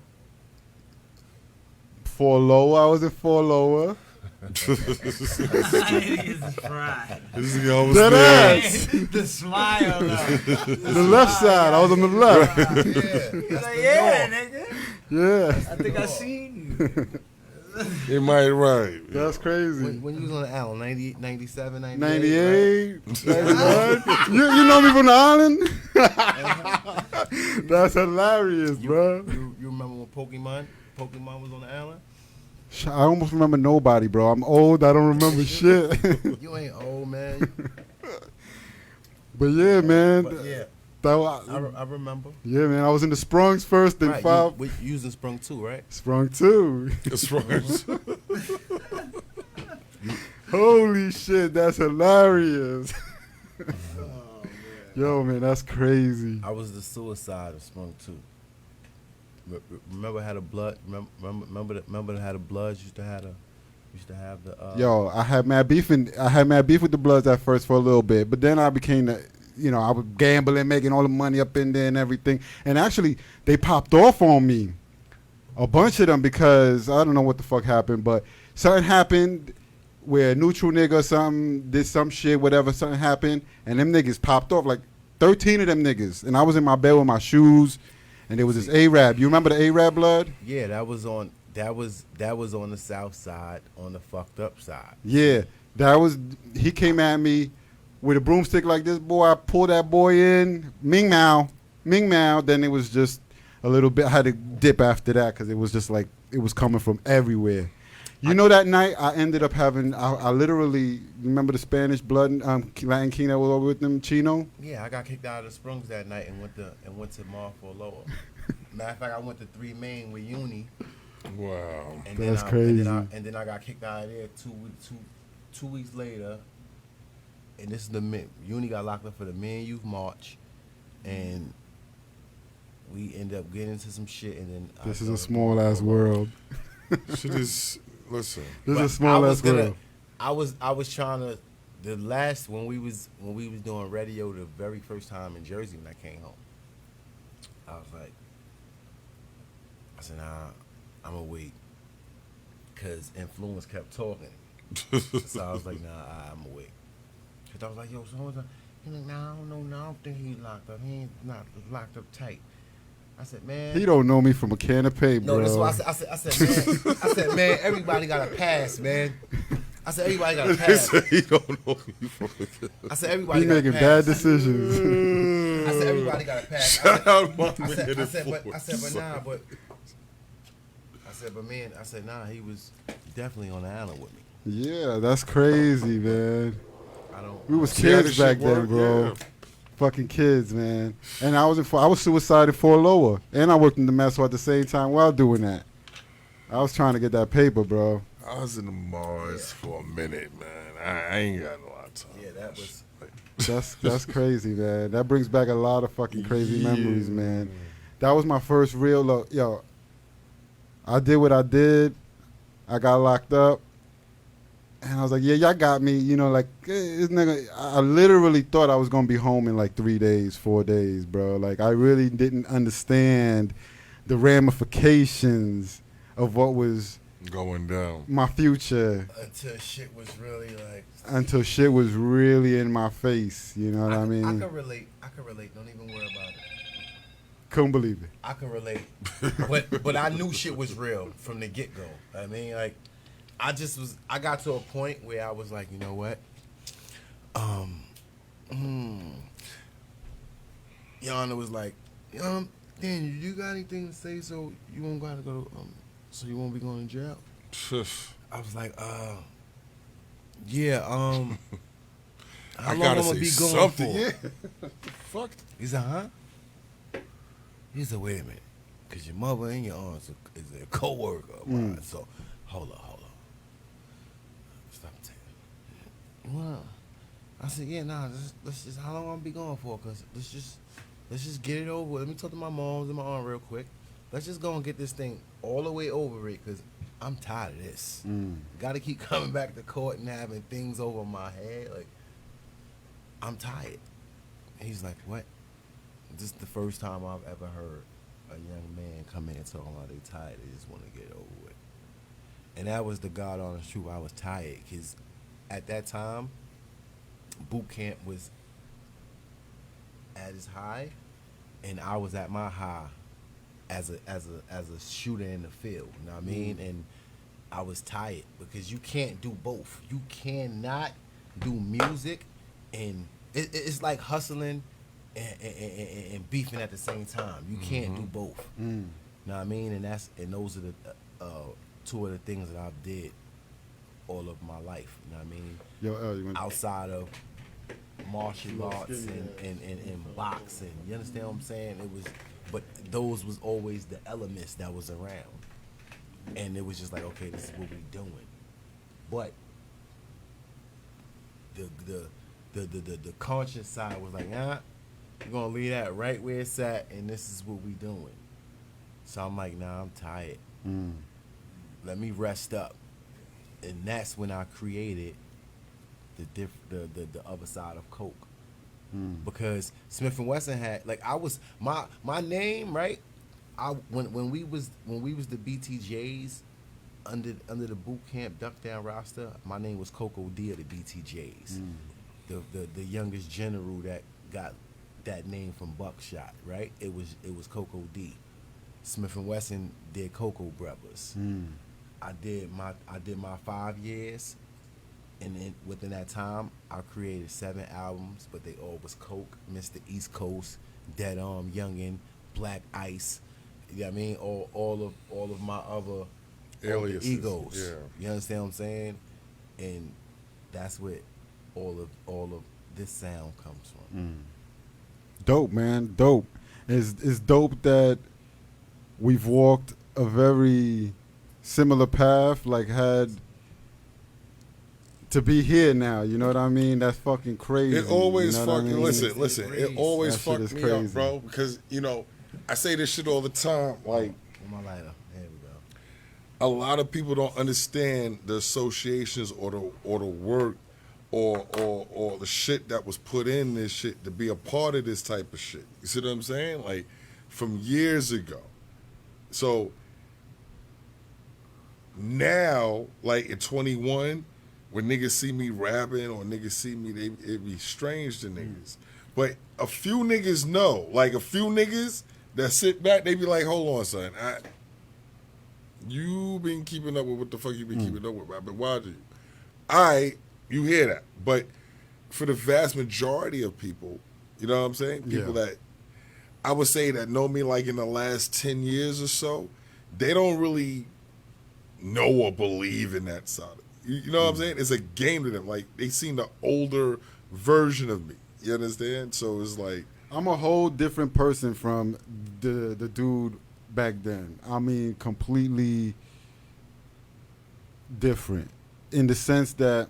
4 lower. I was in 4 lower. Niggas is fried. This is almost That there. ass. The smile though. The left side. I was on the left. He's like, yeah, nigga. Yeah. I think I seen you. It might right. That's crazy. When you was on the island, 98, 97, 98. 98. 91. You know me from the island? That's hilarious, bro. You remember when Pokemon was on the island? I almost remember nobody, bro. I'm old. I don't remember shit. You ain't old, man. But yeah, man. But yeah, That, I remember. yeah, man. I was in the Sprungs first, then Right, 5. you using Sprung too, right? Sprung 2. That's right. Holy shit, that's hilarious. Yo, man, that's crazy. I was the suicide of Sprung too. Remember how the blood? Remember how the Bloods used to have the. Yo, I had mad beef with the Bloods at first for a little bit, but then I became the, I was gambling, making all the money up in there and everything. And actually, they popped off on me, a bunch of them, because I don't know what the fuck happened, but something happened where a neutral nigga or something did some shit, whatever, something happened, and them niggas popped off, like 13 of them niggas. And I was in my bed with my shoes, and there was this Arab. You remember the Arab blood? Yeah, that was on the south side, on the fucked up side. Yeah, he came at me with a broomstick like this, boy. I pulled that boy in, Ming Mao. Then it was just a little bit, I had to dip after that because it was just like, it was coming from everywhere. That night I ended up having, I literally, remember the Spanish blood, Latin King that was over with them, Chino? Yeah, I got kicked out of the Sprungs that night and went to Marford Lower. Matter of fact, I went to 3 Main with Uni. Wow. And that's crazy. And then I got kicked out of there 2 weeks later. And this is Uni got locked up for the Men Youth March. And we ended up getting into some shit. And then this is a small ass world. Shit is, listen. This is a small ass world. I was trying to, when we was doing radio the very first time in Jersey when I came home, I was like, I said, nah, I'm gonna wait, cause Influence kept talking. So I was like, nah, I'm gonna wait. Cause I was like, yo, so what's up? He's like, nah, I don't know, I don't think he's locked up. He ain't not locked up tight. I said, man. He don't know me from a can of paint, bro. No, that's why I said, man, everybody got a pass, man. I said, everybody got a pass. He don't know you from a I said, everybody He got a making pass. bad decisions. I said, everybody got a pass. Shout out my I said, man. but nah, he was definitely on the island with me. Yeah, that's crazy, man. We was See how kids this back shit then, work? bro. Yeah. Fucking kids, man. And I was suicided for Lower, and I worked in the mess hall at the same time while doing that. I was trying to get that paper, bro. I was in the Mars for a minute, man. I ain't got a lot of time. Yeah, that was. That's crazy, man. That brings back a lot of fucking crazy memories, man. That was my first real yo. I did what I did. I got locked up. And I was like, yeah, y'all got me. This nigga, I literally thought I was going to be home in like 3 days, 4 days, bro. Like, I really didn't understand the ramifications of what was going down, my future. Until shit was really like. Until shit was really in my face. You know what I mean? I can relate. Don't even worry about it. Couldn't believe it. I can relate. but I knew shit was real from the get go. I mean, like, I got to a point where I was like, you know what? Yana was like, Dan, you got anything to say so you won't gotta go so you won't be going to jail? I was like, yeah, how I long gotta I'm gonna say be going something. for? Yeah. Fuck. He said, huh? He said, wait a minute, because your mother and your aunt is a co-worker of mine, so hold up. Stop saying. Well, I said, yeah, nah, let's just, how long I'm gonna be going for? Because let's just get it over with. Let me talk to my moms and my aunt real quick. Let's just go and get this thing all the way over it, because I'm tired of this. Got to keep coming back to court and having things over my head. Like, I'm tired. He's like, what? This is the first time I've ever heard a young man come in and talking about they tired. They just want to get it over with. And that was the God honest truth. I was tired because at that time, boot camp was at its high, and I was at my high as a shooter in the field. You know what I mean? And I was tired because you can't do both. You cannot do music and it's like hustling and beefing at the same time. You can't do both. You know what I mean? And those are the two of the things that I've did all of my life. You know what I mean? You went outside of martial arts and boxing. You understand what I'm saying? But those was always the elements that was around. And it was just like, okay, this is what we doing. But the conscious side was like, You're gonna leave that right where it's at, and this is what we doing. So I'm like, nah, I'm tired. Let me rest up. And that's when I created the other side of Coke. Because Smith and Wesson had, like, I was my name, right? When we was the BTJs under the boot camp duck down roster, my name was Coco D of the BTJs. The youngest general that got that name from Buckshot, right? It was Coco D. Smith and Wesson did Coco Brothers. I did my 5 years, and then within that time, I created 7 albums, but they all was Coke, Mr. East Coast, Dead Arm, Youngin, Black Ice. You know what I mean? All of my other Aliases, egos. yeah. You understand what I'm saying? And that's what all of this sound comes from. Dope, man. Dope. It's dope that we've walked a very similar path, like had to be here now. You know what I mean? That's fucking crazy. It always you know fucking, listen, it always That shit fucked is me crazy. up, bro, because, you know, I say this shit all the time, like, My lighter. There we go. a lot of people don't understand the associations or the work or the shit that was put in this shit to be a part of this type of shit. You see what I'm saying? Like, from years ago. So now, like at 21, when niggas see me rapping or niggas see me, it be strange to niggas. But a few niggas know, like a few niggas that sit back, they be like, hold on, son, you been keeping up with what the fuck you been keeping up with. I've been watching you. You hear that. But for the vast majority of people, you know what I'm saying? People that I would say that know me like in the last 10 years or so, they don't really know or believe in that side. You know what I'm saying? It's a game to them. Like, they seen the older version of me. You understand? So it's like, I'm a whole different person from the dude back then. I mean, completely different in the sense that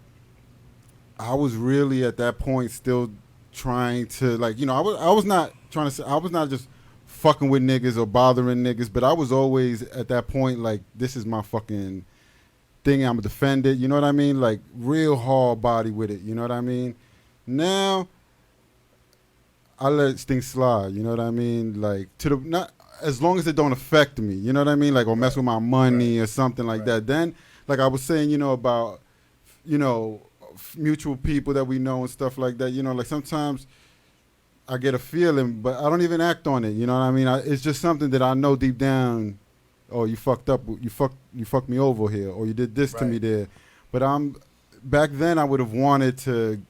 I was really at that point still trying to, like, you know, I was not trying to say, I was not just fucking with niggas or bothering niggas, but I was always at that point like, this is my fucking thing, I'm gonna defend it, you know what I mean? Like, real hard body with it, you know what I mean? Now I let things slide, you know what I mean? Like, not as long as it don't affect me, you know what I mean? Like, or mess with my money or something like that. Then, like I was saying, you know, about, you know, mutual people that we know and stuff like that, you know, like sometimes I get a feeling, but I don't even act on it, you know what I mean? It's just something that I know deep down, oh, you fucked up, you fucked me over here, or you did this to me there. But back then I would have wanted to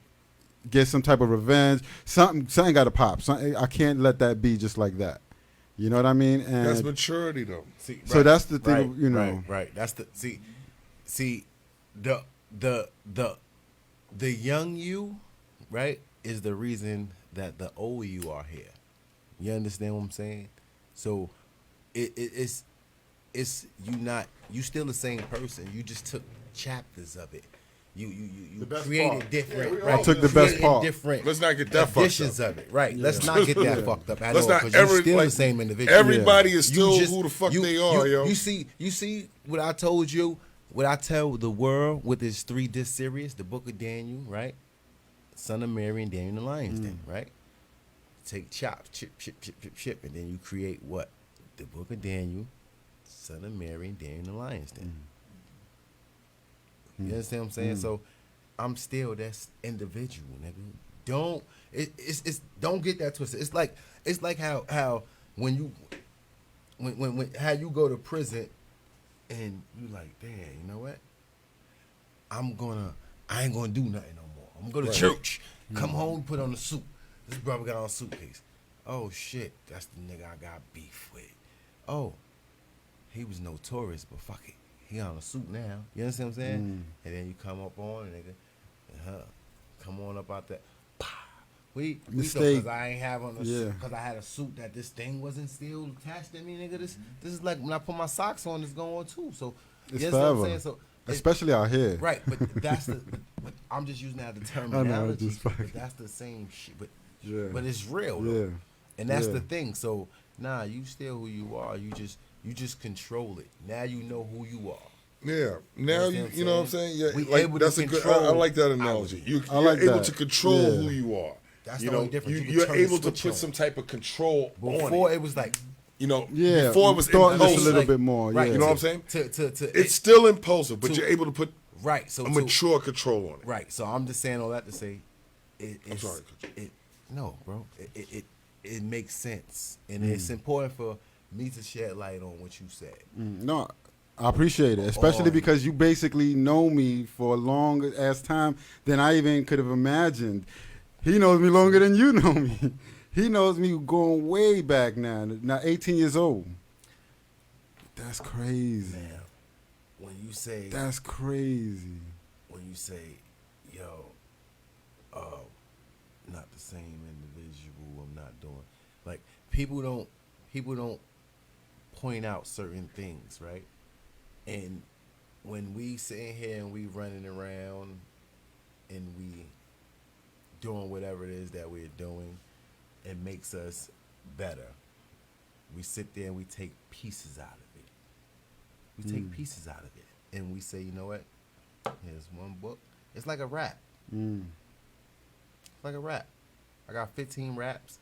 get some type of revenge. Something got to pop. I can't let that be just like that. You know what I mean? And that's maturity, though. See, so that's the thing, you know. Right. That's the see the young you, right, is the reason that the old you are here. You understand what I'm saying? So it's you still the same person. You just took chapters of it. You created different. I took the best part. Different. Let's not get that fucked up. Of it, right? Let's not get that fucked up at Let's all. not Because you're still like, the same individual. Everybody is still just- who the fuck they are, yo. You see what I told you? What I tell the world with this 3-disc series, the Book of Daniel, right? Son of Mary and Daniel the Lion's Den, right? Take chop, chip, and then you create what? The Book of Daniel, Son of Mary and Daniel the Lion's Den. You understand what I'm saying? So I'm still that individual, nigga. Don't don't get that twisted. It's like how when how you go to prison and you like, damn, you know what? I ain't gonna do nothing no more. I'm gonna go to church. Come home, put on a suit. This brother got on a suitcase. Oh shit, that's the nigga I got beef with. Oh, he was notorious, but fuck it. He on a suit now. You understand what I'm saying? And then you come up on it, nigga. Come on up out there. We because I ain't have on a suit because I had a suit that this thing wasn't still attached to me, nigga. This is like when I put my socks on, it's going on too. So It's you understand what I'm forever. saying? So Especially out here. right, but that's but I'm just using that as a terminology. just but that's the same shit. But Yeah. but it's real. Though. Yeah. And that's Yeah. the thing. So you still who you are. You just control it. Now you know who you are. Yeah. Now you know what I'm saying? Yeah. We Like, able that's to a good. control I like that analogy. You're like able that. to control Yeah. who you are. That's you the know, only difference. You can you're turn the able to switch put on. some type of control Before on it. it was like You know, Yeah, before it was thoughtless impulsive. a little like- bit more. right, Yeah. You know what I'm saying? to It's still impulsive, but to- you're able to put right. So a mature control on it. Right. So I'm just saying all that to say, I'm sorry, Coach. No, bro. It makes sense, and it's important for me to shed light on what you said. No, I appreciate it, especially because you basically know me for a long ass time than I even could have imagined. He knows me longer than you know me. He knows me going way back now. Now 18 years old. That's crazy. Man, when you say That's crazy. when you say, yo, not the same individual, I'm not doing like people don't point out certain things, right? And when we sitting here and we running around and we doing whatever it is that we're doing, it makes us better. We sit there and we take pieces out of it. We take pieces out of it and we say, you know what? Here's one book. It's like a rap. It's like a rap. I got 15 raps.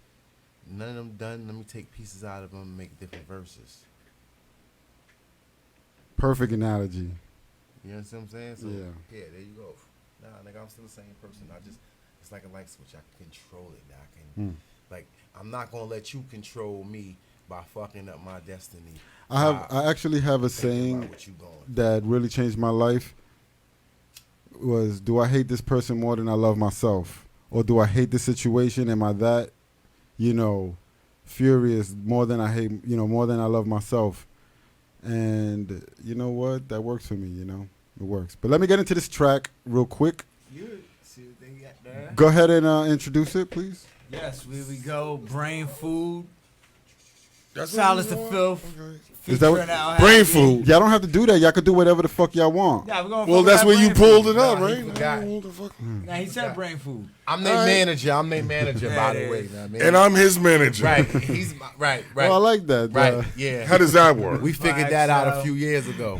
None of them done. Let me take pieces out of them and make different verses. Perfect analogy. You understand what I'm saying? So, Yeah. there you go. Nah, nigga, I'm still the same person. It's like a light switch. I can control it. Now I can, like, I'm not going to let you control me by fucking up my destiny. I actually have a saying What you going. that really changed my life. Was, do I hate this person more than I love myself? Or do I hate the situation? Am I that, furious more than I hate, more than I love myself? And you know what? That works for me, It works. But let me get into this track real quick. You see what they got there? Go ahead and introduce it, please. Yes, here we go. Brain Food. That's Solace what the you Filth. want? Okay. Is that what- featuring LHaggod. Brain food. Y'all don't have to do that. Y'all could do whatever the fuck y'all want. Yeah, we're gonna Well, fuck that's with where that you Brain pulled Food. it up, Nah, right? he forgot. What the fuck? Nah, he said Brain Food. I'm their manager. I'm their manager, by the way. Know what I mean? And I'm his manager. right. He's my, right. Oh, I like that. Right. Yeah. How does that work? We figured that out a few years ago.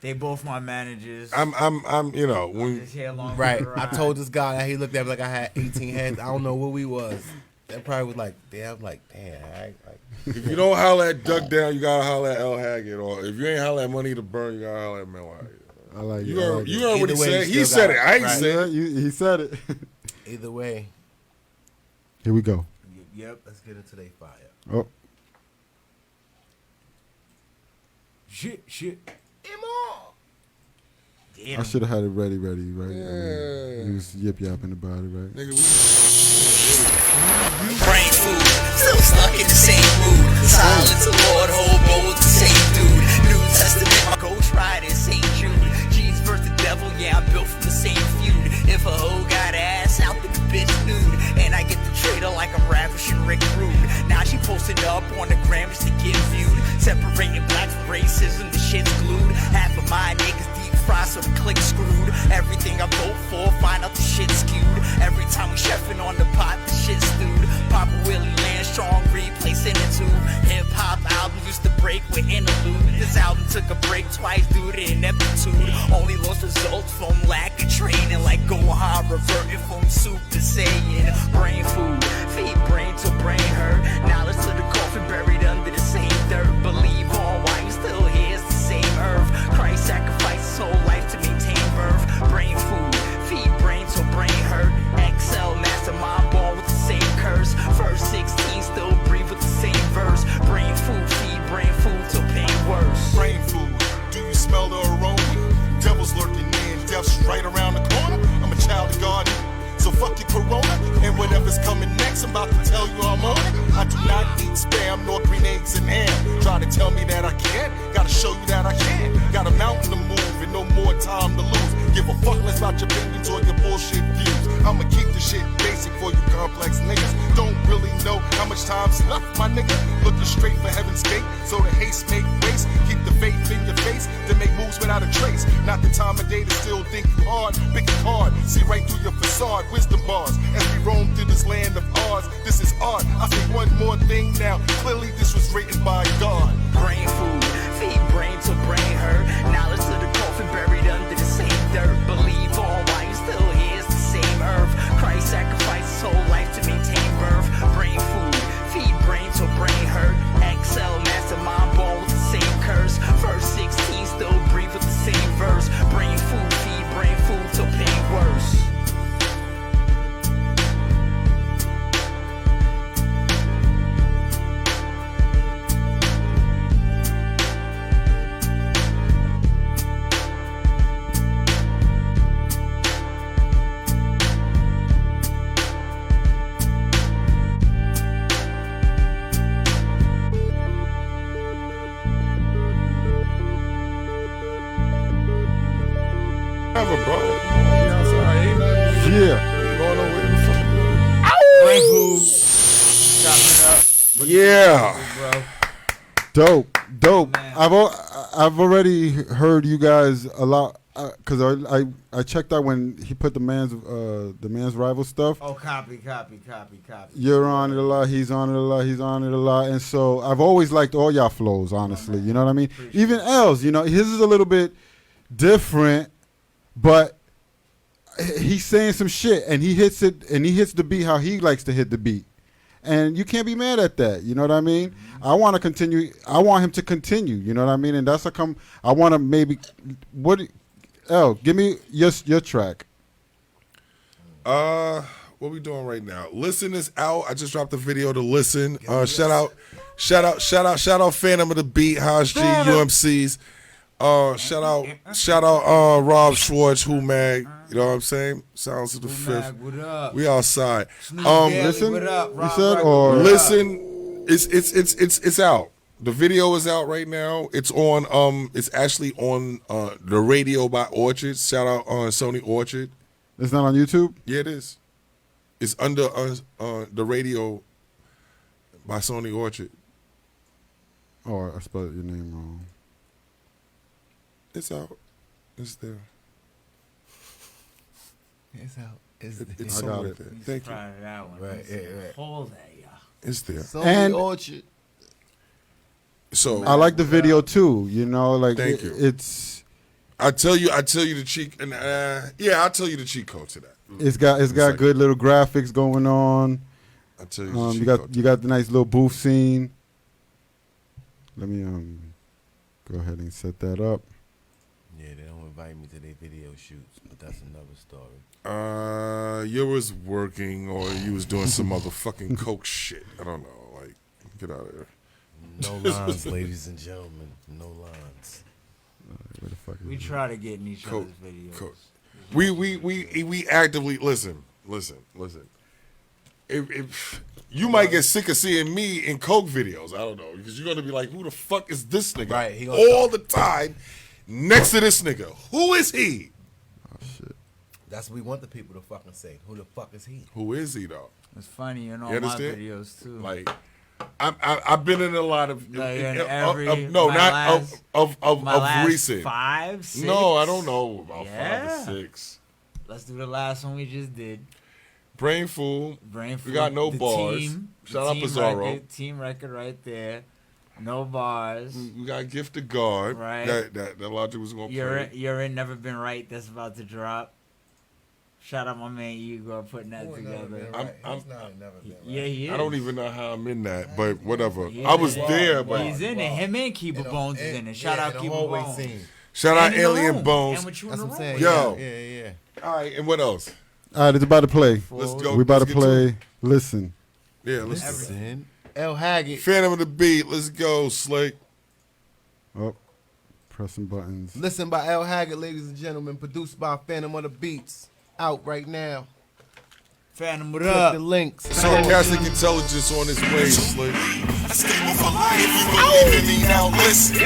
They both my managers. I'm when Just here along Right. for the I ride. told this guy that he looked at me like I had 18 heads. I don't know where we was. That probably was like, damn, if you don't holler at Duck Down, you gotta holler at LHaggod. Or if you ain't holler at Money to Burn, you gotta holler at LHaggod. I like it. You I heard, like you it. heard what he Either way, said. you He still said got it. it. I ain't Right. say it. He said it. either way. Here we go. Yep. Let's get into their fire. Oh, Shit. I should have had it ready, right? Yeah. You was yip yapping about it, right? Nigga, Brain food, still stuck in the same mood. Silence, the Lord, hobo with the same dude. New Testament, my Ghost Rider, St. Jude. Jesus versus the devil, yeah, I'm built from the same feud. If a hoe got ass, out the bitch nude. And I get the traitor like I'm ravishing Rick Rude. Now she posted up on the gram just to get viewed. Separating black from racism, the shit's glued. Half of my niggas deep fried, so the click screwed. Everything I vote for, find out the shit skewed. Every time we chefing on the pot, the shit stewed. Papa Willie Land strong, replacing it too. Hip hop album used to break with interlude. This album took a break twice due to ineptitude. Only lost results from lack of training, like Gohan reverting from Super Saiyan. Brain food, feed brain till brain hurt. Knowledge to the coffin buried under the same dirt. Believe on why you still here, it's the same earth. Christ sacrificed his whole life to maintain birth. Brain food, feed brain till brain hurt. XL mastermind born with the same curse. First 16 still breathe with the same verse. Brain food, feed brain food till pain worse. Brain food, do you smell the aroma? Devil's lurking in, death's right around the corner. I'm a child of God, so fuck your corona. And whatever's coming next, I'm about to tell you I'm on it. I do not eat spam nor green eggs and ham. Try to tell me that I can't, gotta show you that I can. Got a mountain to move and no more time to lose. Give a fuck less about your opinions or your bullshit views. I'ma keep the shit basic for you complex niggas. Don't really know how much time's left, my nigga. Looking straight for heaven's gate, so the haste make race. Keep the faith in your face to make moves without a trace. Not the time of day to still think you hard, pick it hard, see right through your facade, wisdom bars. As we roam through this land of ours, this is art. I say one more thing now, clearly this was written by God. Brain food, feed brain to brain hurt. Knowledge to the coffin buried under the same dirt. Believe all while you still here, it's the same earth. Christ sacrificed his whole life to maintain birth. Brain food, feed brain to brain hurt. Excel, mastermind, born with the same curse. First 16 still breathe with the same verse. Brain food, feed brain food till pain worse. Whatever, bro. Ain't nothing. Yeah. Going away the fuck. Brain food. Chopping it up. Yeah. Bro. Dope. Man. I've already heard you guys a lot because I checked out when he put the man's rival stuff. Oh, copy. You're on it a lot. He's on it a lot. He's on it a lot. And so I've always liked all y'all flows, honestly. You know what I mean? Appreciate Even L's, you know, his is a little bit different, but he's saying some shit and he hits it and he hits the beat how he likes to hit the beat. And you can't be mad at that. You know what I mean? Mm-hmm. I want to continue. I want him to continue. You know what I mean? And that's I want to maybe. Give me your track. What we doing right now? Listen is out. I just dropped the video to Listen. Shout out Phantom of the Beat, Haas G, UMCs. Shout out Rob Schwartz, Who Mag. You know what I'm saying? Sounds of the Fifth. What up? We outside. Listen. What up, You Rob, said Rob, or Listen, it's out. The video is out right now. It's on it's actually on the radio by Orchard. Shout out on Sony Orchard. It's not on YouTube. Yeah, it is. It's under the radio by Sony Orchard. Oh, I spelled your name wrong. It's out. It's there. It's out. It's I got somewhere it. there. Thank you. Proud of that one. Right, right. Hold that, y'all. It's there. And- Orchard. So I like the video too. You know, like Thank you. It's I tell you the cheat and I'll tell you the cheat code to that. it's got Second. good little graphics going on. I'll tell you the cheat You code. got you got the nice little booth scene. Let me go ahead and set that up. Yeah, they don't invite me to their video shoots, but that's another story. You was working or you was doing some motherfucking coke shit. I don't know. Like, get out of there. No lines, ladies and gentlemen. No lines. Where the fuck is We it? try to get in each Coke, other's videos. Coke. We actively listen. If you might get sick of seeing me in coke videos, I don't know, because you're gonna be like, who the fuck is this nigga? Right, he gonna all the time next to this nigga. Who is he? Oh shit. That's what we want the people to fucking say. Who the fuck is he? Who is he though? It's funny in all You my understand? videos too. Like, I've been in a lot of Like in of my last recent. 5, 6. No, I don't know about Yeah. 5 or 6. Let's do the last one we just did. Brain Fool. Brain We got no the bars. Team, Shout out team Pizarro. record, team record right there. No bars. We got Gift of God. Right. That Logic was gonna play. You're in Never Been Right. That's about to drop. Shout out my man Igor putting that together. Yeah, he is. I don't even know how I'm in that, but whatever. He I is. was there, but He's in it. Him and Keeper Bones is in it. Shout out Keeper Bones. shout out And in the Alien room. Bones. And with you in That's the what I'm room. saying. Yo. Yeah. All right, and what else? All right, it's about to play. Let's go. We about to Let's get play. it. Listen. Yeah, let's go. Listen. LHaggod. Phantom of the Beat. Let's go, Slick. Oh, pressing buttons. Listen by LHaggod, ladies and gentlemen. Produced by Phantom of the Beats. Out right now. Phantom, what Click up? the links. Sarcastic intelligence on his way, Slick. Stable for life, you believe in me now, listen.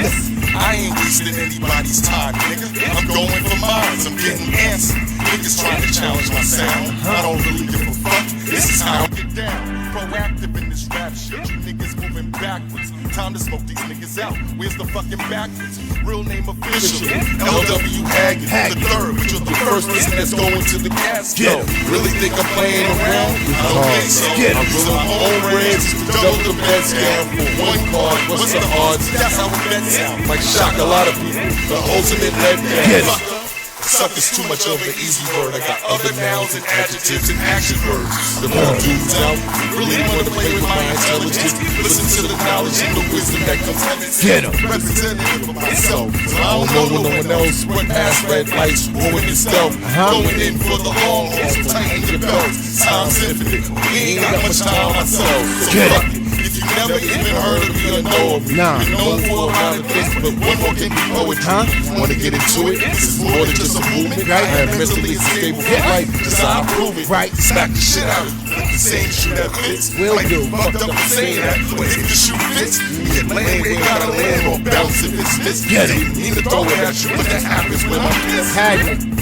I ain't wasting anybody's time, nigga. I'm going for mine, I'm getting answers. Niggas trying to challenge my sound. I don't really give a fuck, this is how I get down. Proactive in this rap shit, you niggas moving backwards. Time to smoke these niggas out. Where's the fucking backwards? Real name official. LHaggod, the third, but you're the first person that's going to the casket. Yo, really think I'm playing around? I don't think so. I'm willing my own reds to double the bet scale for one card. What's the odds? That's how we bet sound. Might shock a lot of people. The ultimate letdown. Sucker's too much of an easy word. I got other nouns and adjectives and action verbs. The more dudes out really want to play with my intelligence. Listen to the knowledge and the wisdom that comes from it. Get 'em. Representative of myself. So I don't know no one else. Went past red lights, ruin your stealth. Going in for the long haul, so tighten your belts. Time's infinite. We ain't got much time ourselves. So fuck it. If you never even heard of me or know of me, you're known for a lot of things, but one more can be poetry. Want to get into it? This is more than just a movement. I am mentally stable for life, just how I prove it. Right, smack the shit out of you. Like the same shoe that fits. Will do. Fucked up for saying that, but if the shoe fits, you get land, ain't gotta land or bounce if it's missed. Get it. Need to throw it at you, but that happens when I'm pissed.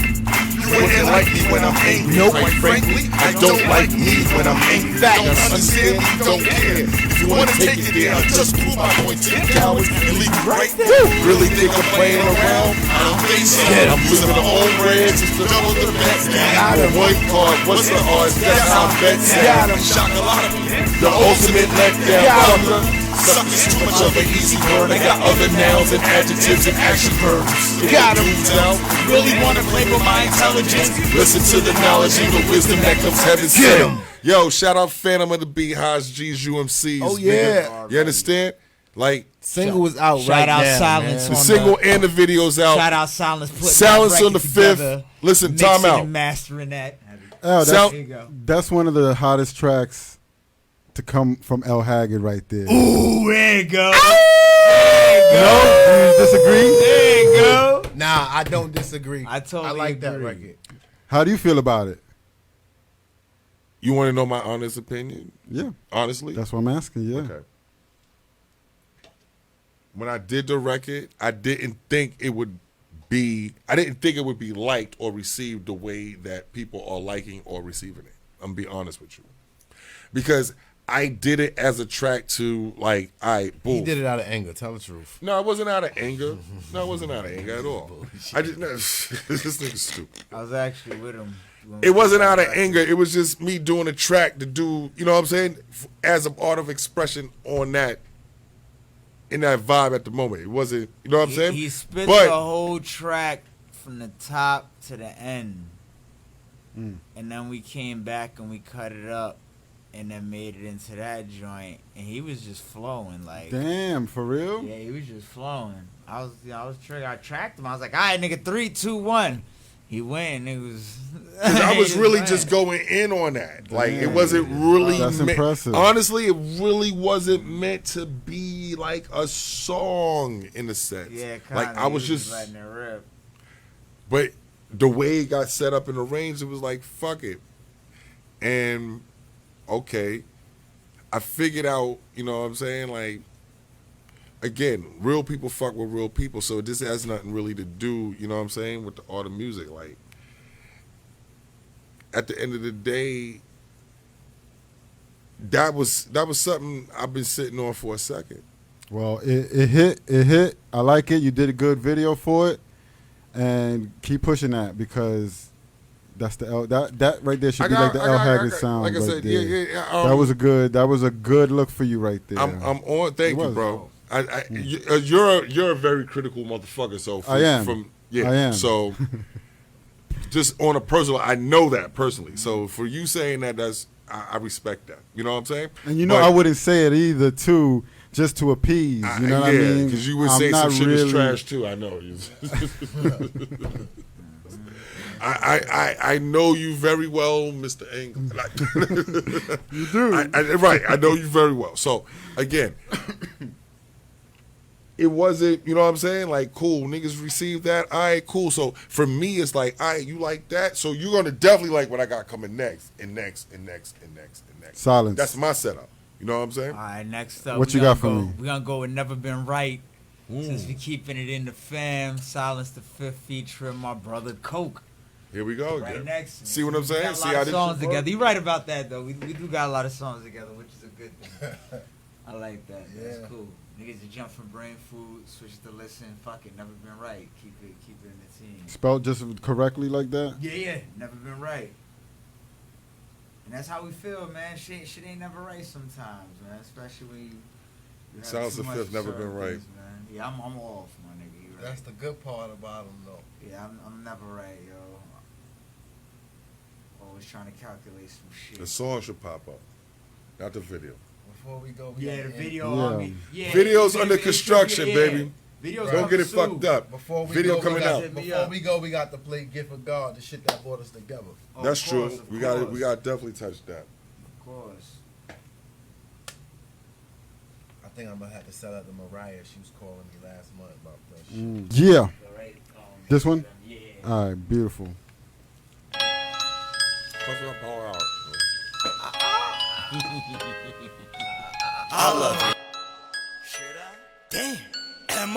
You wouldn't like me when I'm angry. Nope. Quite frankly, I don't like me when I'm angry. Don't understand me, don't care. If you wanna take it there, I'll just prove my point to the cowards and leave you right there. Really think I'm playing around? I don't think so. I'm losing the home reds just to double the bets. Got one card, what's the odds? That's how bets sound. Shock a lot of people. The ultimate letdown. Suckers too much of an easy word. I got other nouns and adjectives and action verbs. Got 'em. Really wanna play with my intelligence? Listen to the knowledge and the wisdom that comes heaven sent. Yo, shout out Phantom of the Beehives, G's, UMCs. Oh yeah, nigga. You understand? Like single was out shout right out now. Silence Man. on the single and the video's out. Shout out Silence. Silence on the 5th. Listen, time out. And mastering that. Oh, There you go. that's one of the hottest tracks to come from LHaggod right there. Ooh, there you go. No, you disagree? There you go. Nah, I don't disagree. I totally like that agree. record. How do you feel about it? You want to know my honest opinion? Yeah, Honestly, that's what I'm asking. Yeah. okay. When I did the record, I didn't think it would be liked or received the way that people are liking or receiving it. I'm gonna be honest with you, because I did it as a track to like, boom. He did it out of anger. Tell the truth. No, it wasn't out of anger. No, it wasn't out of anger at all. I just this nigga's stupid. I was actually with him. It wasn't out of anger. It was just me doing a track to do, you know what I'm saying, as an art of expression on that, in that vibe at the moment. It wasn't, you know what I'm saying? He spit the whole track from the top to the end. And then we came back and we cut it up and then made it into that joint. And he was just flowing like. Damn, for real? Yeah, he was just flowing. I tracked him. I was like, all right, nigga, 3, 2, 1. He went and it was. I was really just going in on that. Like, it wasn't really. That's impressive. Honestly, it really wasn't meant to be like a song in a sense. Yeah, kinda, like I was just letting it rip. But the way it got set up and arranged, it was like, fuck it. And okay, I figured out, you know what I'm saying? Like, again, real people fuck with real people, so this has nothing really to do, you know what I'm saying, with the art of music. Like, at the end of the day, that was something I've been sitting on for a second. Well, it hit. I like it. You did a good video for it, and keep pushing that because that's that right there should be like the LHaggod sound. Like I said, there. yeah. That was a good look for you right there. I'm on. Thank you, bro. You're a very critical motherfucker. So I am. I am. So just on a personal, I know that personally. So for you saying that, I respect that. You know what I'm saying? And you know, I wouldn't say it either too, just to appease. You know what I mean? Because you would say some shit is trash too. I know. I know you very well, Mr. Engel. You do. Right. I know you very well. So again. It wasn't, you know what I'm saying? Like, cool, niggas received that. All right, cool. So for me, it's like, all right, you like that? So you're going to definitely like what I got coming next, and next, and next, and next, and next. Silence. That's my setup. You know what I'm saying? All right, next up. What you got for me? We're going to go with Never Been Right. Since we keeping it in the fam. Silence the 5th featuring my brother Coke. Here we go Right again. next. See what I'm saying? We got a lot of songs together. You're right about that, though. We do got a lot of songs together, which is a good thing. I like that. That's Yeah. cool. Niggas to jump from brain food, switch to listen. Fuck it, never been right. Keep it in the team. Spelled just correctly like that? Yeah, never been right. And that's how we feel, man. Shit ain't never right sometimes, man. Especially when you have Sounds too the much fifth of never certain been right. things, man. Yeah, I'm off, my nigga. You right. That's the good part about him, though. Yeah, I'm never right, yo. Always trying to calculate some shit. The song should pop up, not the video. Before we go, Yeah, the gotta video Yeah. on me. Yeah, Video's it- under it- it- construction, yeah. baby. Video's Don't get it coming fucked soon. up. Before we Video go, coming out. we got to play "Gift of God," the shit that brought us together. Oh, That's of course, true. of We got course. we got to definitely touch that. Of course. I think I'm gonna have to sell out to Mariah. She was calling me last month about that shit. Yeah. Alright, This one? Yeah. All right, beautiful. I love it. Damn. Am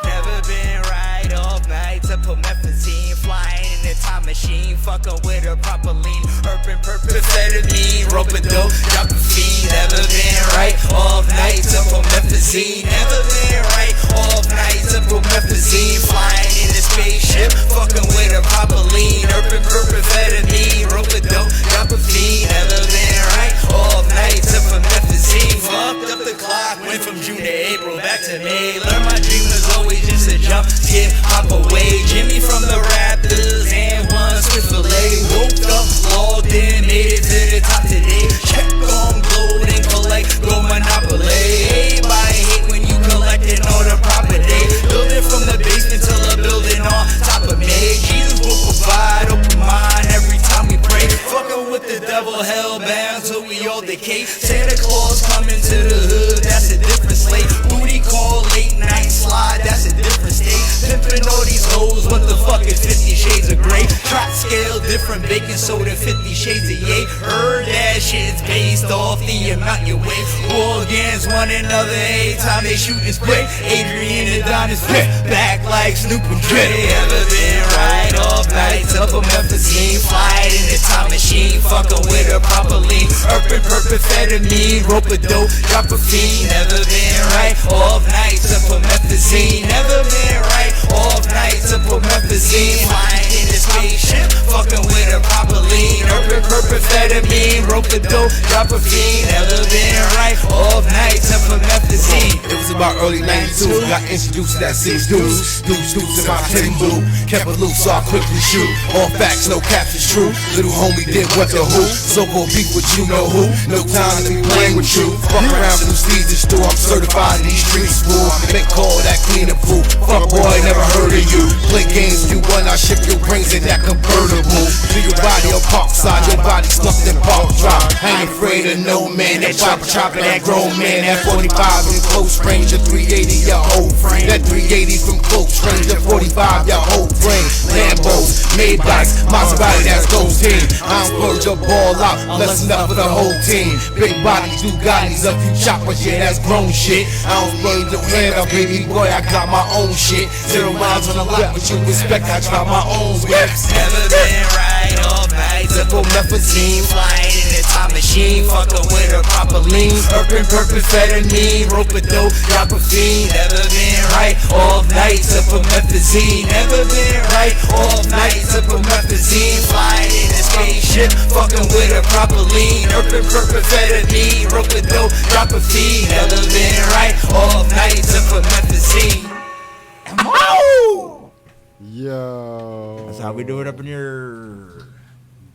Never been right off night to promethazine. Flying in a time machine. Fucking with a proper lean. Urban purpose amphetamine. Rope a dope. Drop a fiend. Never been right off night to promethazine. Never been right off night to promethazine. Flying in a spaceship. Fucking with a proper lean. Urban purpose amphetamine. Rope a dope. Drop a fiend. Never been right off night to promethazine. Fucked up the clock. Went from June to April. Back to May. Learned my dream was always just a jump, skip, hop away. Jimmy from the Raptors and one switch fillet. Woke up, logged in, made it to the top today. Check on gold and collect, go monopoly. Everybody hate when you collecting all the property. Building from the basement till a building on top of me. Jesus will provide, open mind every time we pray. Fucking with the devil, hellbound till we all decay. Santa Claus coming to the hood, that's a different slate. Booty call, late night slide, that's a different state. Pimping all these hoes, what the fuck is 50 Shades of Grey? Trot scale, different baking soda, 50 Shades of Yay. Heard that shit's based off the amount you weigh. War against one another, every time they shoot and spray. Adrian and Adonis flip back like Snoop and Dre. Ever been right off nights up a methazine? Flying in the time machine, fucking with a proper lean. Urban amphetamine, rope a dope, drop a fiend. Never been right off nights up a methazine. Never been right off nights up a methazine. Flying in the spaceship, fucking with a proper lean. Urban amphetamine, rope a dope, drop a fiend. Never been right off nights up a methazine. It was about early 92, got introduced to that six dudes. Dudes in my petting blue. Kept it loose, so I quickly shoot. All facts, no caps, it's true. Little homie did what to who. So-called beef with you know who. No time to be playing with you. Fuck around from the sleeves and store. I'm certified in these streets, fool. Make call that clean and fool. Fuck boy, never heard of you. Play games, you won, I ship your brains in that convertible. To your body on Parkside, your body stuffed in Park Drive. I ain't afraid of no man. That chopper, that grown man. That 45 in close range, a 380 your whole frame. That 380 from close range, a 45 your whole frame. Lambos, Maybachs, Maserati, that's Ghost Team. I don't purge your ball out, unless enough for the whole team. Big bodies, Dugatis, a few choppers, yeah, that's grown shit. I don't splurge your hand up, baby boy, I got my own shit. 0 miles on the lot, but you respect, I try my own whips. Never been right off nights up on methazine. Flying in a time machine, fucking with a proper lean. Urban amphetamine, rope a dope, drop a fiend. Never been right off nights up on methazine. Never been right off nights up on methazine. Flying in a spaceship, fucking with a proper lean. Urban amphetamine, rope a dope, drop a fiend. Never been right off nights up on methazine. Yo. That's how we do it up in here.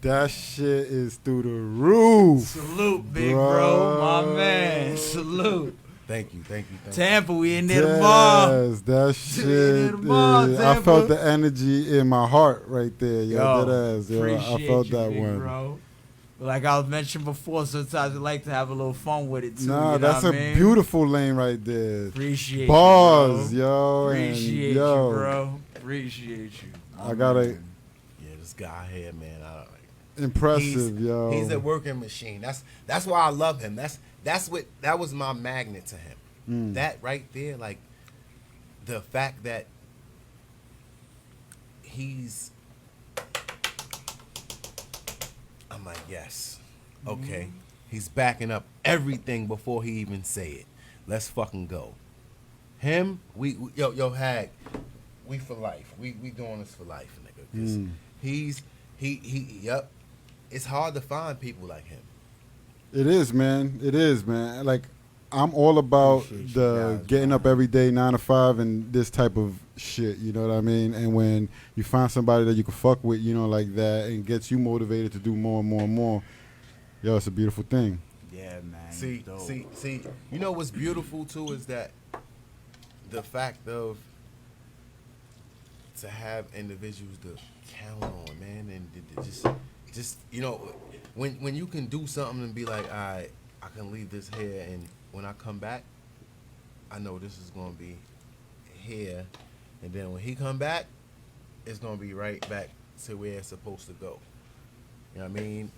That shit is through the roof. Salute, big bro, my man. Salute. Thank you. Tampa, we in there tomorrow. Yes, that shit. there tomorrow, is, I Tampa. felt the energy in my heart right there. Yo, that ass. Yo, I appreciate felt you, that big one. bro. Like I was mentioned before, sometimes we like to have a little fun with it too. Nah, you know that's what a I mean? beautiful lane right there. Appreciate Bars, you, bro. yo. Appreciate and, yo, you, bro. Appreciate you. I gotta. Yeah, this guy here, man. Impressive, yo. He's a working machine. That's why I love him. That was my magnet to him. That right there, like the fact that I'm like, yes, okay. He's backing up everything before he even say it. Let's fucking go. Him, yo, Hag, we for life. We doing this for life, nigga. 'Cause yep. It's hard to find people like him. It is, man. It is, man. Like, I'm all about the getting up every day, 9 to 5, and this type of shit. You know what I mean? And when you find somebody that you can fuck with, you know, like that, and gets you motivated to do more and more and more, yo, it's a beautiful thing. Yeah, man. See. You know what's beautiful too is that the fact of to have individuals to count on, man, and just you know, when you can do something and be like, all right, I can leave this here, and when I come back, I know this is gonna be here, and then when he come back, it's gonna be right back to where it's supposed to go. You know what I mean?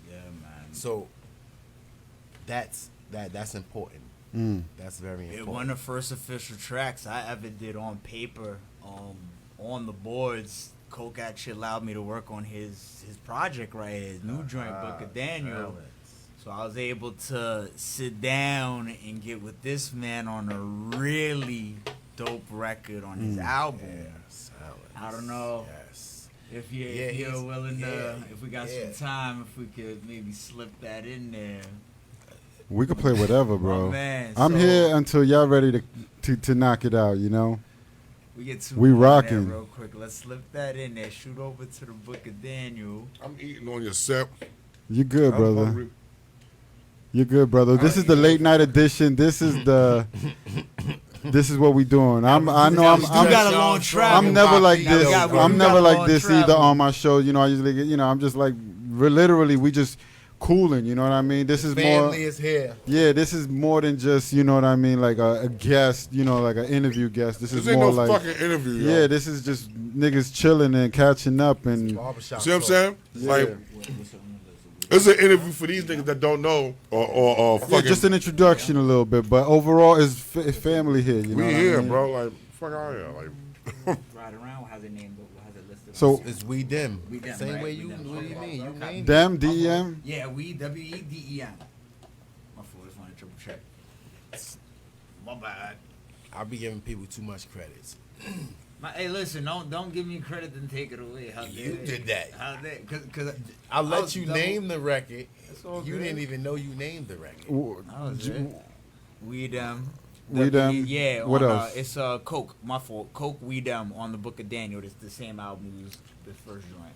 Yeah, man. So that's important. That's very important. One of the first official tracks I ever did on paper, on the boards. Coke actually allowed me to work on his project right here, his new joint, Book of Daniel. So I was able to sit down and get with this man on a really dope record on his album. I don't know if you're willing to, if we got some time, if we could maybe slip that in there. We could play whatever, bro. Oh, man, I'm here until y'all ready to knock it out, you know? We rocking. real quick. Let's slip that in there. Shoot over to the Book of Daniel. I'm eating on your set. You good, brother. You're good, brother. This is the late night edition. This is the. This is what we doing. I'm never like this. I'm never like this either on my show. You know, I usually get, I'm just like, literally, we just cooling. You know what I mean? This is more. Family is here. Yeah, this is more than just, you know what I mean, like a guest. You know, like an interview guest. This is more like. Fucking interview. Yeah, this is just niggas chilling and catching up and. See what I'm saying? Yeah. Like. It's an interview for these niggas that don't know or fucking. Yeah, just an introduction a little bit, but overall, it's family here. You know we what here, I mean? bro. Like, fuck out here. Like. Right around, how's it named? How's it listed? So it's we them. Same right? way you. What do you mean? You named them DEM. Yeah, we WEDEM. My fault. Just want to triple check. My bad. I'll be giving people too much credits. Hey, listen, don't give me credit and take it away. How You did that. How dare? Cause I let you name the record. You good. didn't even know you named the record. We them. Yeah. What else? It's Coke. My fault. Coke. We them on the Book of Daniel. It's the same album we used the first joint.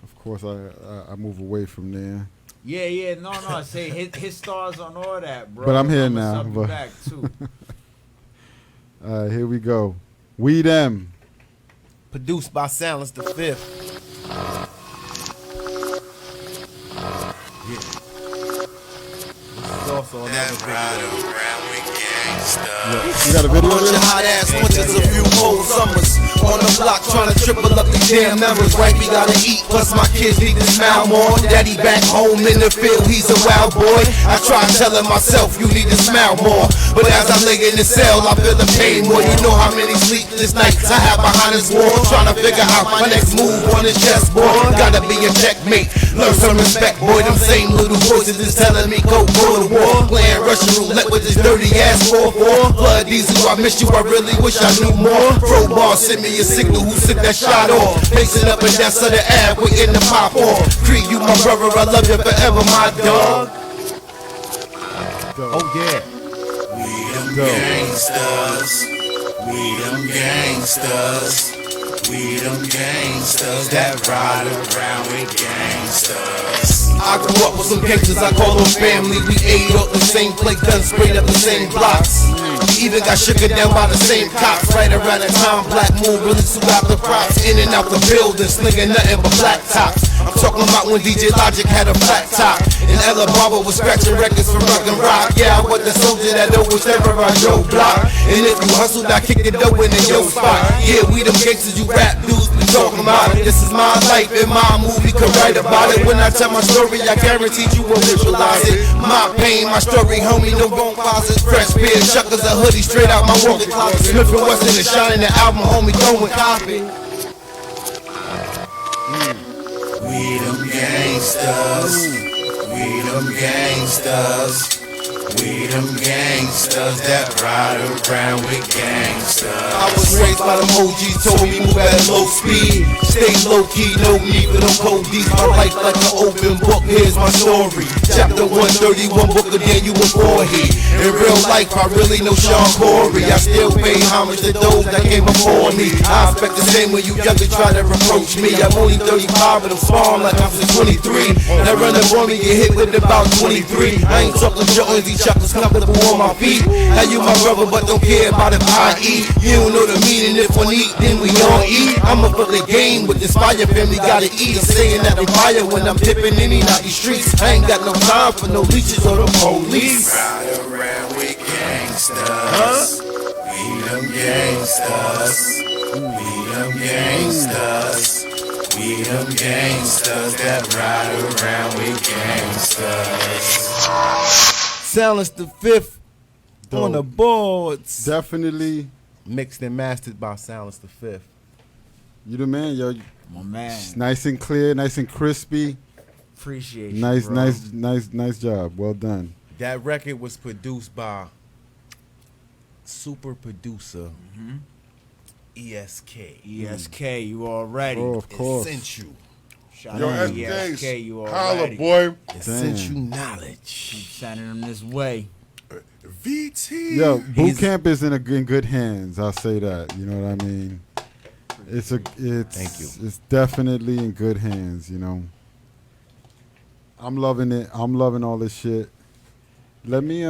Of course, I move away from there. Yeah. No. Say his stars on all that, bro. But I'm here I'ma now. sub you back too. All right, here we go. We them. Produced by Sylence the Fifth. Yeah. This is also another video. You got a video? Bunch of hot ass winters, a few cold summers. On the block trying to triple up these damn numbers. Wifey gotta eat, plus my kids need to smile more. Daddy back home in the field, he's a wild boy. I try telling myself you need to smile more, but as I lay in the cell, I feel the pain more. You know how many sleepless nights I have behind this wall, trying to figure out my next move on this chessboard. Gotta be a checkmate, learn some respect, boy. Them same little voices is telling me go to war. Playing Russian roulette with this dirty ass 4-4. Blood diesel, I miss you, I really wish I knew more. Crowbar sent me a signal, who took that shot off? Pacing up and down Southern Ave, waiting to pop off. Creed, you my brother, I love you forever, my dog. Oh yeah. We them gangsters. We them gangsters. We them gangsters that ride around with gangsters. I grew up with some gangsters, I call them family. We ate up the same plate, done sprayed up the same blocks. Even got shooken down by the same cops. Right around the time Black Moon really threw out the props. In and out the building, slinging nothing but black tops. I'm talking about when DJ Logic had a flat top and Ella Barber was scratching records for rock and rock. Yeah, I was the soldier that always never on your block. And if you hustled, I kicked it dope in your spot. Yeah, we them gangsters you rap dudes be talking about. This is my life and my movie, could write about it. When I tell my story, I guarantee you will visualize it. My pain, my story, homie, no bone closets. Fresh beard, shuckers, a hoodie straight out my walking closet. Smith & Wesson is shining the album, homie, going copy. We them gangsters. We We them gangsters. We them gangsters that ride around with gangsters. I was raised by them OGs, told me move at low speed. Stay low key, no need for them cold D's. My life like an open book, here's my story. Chapter 131, book of Daniel and Voorhees. In real life, I really know Sean Corey. I still pay homage to those that came before me. I expect the same when you younger try to reproach me. I'm only 35, but I'm small like I'm 23. That run up on me, get hit with about 23. I ain't talking Jones, these chocolates comfortable on my feet. Now you my brother, but don't care about if I eat. You don't know the meaning, if one eat, then we all eat. I'ma for the game with Inspire family, gotta eat. I'm saying that I'm fire when I'm dipping in and out these streets. I ain't got no time for no leeches or the police. Ride around with gangsters. We them gangsters. We them gangsters. We them gangsters that ride around with gangsters. Sylence the Fifth on the Dope. boards. Definitely. Mixed and mastered by Sylence the Fifth. You the man, yo. My man. It's nice and clear, nice and crispy. Appreciate you, Nice, bro. nice job. Well done. That record was produced by super producer ESK. ESK, you already. Oh, of course. Essential. Shout Yo, out to SKs, ESK, you holla, already. boy. Essential Keep knowledge. sending them this way. VT. Yo, boot camp is in good hands. I'll say that. You know what I mean? It's Thank you. It's definitely in good hands. You know. I'm loving it. I'm loving all this shit. Let me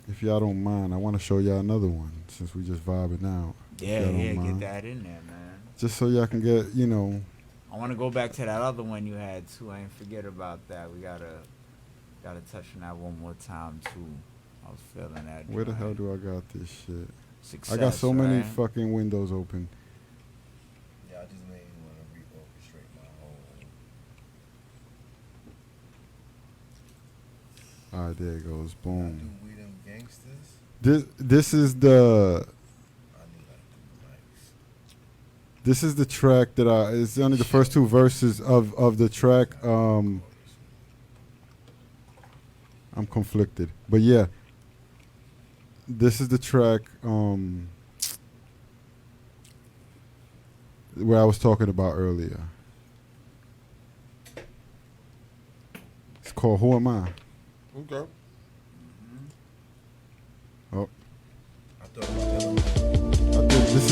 if y'all don't mind, I want to show y'all another one since we just vibing out. If Yeah, y'all don't yeah, get mind. that in there, man. Just so y'all can get, you know. I want to go back to that other one you had too. I ain't forget about that. We gotta touch on that one more time too. I was feeling that. Where the joint. hell do I got this shit? Success, I got so many right? fucking windows open. Yeah, I just made me want to re-orchestrate my whole. All right, there it goes. Do Boom. we them gangsters? This is the I need like the mics. this is the track that it's only the first two verses of the track. I'm conflicted, but yeah, this is the track where I was talking about earlier. It's called "Who Am I." Okay. Oh. I thought about Element. This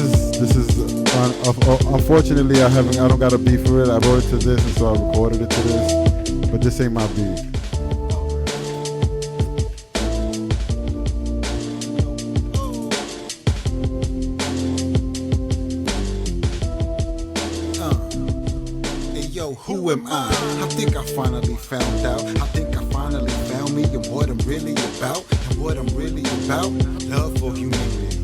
is unfortunately I don't got a beat for it. I wrote it to this and so I recorded it to this, but this ain't my beat. Yo, who am I? I think I finally found out. I think I finally found me and what I'm really about. And what I'm really about. Love for humanity.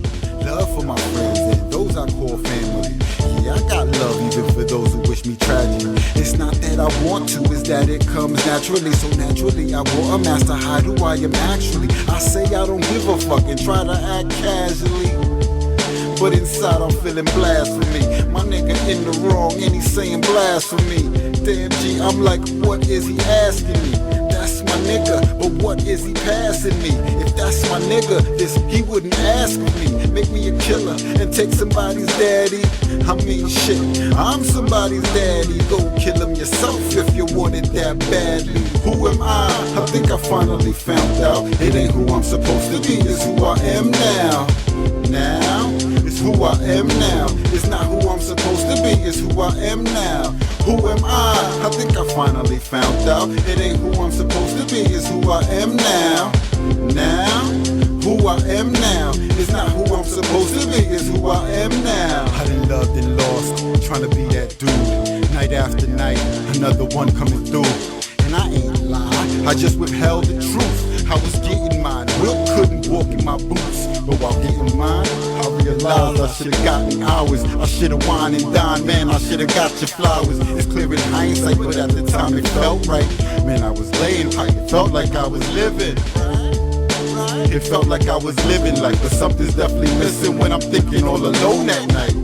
Love for my friends and those I call family. Yeah, I got love even for those who wish me tragedy. It's not that I want to, it's that it comes naturally. So naturally I want a master hide who I am actually. I say I don't give a fuck and try to act casually, but inside I'm feeling blasphemy. My nigga in the wrong and he's saying blasphemy. Damn G, I'm like, what is he asking me? That's my nigga, but what is he passing me? If that's my nigga, this he wouldn't ask me. Make me a killer and take somebody's daddy. I mean shit, I'm somebody's daddy. Go kill him yourself if you want it that badly. Who am I? I think I finally found out. It ain't who I'm supposed to be, it's who I am now. Now, it's who I am now. It's not who I'm supposed to be, it's who I am now. Who am I? I think I finally found out. It ain't who I'm supposed to be, it's who I am now. Now, who I am now. It's not who I'm supposed to be, it's who I am now. I done loved and lost, trying to be that dude. Night after night, another one coming through. And I ain't lying, I just withheld the truth. I was getting mine, Will couldn't walk in my boots. But while getting mine, I realized I should've gotten hours. I should've wine and dined, man, I should've got your flowers. It's clear in hindsight, but at the time it felt right. Man, I was laying right, it felt like I was living. It felt like I was living life, but something's definitely missing when I'm thinking all alone at night.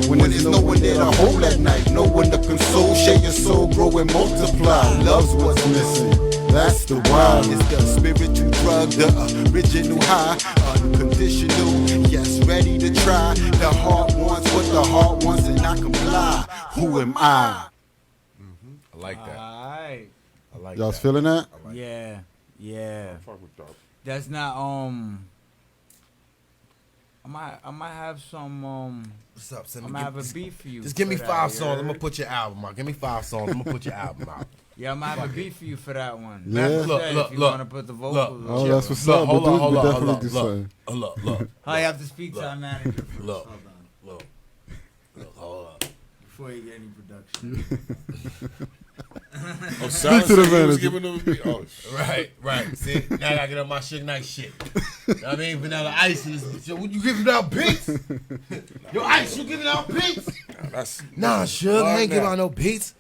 when there's no one there to hold at night, no one to console, share your soul, grow and multiply. Love's what's missing. That's the why. It's the spiritual drug, the original high, unconditional, yes, ready to try. The heart wants what the heart wants and I comply. Who am I? I like that. Alright. I like Y'all's that. feeling that? I like Yeah. Yeah. Fuck with that. That's not I might have some What's up? I'm gonna have a beef for you. Just give me for 5 that, songs. I'm yeah? gonna put your album out. Give me 5 songs. I'm gonna put your album out. Yeah, I'm gonna have a beef for you for that one. Yeah. Look, If you wanna put the vocals Oh, on. that's what's Look, up. hold The on, dudes hold would on, definitely hold do on. something. Look. I have to speak to our manager first. Look. Hold on. Hold up. Before you get any production. Oh, Sylence to the said he was manager. giving them a beat. Oh, Right. See, now I gotta get on my Suge Knight shit. I mean, Vanilla Ice in this. Yo, what you giving out beats? Yo, Ice, you giving out beats? that's Nah, Suge, I ain't Why giving not? out no beats.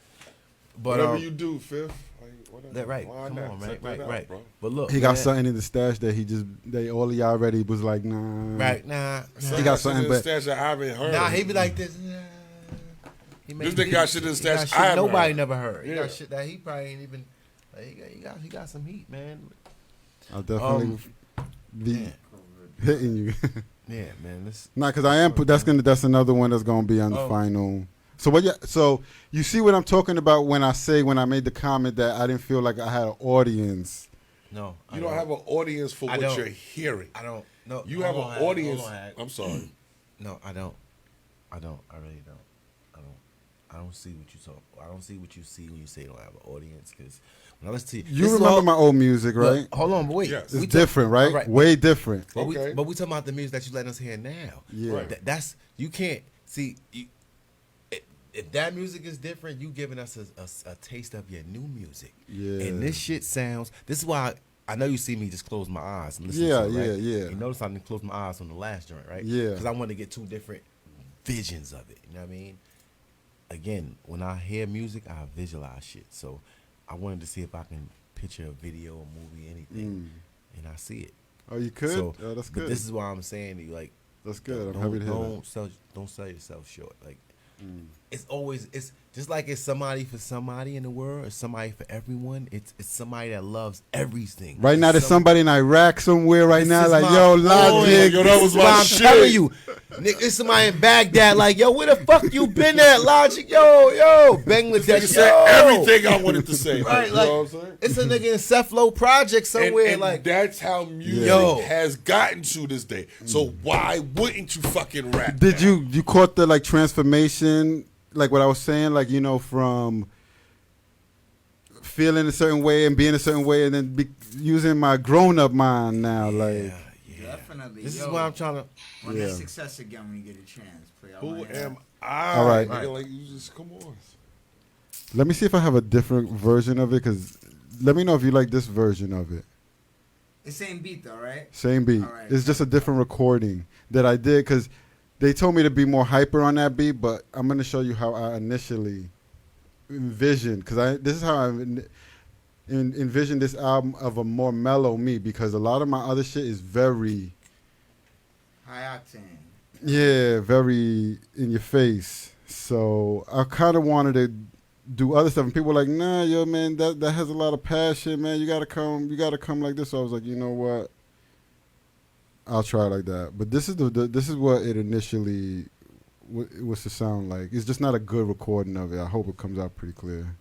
But Whatever you do, Fifth. that right. Why Come not? on, Check that out, right. bro. But look, He got man, something in the stash that all of y'all already was like, nah. Right, nah. He got something, in the but stash that I haven't heard. Nah, he be like this. Nah. He This nigga got shit in his he got stash shit I haven't nobody heard. never heard. He Yeah. got shit that he probably ain't even. Like, he got some heat, man. I'll definitely be Yeah. hitting you. Yeah, man. This. Nah, cause I am. That's another one that's gonna be on the final. So what? Yeah. So you see what I'm talking about when I made the comment that I didn't feel like I had an audience. No, You don't have an audience for I what don't. you're hearing. I don't. No, You have hold an on, audience. hold on, Hag. I'm sorry. No, I don't. I really don't. I don't see what you talk. I don't see what you see when you say you don't have an audience. Because when I listen to you, You this is remember all- my old music, right? Look, hold on, but wait. Yes. It's We different, right? Right. Way different. But Okay. we talking about the music that you letting us hear now. Yeah. Right. That's you can't see. If that music is different, you giving us a taste of your new music. Yeah. And this shit sounds. This is why I know you see me just close my eyes and listen Yeah, to it, right? yeah. You notice I didn't close my eyes on the last joint, right? Yeah. Because I want to get 2 different visions of it. You know what I mean? Again, when I hear music, I visualize shit. So I wanted to see if I can picture a video, a movie, anything, and I see it. Oh, you could? So, Oh, that's but good. this is why I'm saying to you, like, That's good. I'm don't, happy to hear that. don't sell yourself short. Like, it's just like it's somebody for somebody in the world, it's somebody for everyone. It's somebody that loves everything. Right now, there's Some- somebody in Iraq somewhere right This now, is like, my yo, point. Logic. Yo, that This was is my why I'm shit. telling you, Nick, it's somebody in Baghdad, like, yo, where the fuck you been at, Logic? Yo, Bangladesh, Nigga said yo. everything I wanted to say. Right, you like, know what I'm saying? it's a nigga in Cephalo Project somewhere, and like, that's how music Yo. has gotten to this day. So why wouldn't you fucking rap? Did now? you caught the like transformation, like what I was saying, like, you know, from feeling a certain way and being a certain way, and then using my grown up mind now, like. Definitely. this is Yo, why I'm trying to. Run Yeah. that success again when you get a chance. Play. I Who wanna hear am that. I? All right. Nigga, like, you just come on. Let me see if I have a different version of it, because let me know if you like this version of it. The same beat though, right? Same beat. All right. It's just a different recording that I did, because they told me to be more hyper on that beat, but I'm going to show you how I initially envisioned, because this is how I envisioned this album of a more mellow me, because a lot of my other shit is very, High octane. yeah, very in your face. So I kind of wanted to do other stuff, and people were like, nah, yo, man, that has a lot of passion, man. You gotta come like this. So I was like, you know what? I'll try like that. But this is this is what it initially was to sound like. It's just not a good recording of it. I hope it comes out pretty clear.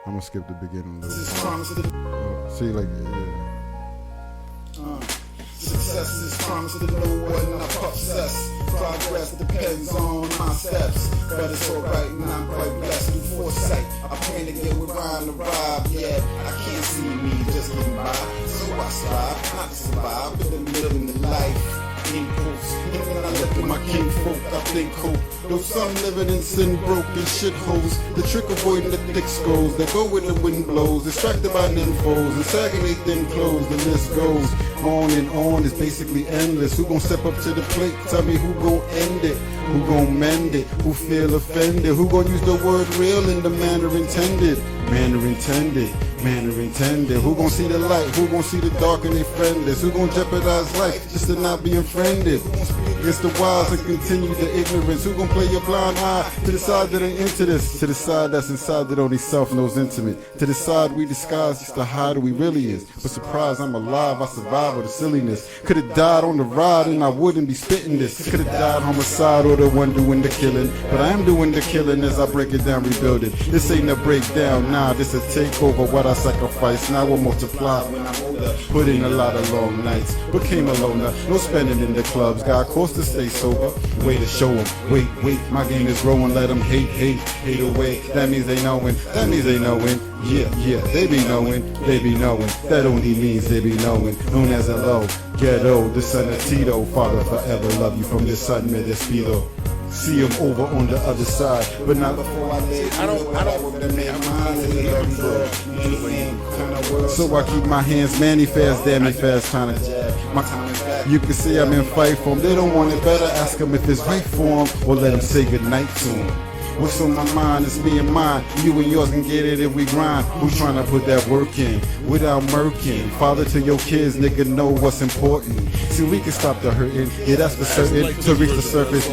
I'm gonna skip the beginning a little bit. See, like, yeah. Success is promised to no one, not obsessed. Progress depends on my steps, but it's alright and I'm quite blessed through foresight. I plan to get with Ryan to rob, yeah. I can't see me just getting by, so I strive not to survive, but I'm living the life. Impulse. And when I look at my kinfolk, I think hope. Though some living in sin broken shitholes, the trick avoiding the thick skulls that go where the wind blows, distracted by nymphos and sagging they thin clothes. The list goes on and on. It's basically endless. Who gon' step up to the plate? Tell me who gon' end it? Who gon' mend it? Who feel offended? Who gon' use the word real in the manner intended? Manner intended. manner intended. Who gon' see the light? Who gon' see the dark and they friendless? Who gon' jeopardize life just to not be unfriended? Against the wise and continue the ignorance. Who gon' play your blind eye to the side that ain't into this? To the side that's inside that only self knows intimate. To the side we disguise just to hide who we really is. But surprise, I'm alive, I survive with the silliness. Could've died on the ride and I wouldn't be spitting this. Could've died homicide or the one doing the killing. But I am doing the killing as I break it down, rebuild it. This ain't a breakdown, nah, this a takeover. What I sacrifice, now we'll multiply when I'm older. Put in a lot of long nights, became a loner. No spending in the clubs, got course to stay sober. Way to show them, wait, my game is growing. Let them hate away. That means they knowing, Yeah, they be knowing, That only means they be knowing. Known as a low, ghetto, the son of Tito. Father forever love you from the sun, me despido. See him over on the other side, but not before I lay. I don't So I keep my hands manny fast, damn it fast, trying to jab. You can see I'm in fight for 'em. They don't want it better, ask them if it's right for 'em, or let them say goodnight to 'em. What's on my mind is me and mine. You and yours can get it if we grind. Who's trying to put that work in without murking? Father to your kids, nigga, know what's important. See, we can stop the hurting. Yeah, that's for certain. To reach the surface,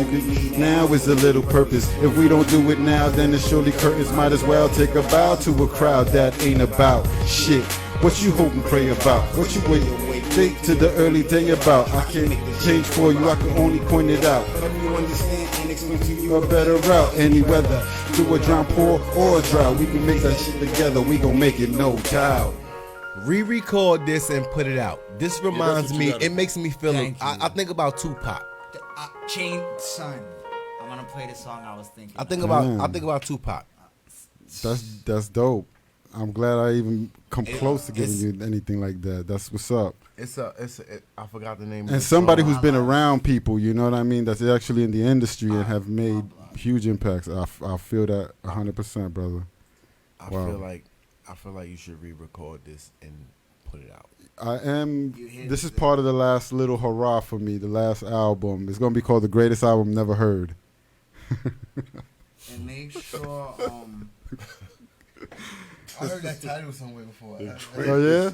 now is a little purpose. If we don't do it now, then it's surely curtains. Might as well take a bow to a crowd that ain't about shit. What you hope and pray about? What you wait to the early day about? I can't change for you, I can only point it out. Help you understand and explain to you a better route. Any weather, through a drown pour or a drought, we can make that shit together, we gon' make it no doubt. Re-record this and put it out. This reminds me, it makes me feel, I think about Tupac. Chain Son. I'm gonna play the song I was thinking. I think about Tupac. That's dope. I'm glad I even come close to giving you anything like that. That's what's up. I forgot the name. And somebody who's been around people, you know what I mean, that's actually in the industry and have made huge impacts. I feel that 100%, brother. I feel like you should re-record this and put it out. I am. This is part of the last little hurrah for me. The last album. It's gonna be called The Greatest Album Never Heard. And make sure. I heard that title somewhere before. Oh yeah?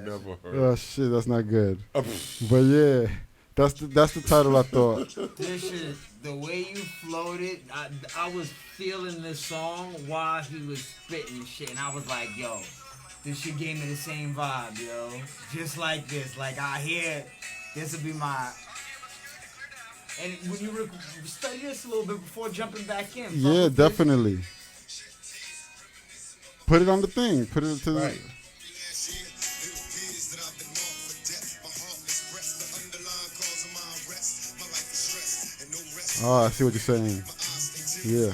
Never heard. Oh shit, that's not good. But yeah, that's the title I thought. This shit, the way you floated, I was feeling this song while he was spitting shit, and I was like, yo, this shit gave me the same vibe, yo. Just like this, like I hear, this will be my. And when you study this a little bit before jumping back in. Yeah, definitely. Put it on the thing. Put it to the. Right. Oh, I see what you're saying. Yeah.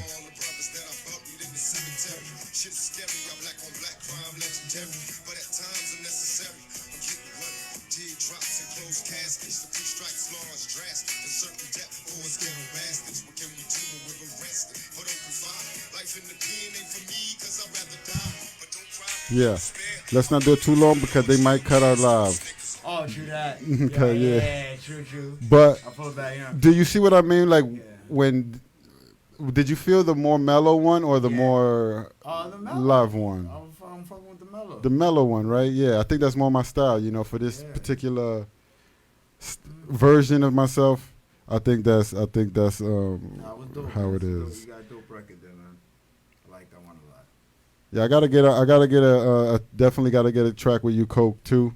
Yeah, let's not do it too long because they might cut our live. Oh, true that. Yeah, true. But I pulled that, yeah. Do you see what I mean? Like when did you feel the more mellow one or the more the live one? I'm fucking with the mellow. The mellow one, right? Yeah, I think that's more my style. You know, for this particular version of myself, I think that's how it is. You got a dope record there, man. I like that one a lot. Yeah, I definitely gotta get a track with you, Coke, too.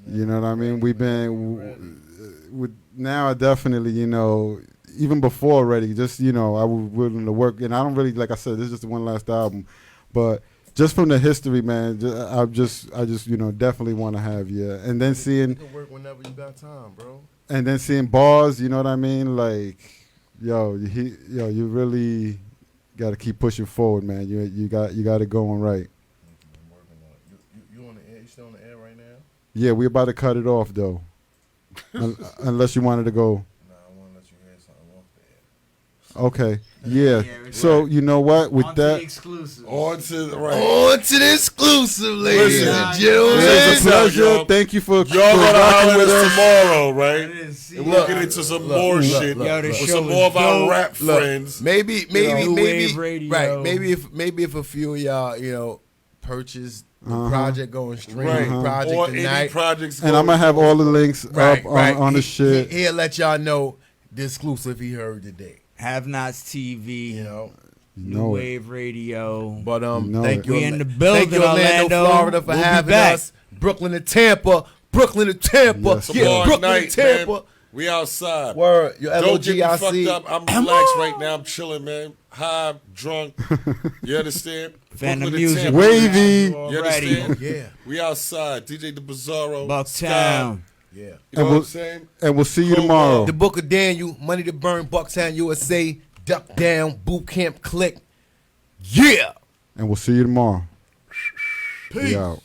You know what I mean? We've been now. I definitely, you know, even before already. Just I was willing to work, and I don't really, like I said, this is just the one last album, but just from the history, man, I just definitely want to have you, and then seeing. You can work whenever you got time, bro. And then seeing bars, you know what I mean? Like, you really got to keep pushing forward, man. You got it going right. I'm working on it. You on the air? You still on the air right now? Yeah, we're about to cut it off though, unless you wanted to go. Nah, I want to let you hear something off the air. Okay. Yeah. So you know what? With on that, to the exclusive. On to the exclusive, ladies and gentlemen. it's a pleasure. Thank you for y'all gonna rocking holler with us us tomorrow, right? And we'll get into some more shit with some more of our rap friends. Maybe Wave radio. right. Maybe if a few of y'all, purchase the project going stream. Right. Project Or tonight. any projects. And I'm gonna have all the links Right, up right. on the shit. He'll let y'all know the exclusive he heard today. Have Nots TV. You know. New Know it. Wave Radio. But Know thank it. you. We in the Thank building, you, Orlando, Orlando. Florida, for We'll be having back. us. Brooklyn to Tampa. Brooklyn to Tampa. Yes, Yeah, Tomorrow Brooklyn night, to Tampa. man. We outside. Word. Your Don't get me LOGIC. fucked up. I'm relaxed right now. I'm chilling, man. High, drunk. You understand? Fan of Brooklyn to music. Tampa. Wavy. You understand? Yeah. We outside. DJ the Bizarro. Bucktown. Sky. Yeah. You know And what I'm saying? we'll see you Cool tomorrow. ball. The Book of Daniel, Money to Burn, Bucktown, USA, Duck Down, Boot Camp Click. Yeah. And we'll see you tomorrow. Peace. We out.